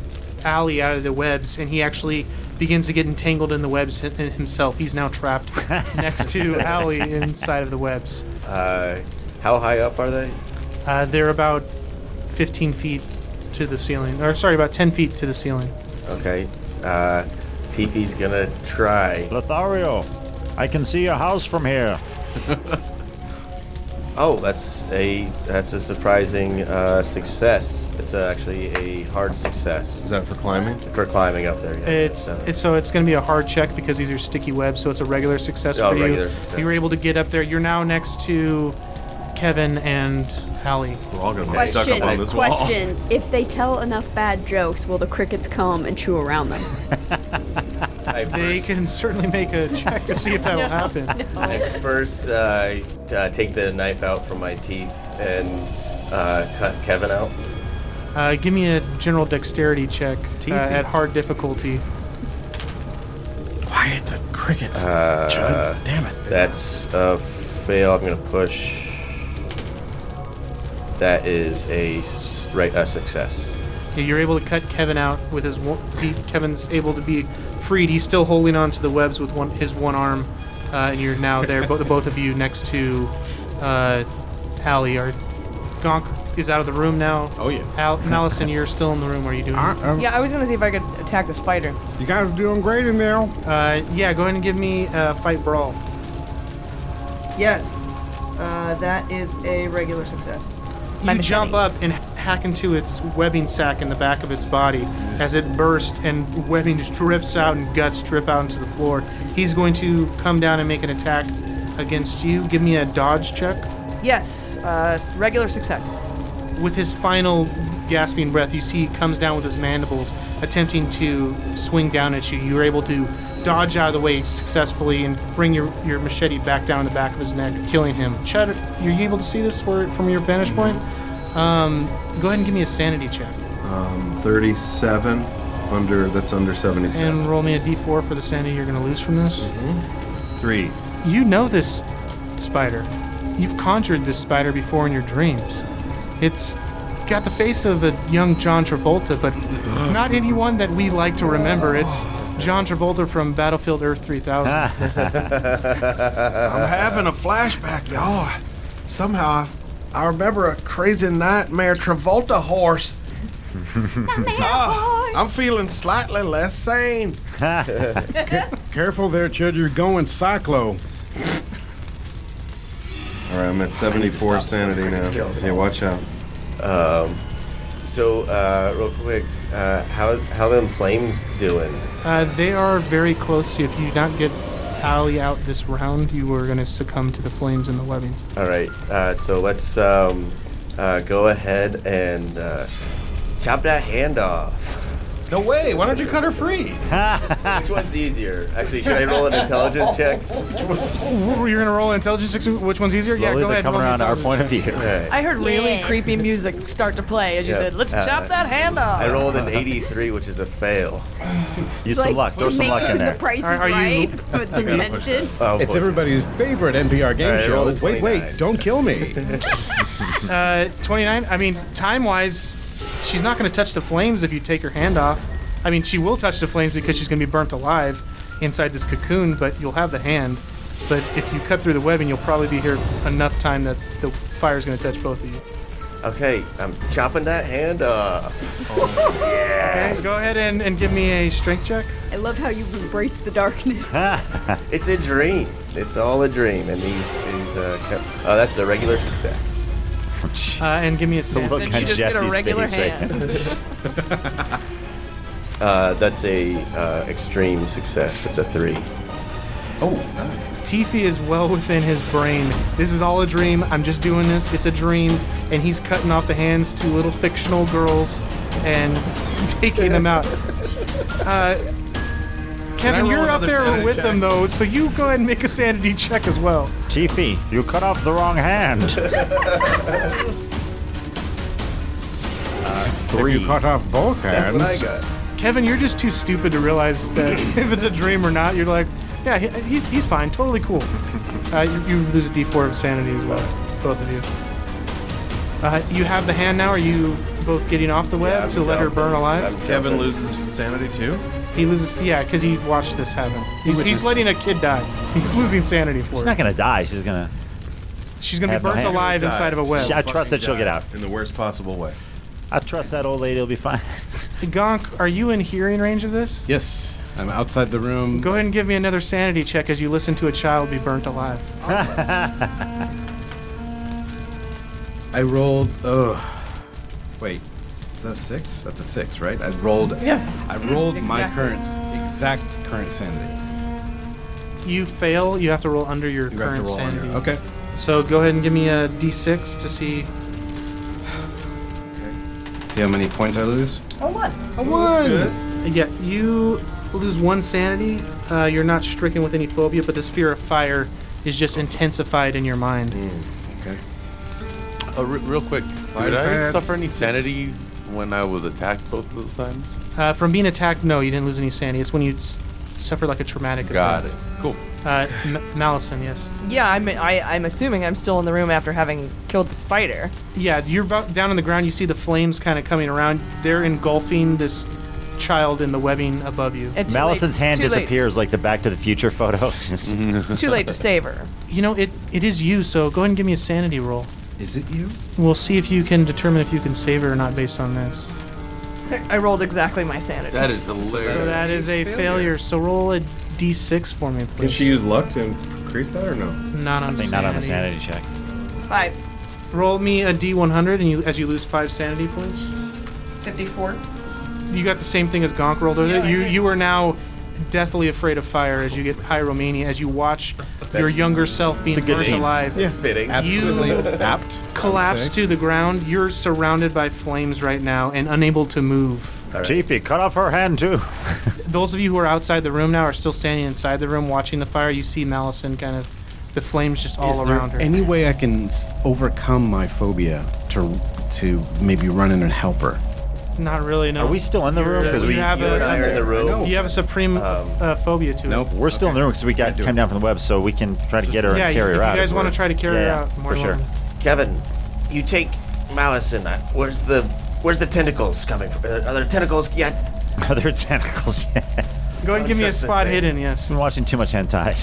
Allie out of the webs, and he actually begins to get entangled in the webs himself. He's now trapped next to Allie inside of the webs. How high up are they? They're about 15 feet to the ceiling. Or, sorry, about 10 feet to the ceiling. Okay. Tiffy's gonna try. Lothario, I can see your house from here. Oh, that's a surprising success. It's actually a hard success. Is that for climbing? For climbing up there, yeah. It's going to be a hard check because these are sticky webs, so it's a regular success for you. Regular success. You were able to get up there. You're now next to Kevin and Allie. We're all gonna be stuck up on this wall. Question. If they tell enough bad jokes, will the crickets come and chew around them? They can certainly make a check to see if that will happen. I first take the knife out from my teeth and cut Kevin out. Give me a general dexterity check at hard difficulty. Quiet the crickets. Judd, damn it. That's a fail. I'm gonna push. That is a success. Yeah, you're able to cut Kevin out with his Kevin's able to be freed. He's still holding on to the webs with his one arm, and you're now there. Both of you next to Allie. Gonk is out of the room now. Oh yeah. Allison, you're still in the room. What are you doing? Yeah, I was gonna see if I could attack the spider. You guys are doing great in there. Yeah, go ahead and give me a fight brawl. Yes, that is a regular success. You jump up and hack into its webbing sac in the back of its body as it bursts and webbing just drips out and guts drip out into the floor. He's going to come down and make an attack against you. Give me a dodge check. Yes, regular success. With his final gasping breath, you see he comes down with his mandibles, attempting to swing down at you. You're able to dodge out of the way successfully and bring your machete back down the back of his neck, killing him. Chad, are you able to see this from your vantage point? Go ahead and give me a sanity check. 37 that's under 77. And roll me a d4 for the sanity you're going to lose from this. 3. You know this spider. You've conjured this spider before in your dreams. It's got the face of a young John Travolta, but not anyone that we like to remember. It's John Travolta from Battlefield Earth 3000. I'm having a flashback, y'all. Somehow I remember a crazy nightmare Travolta horse. I'm feeling slightly less sane. Careful there, Chud. You're going cyclo. All right, I'm at 74 sanity now. Yeah, watch out. Real quick, how them flames doing? They are very close to you. If you do not get Allie out this round, you are going to succumb to the flames and the webbing. All right, so let's go ahead and chop that hand off. No way, why don't you cut her free? Which one's easier? Actually, should I roll an intelligence check? You're going to roll an intelligence check? Which one's easier? Slowly go ahead. Come around our point of view. Right. I heard really creepy music start to play as you said, let's chop that hand off. I rolled an 83, which is a fail. Use some luck. Throw some luck in there. The Price is Right with the Demented. It's everybody's favorite NPR game All right, show. Wait, don't kill me. 29. I mean, time-wise, she's not going to touch the flames if you take her hand off. I mean, she will touch the flames because she's going to be burnt alive inside this cocoon, but you'll have the hand. But if you cut through the webbing, you'll probably be here enough time that the fire's going to touch both of you. Okay, I'm chopping that hand off. Okay, go ahead and give me a strength check. I love how you embrace the darkness. It's a dream. It's all a dream, and that's a regular success. And give me a sanity. Then you just get a regular hand. That's a extreme success. That's a 3. Oh, nice. Tiffy is well within his brain. This is all a dream. I'm just doing this. It's a dream. And he's cutting off the hands to little fictional girls and taking them out. Kevin, you're up there with him, though, so you go ahead and make a sanity check as well. Tiffy, you cut off the wrong hand. 3. You cut off both hands. That's what I got. Kevin, you're just too stupid to realize that if it's a dream or not. You're like, yeah, he's fine, totally cool. You lose a d4 of sanity as well, both of you. You have the hand now. Are you both getting off the web to let her burn alive? Kevin loses sanity too? He loses, because he watched this happen. He's letting a kid die. He's losing sanity for She's it. not going to die. She's going to be burnt alive inside of a web. I trust that she'll get out. In the worst possible way. I trust that old lady will be fine. Gonk, are you in hearing range of this? Yes, I'm outside the room. Go ahead and give me another sanity check as you listen to a child be burnt alive. I rolled. Wait, is that a 6? That's a 6, right? I rolled. Yeah. I rolled my exact current sanity. You fail. You have to roll under your You have to current roll sanity. under. Okay. So go ahead and give me a d6 to see. See how many points I lose? Oh, what? A 1. Yeah, you lose 1 sanity. You're not stricken with any phobia, but this fear of fire is just intensified in your mind. Okay. Real quick, did I suffer any sanity when I was attacked both of those times? From being attacked, no, you didn't lose any sanity. It's when you suffer like a traumatic Got event. it. Cool. Malison, yes. Yeah, I'm assuming I'm still in the room after having killed the spider. Yeah, you're about down on the ground. You see the flames kind of coming around. They're engulfing this child in the webbing above you. Malison's hand Too late. disappears like the Back to the Future photo. Too late to save her. You know, it is you, so go ahead and give me a sanity roll. Is it you? We'll see if you can determine if you can save her or not based on this. I rolled exactly my sanity. That is hilarious. So that is a failure. So roll a d6 for me, please. Can she use luck to increase that or no? Not on sanity. Not on a sanity check. 5. Roll me a d100, and as you lose 5 sanity points. 54. You got the same thing as Gonk rolled. Yeah, You are now deathly afraid of fire as you get pyromania, as you watch your younger self being burnt alive. It's fitting. Absolutely apt. Collapse to the ground. You're surrounded by flames right now and unable to move. Tiffy, cut off her hand too. Those of you who are outside the room now are still standing inside the room watching the fire. You see Malison kind of, the flames just all around her. Any way I can overcome my phobia to maybe run in and help her? Not really, no. Are we still in the room? Because You and I are in the room. You have a supreme phobia to it. Nope. We're still in the room because we came down from the web, so we can try to get her and carry her out. If you guys want to try to carry her out, more for sure. Kevin, you take Malison. Where's the tentacles coming from? Are there tentacles yet? Are there tentacles yet? Go ahead and give me a spot hidden, yes. I've been watching too much hentai.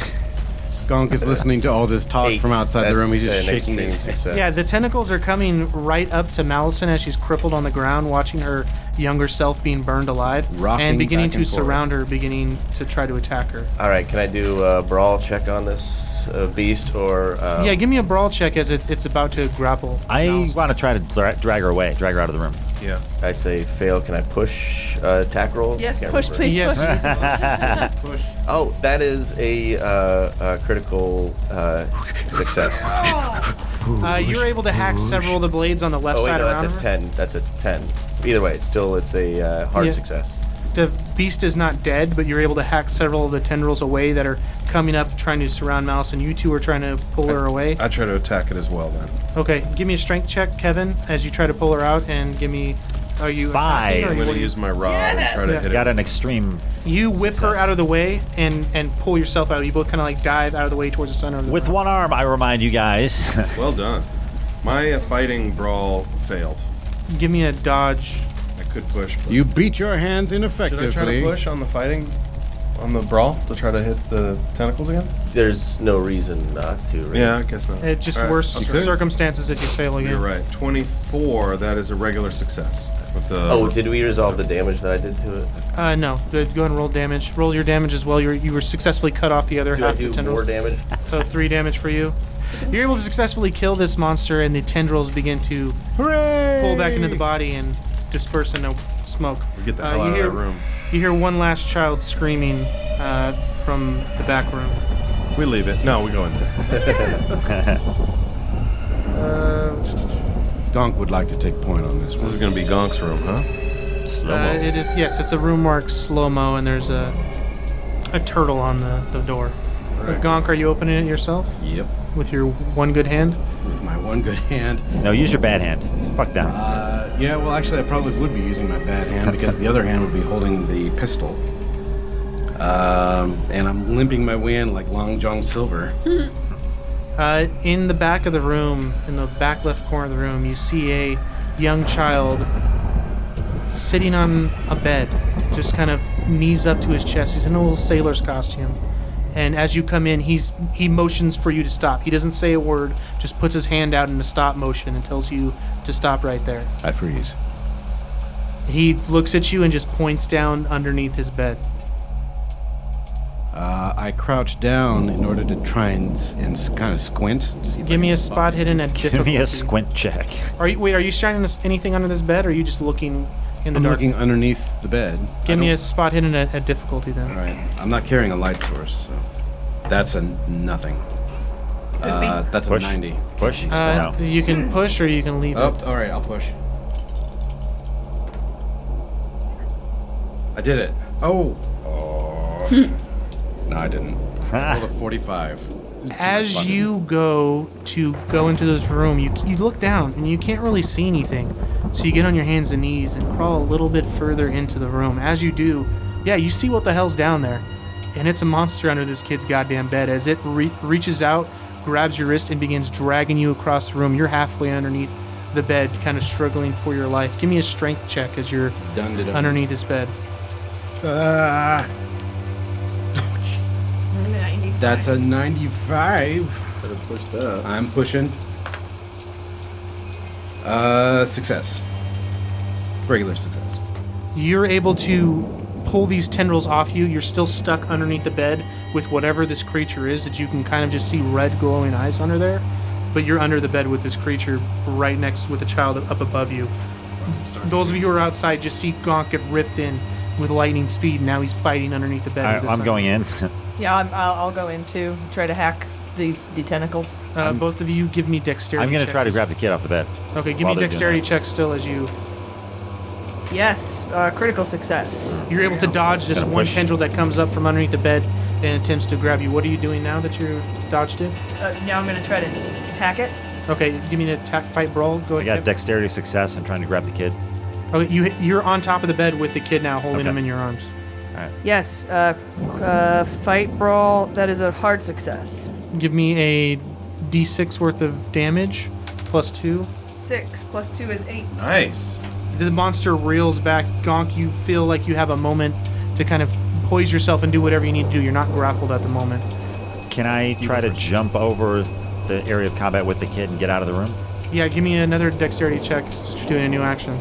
Gonk is listening to all this talk from outside the room. He's just shaking his head. Yeah, the tentacles are coming right up to Malison as she's crippled on the ground, watching her younger self being burned alive, Rocking and beginning back and to surround her, beginning to try to attack her. All right, can I do a brawl check on this beast or? Yeah, give me a brawl check as it's about to grapple. I want to try to drag her away, drag her out of the room. Yeah. I'd say fail. Can I push attack roll? Yes, Can't push, remember. please, Yes. push. Push. Oh, that is a critical success. You're able to hack several of the blades on the left Oh wait, side no, around that's a her. 10. That's a 10. Either way, it's a hard Yeah. success. The beast is not dead, but you're able to hack several of the tendrils away that are coming up, trying to surround Mouse, and you two are trying to pull her away. I try to attack it as well then. Okay, give me a strength check, Kevin, as you try to pull her out, and give me. Are you 5. attacking, or I'm you- going to use my rod and try to hit it. Got an extreme. You whip her success. out of the way and pull yourself out. You both kind of like dive out of the way towards the center of the With room. one arm, I remind you guys. Well done. My fighting brawl failed. Give me a dodge. I could push. But You beat your hands should ineffectively. I try to push on the fighting, on the brawl, to try to hit the tentacles again? There's no reason not to. Right? Yeah, I guess not. It's just All right, worse you could. circumstances if you fail again. You're right. 24, that is a regular success. With the Oh, did we resolve the damage that I did to it? No. Good. Go ahead and roll damage. Roll your damage as well. You were successfully cut off the other Do I half of do the tendrils. more damage? So 3 damage for you. You're able to successfully kill this monster, and the tendrils begin to pull back into the body and disperse into smoke. We get the hell out of that room. You hear one last child screaming from the back room. We leave it. No, we go in there. Gonk would like to take point on this This one. is going to be Gonk's room, huh? It is, yes, it's a room marked slow-mo, and there's a turtle on the door. Gonk, are you opening it yourself Yep. with your one good hand? With my one good hand. No, use your bad hand. Fuck them. Yeah, well, actually, I probably would be using my bad hand because the other hand would be holding the pistol. And I'm limping my way in like Long John Silver. In the back of the room, in the back left corner of the room, you see a young child sitting on a bed, just kind of knees up to his chest. He's in a little sailor's costume. And as you come in, he motions for you to stop. He doesn't say a word, just puts his hand out in a stop motion and tells you to stop right there. I freeze. He looks at you and just points down underneath his bed. I crouch down in order to try and kind of squint. See if I Give me can a spot hidden at difficulty. Give me a squint check. Are you shining anything under this bed, or are you just looking in the I'm dark? looking underneath the bed. Give me a spot hidden at difficulty then. All right. I'm not carrying a light source, so that's a nothing. That's Push. a 90. Push. No. You can push or you can leave Oh, it. all right. I'll push. I did it. Oh. No, I didn't. I rolled a 45. As you go into this room, you look down and you can't really see anything. So you get on your hands and knees and crawl a little bit further into the room. As you do, yeah, you see what the hell's down there. And it's a monster under this kid's goddamn bed. As it reaches out, grabs your wrist, and begins dragging you across the room. You're halfway underneath the bed, kind of struggling for your life. Give me a strength check as you're underneath this bed. That's a 95. Better push that. I'm pushing. Success. Regular success. You're able to pull these tendrils off you. You're still stuck underneath the bed with whatever this creature is that you can kind of just see red glowing eyes under there. But you're under the bed with this creature right next with the child up above you. Those of you who are outside just see Gonk get ripped in with lightning speed. Now he's fighting underneath the bed. with this I'm going in. Yeah, I'll go in too. Try to hack the tentacles. Both of you give me dexterity I'm going to checks. try to grab the kid off the bed. Okay, give while me they're doing dexterity that. checks still as you Yes, critical success. You're able to dodge this one tendril that comes up from underneath the bed and attempts to grab you. What are you doing now that you dodged it? Now I'm gonna try to hack it. Okay, give me an attack, fight, brawl. Go I ahead. got dexterity success. I'm trying to grab the kid. Okay, you're on top of the bed with the kid now, holding him in your arms. All right. Yes, fight brawl. That is a hard success. Give me a d6 worth of damage, +2. 6 plus 2 is 8. Nice. The monster reels back. Gonk, you feel like you have a moment to kind of poise yourself and do whatever you need to do. You're not grappled at the moment. Can I try to jump over the area of combat with the kid and get out of the room? Yeah, give me another dexterity check. You're doing a new action.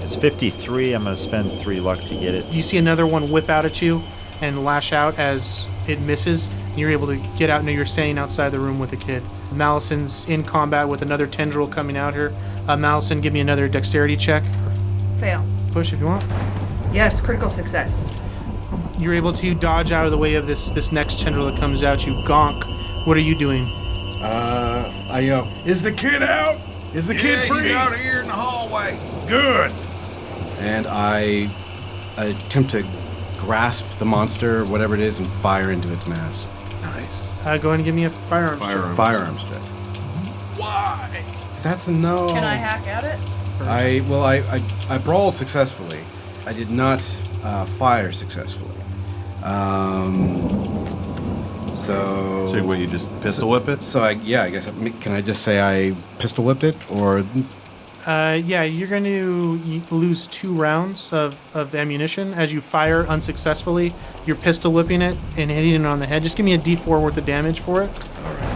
It's 53. I'm going to spend 3 luck to get it. You see another one whip out at you and lash out as it misses. And you're able to get out. Now you're staying outside the room with the kid. Malison's in combat with another tendril coming out here. Malison, give me another dexterity check. Fail. Push if you want. Yes, critical success. You're able to dodge out of the way of this next tendril that comes at you. Gonk, what are you doing? I yell, is the kid out? Is the kid free? He's out here in the hallway. Good. And I attempt to grasp the monster, whatever it is, and fire into its mass. Nice. Go ahead and give me a firearms check. Firearms check. Why? That's a no. Can I hack at it? I brawled successfully. I did not fire successfully. So what, you just pistol whip it? So I guess can I just say I pistol whipped it, or? Yeah, you're going to lose 2 rounds of ammunition as you fire unsuccessfully. You're pistol whipping it and hitting it on the head. Just give me a d4 worth of damage for it. All right.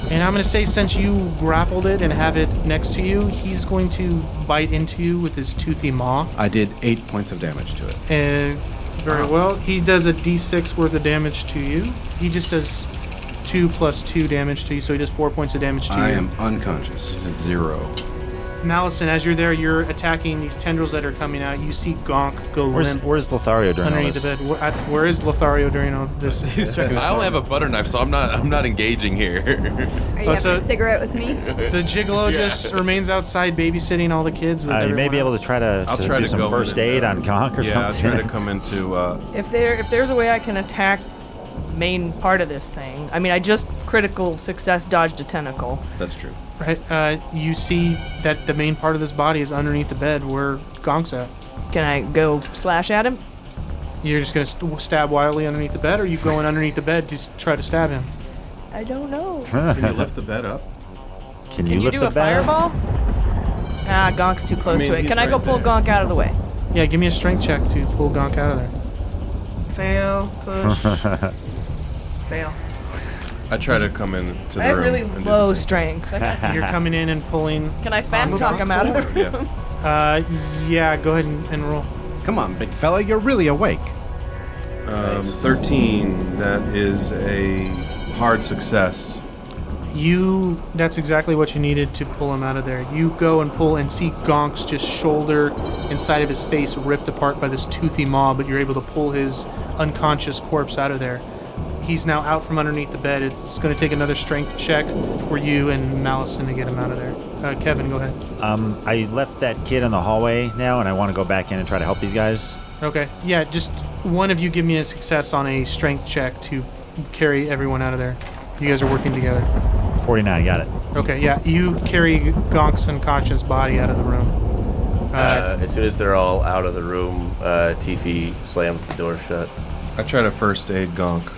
And I'm going to say, since you grappled it and have it next to you, he's going to bite into you with his toothy maw. I did 8 points of damage to it. And very well. He does a d6 worth of damage to you. He just does 2 plus 2 damage to you, so he does 4 points of damage to you. I am unconscious. Is it 0? Malison, as you're there, you're attacking these tendrils that are coming out. You see Gonk go limp Where's Lothario during all underneath this? the bed. Where is Lothario during all this? He's checking his I only phone. have a butter knife, so I'm not engaging here. Are you having a cigarette with me? The gigolo just remains outside babysitting all the kids. With You may be able else. to try to I'll do some go first in aid and, on Gonk or yeah, something. I'll try to come into. If there's a way I can attack main part of this thing. I mean, I just critical success dodged a tentacle. That's true. Right. You see that the main part of this body is underneath the bed where Gonk's at. Can I go slash at him? You're just gonna stab wildly underneath the bed, or are you going underneath the bed to try to stab him? I don't know. Can you lift the bed up? Can you lift do the a bed up? fireball? Ah, Gonk's too close to it. he's Can I go right pull there. Gonk out of the way? Yeah, give me a strength check to pull Gonk out of there. Fail, push. Fail. I try to come into the I have room. really and do the low same. strength. You're coming in and pulling. Can I fast talk him out of the room? Yeah, go ahead and roll. Come on, big fella, you're really awake. 13. That is a hard success. That's exactly what you needed to pull him out of there. You go and pull and see Gonk's just shoulder and side of his face ripped apart by this toothy maw, but you're able to pull his unconscious corpse out of there. He's now out from underneath the bed. It's going to take another strength check for you and Malison to get him out of there. Kevin, go ahead. I left that kid in the hallway now, and I want to go back in and try to help these guys. Okay. Yeah, just one of you give me a success on a strength check to carry everyone out of there. You guys are working together. 49, got it. Okay, yeah. You carry Gonk's unconscious body out of the room. As soon as they're all out of the room, Tiffy slams the door shut. I try to first aid Gonk.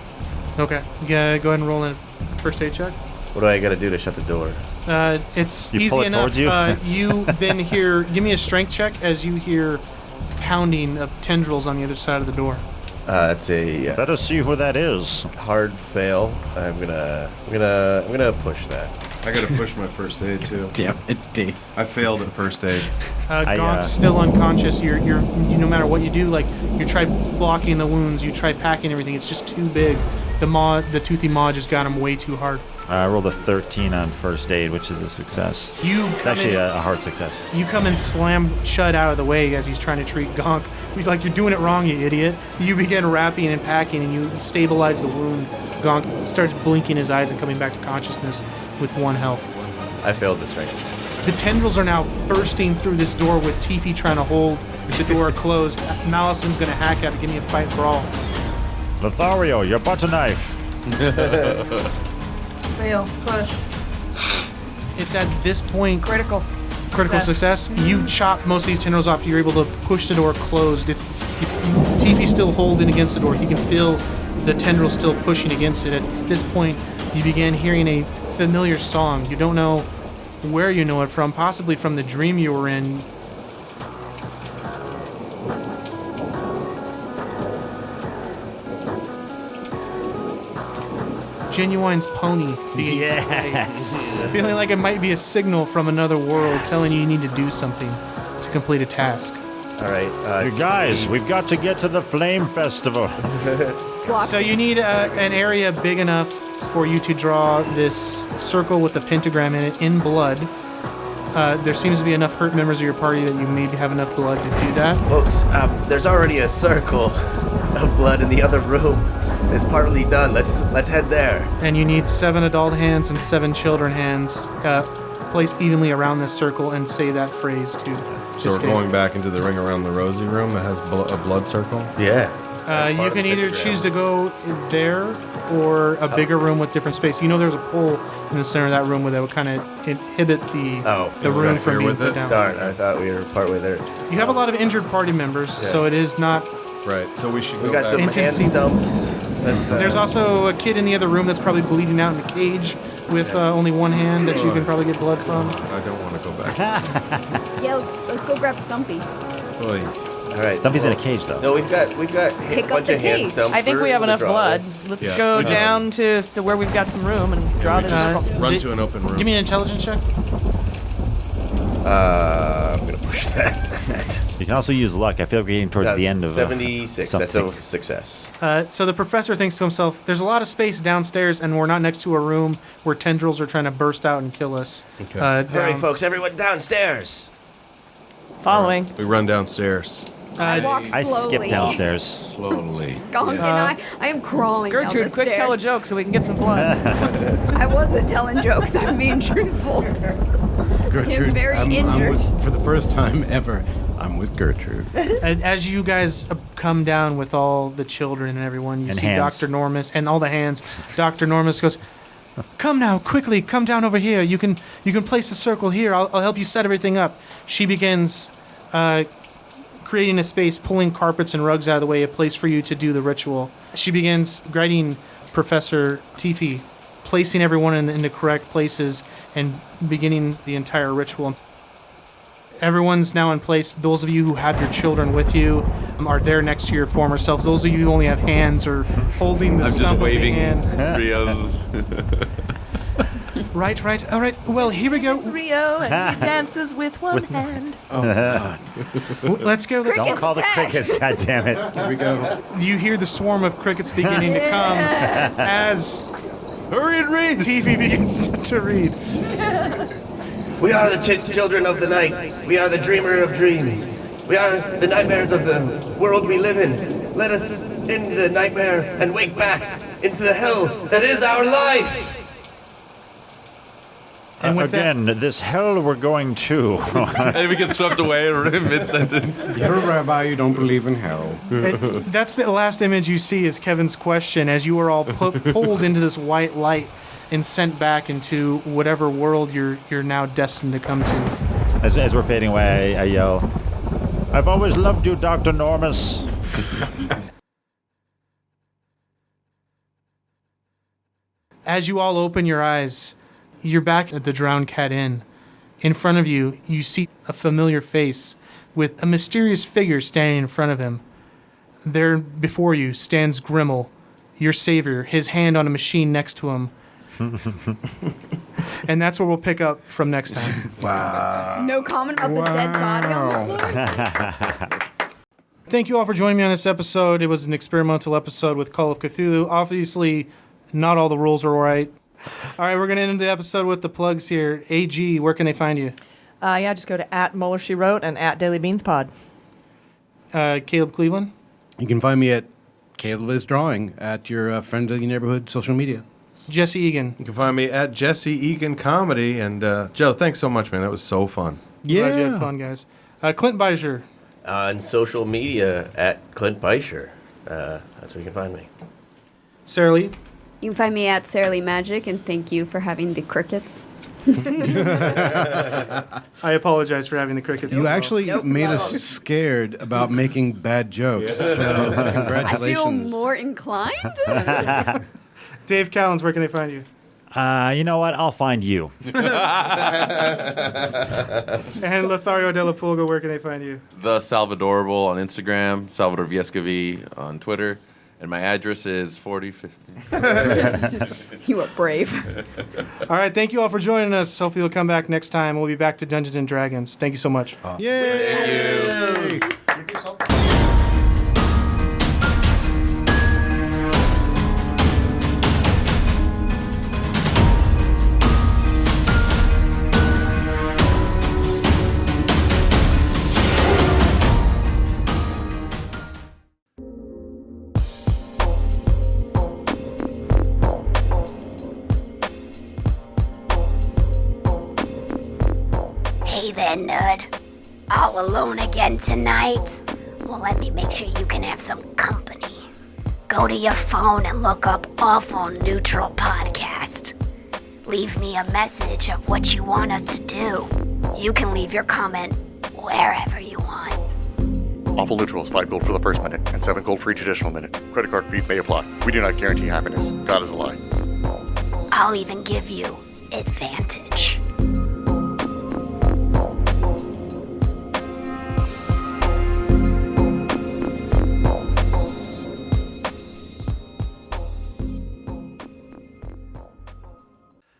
Okay. Yeah, go ahead and roll a first aid check. What do I gotta do to shut the door? It's You easy pull it enough. towards you? You then hear. Give me a strength check as you hear pounding of tendrils on the other side of the door. It's a Better see who that is. hard fail. I'm gonna push that. I gotta push my first aid too. Damn it, Dave. I failed at first aid. Gonk's still unconscious. You're no matter what you do, like you try blocking the wounds, you try packing everything. It's just too big. The toothy maw just got him way too hard. I rolled a 13 on first aid, which is a success. It's actually a hard success. You come and slam Chud out of the way as he's trying to treat Gonk. You're like, you're doing it wrong, you idiot. You begin wrapping and packing, and you stabilize the wound. Gonk starts blinking his eyes and coming back to consciousness with 1 health. I failed the strength. The tendrils are now bursting through this door with Tiffy trying to hold the door closed. Malison's going to hack at it. Give me a fight brawl. Lothario, your butter knife. Fail. Push. It's at this point... Critical success. You chop most of these tendrils off. You're able to push the door closed. Tiffy's still holding against the door. You can feel the tendrils still pushing against it. At this point, you begin hearing a familiar song. You don't know where you know it from, possibly from the dream you were in. Genuine's pony. Yes. Feeling like it might be a signal from another world telling you need to do something to complete a task. All right. You guys, we've got to get to the Flame Festival. So you need an area big enough for you to draw this circle with the pentagram in it in blood. There seems to be enough hurt members of your party that you maybe have enough blood to do that. Folks, there's already a circle of blood in the other room. It's partly done. Let's head there. And you need 7 adult hands and 7 children hands placed evenly around this circle, and say that phrase too. So we're going back into the ring around the rosy room that has a blood circle? Yeah. You can either choose to go there or a bigger room with different space. You know there's a pole in the center of that room that would kind of inhibit the room from being put down. Darn, I thought we were partway there. You have a lot of injured party members, so it is not... Right, so we should We got some hand stumps. There's also a kid in the other room that's probably bleeding out in a cage with only one hand that you can probably get blood from. I don't want to go back. Yeah, let's go grab Stumpy. Oy. All right. Stumpy's in a cage, though. No, we've got Pick a up bunch the of hand cage. stumps. I think we have enough blood. Let's go We just- down to where we've got some room and draw this circle. Run to an open room. Give me an intelligence check. I'm gonna push that. You can also use luck. I feel like we're getting towards the end of 76. That's something. a success. So the professor thinks to himself, there's a lot of space downstairs, and we're not next to a room where tendrils are trying to burst out and kill us. Okay. Hurry, folks! Everyone downstairs. Following. We run downstairs. I walk slowly. I skip downstairs. Slowly. Gonk and I am crawling down the Gertrude, quick, stairs. tell a joke so we can get some blood. I wasn't telling jokes. I'm being truthful. I'm very injured. For the first time ever, I'm with Gertrude. And as you guys come down with all the children and everyone, you And see hands. Dr. Normus and all the hands. Dr. Normus goes, "Come now, quickly, come down over here. You can place a circle here. I'll help you set everything up." She begins creating a space, pulling carpets and rugs out of the way, a place for you to do the ritual. She begins guiding Professor Tiffy, placing everyone in the correct places and beginning the entire ritual. Everyone's now in place. Those of you who have your children with you are there next to your former selves. Those of you who only have hands are holding the I'm just stump of the waving hand. Rio's. Right. All right. Well, here we go. It's Rio, and he dances with one hand. Let's go. Let's Don't call the attack. crickets, goddammit. Here we go. You hear the swarm of crickets beginning to come as Hurry and read. Tiffy begins to read. We are the children of the night. We are the dreamer of dreams. We are the nightmares of the world we live in. Let us end the nightmare and wake back into the hell that is our life. And with Again, this hell we're going to. And we get swept away mid-sentence. You're a rabbi, you don't believe in hell. That's the last image you see is Kevin's question as you are all pulled into this white light and sent back into whatever world you're now destined to come to. As we're fading away, I yell, "I've always loved you, Dr. Normus." As you all open your eyes, you're back at the Drowned Cat Inn. In front of you, you see a familiar face with a mysterious figure standing in front of him. There before you stands Grimmel, your savior, his hand on a machine next to him. And that's where we'll pick up from next time. No comment about the dead body on the floor? Thank you all for joining me on this episode. It was an experimental episode with Call of Cthulhu. Obviously, not all the rules are right. All right, we're going to end the episode with the plugs here. AG, where can they find you? Yeah, just go to @MullerSheWrote and @DailyBeansPod. Caleb Cleveland? You can find me at Caleb is Drawing at your friendly neighborhood social media. Jesse Egan. You can find me at Jesse Egan Comedy. And Joe, thanks so much, man. That was so fun. Glad you had fun, guys. Clint Beischer. On social media at Clint Beischer. That's where you can find me. Sara Lee. You can find me at Sara Lee Magic, and thank you for having the crickets. I apologize for having the crickets. You actually made us scared about making bad jokes. So congratulations. I feel more inclined. Dave Callens, where can they find you? You know what? I'll find you. And Lothario De La Pulga, where can they find you? The Salvadorable on Instagram, Salvador Viescavi on Twitter, and my address is 4050. You are brave. All right, thank you all for joining us. Hopefully you'll come back next time. We'll be back to Dungeons and Dragons. Thank you so much. Awesome. Yay! Thank you. Hey there, nerd. All alone again tonight? Well, let me make sure you can have some company. Go to your phone and look up Awful Neutral Podcast. Leave me a message of what you want us to do. You can leave your comment wherever you want. Awful Neutral is 5 gold for the first minute and 7 gold for each additional minute. Credit card fees may apply. We do not guarantee happiness. God is a lie. I'll even give you advantage.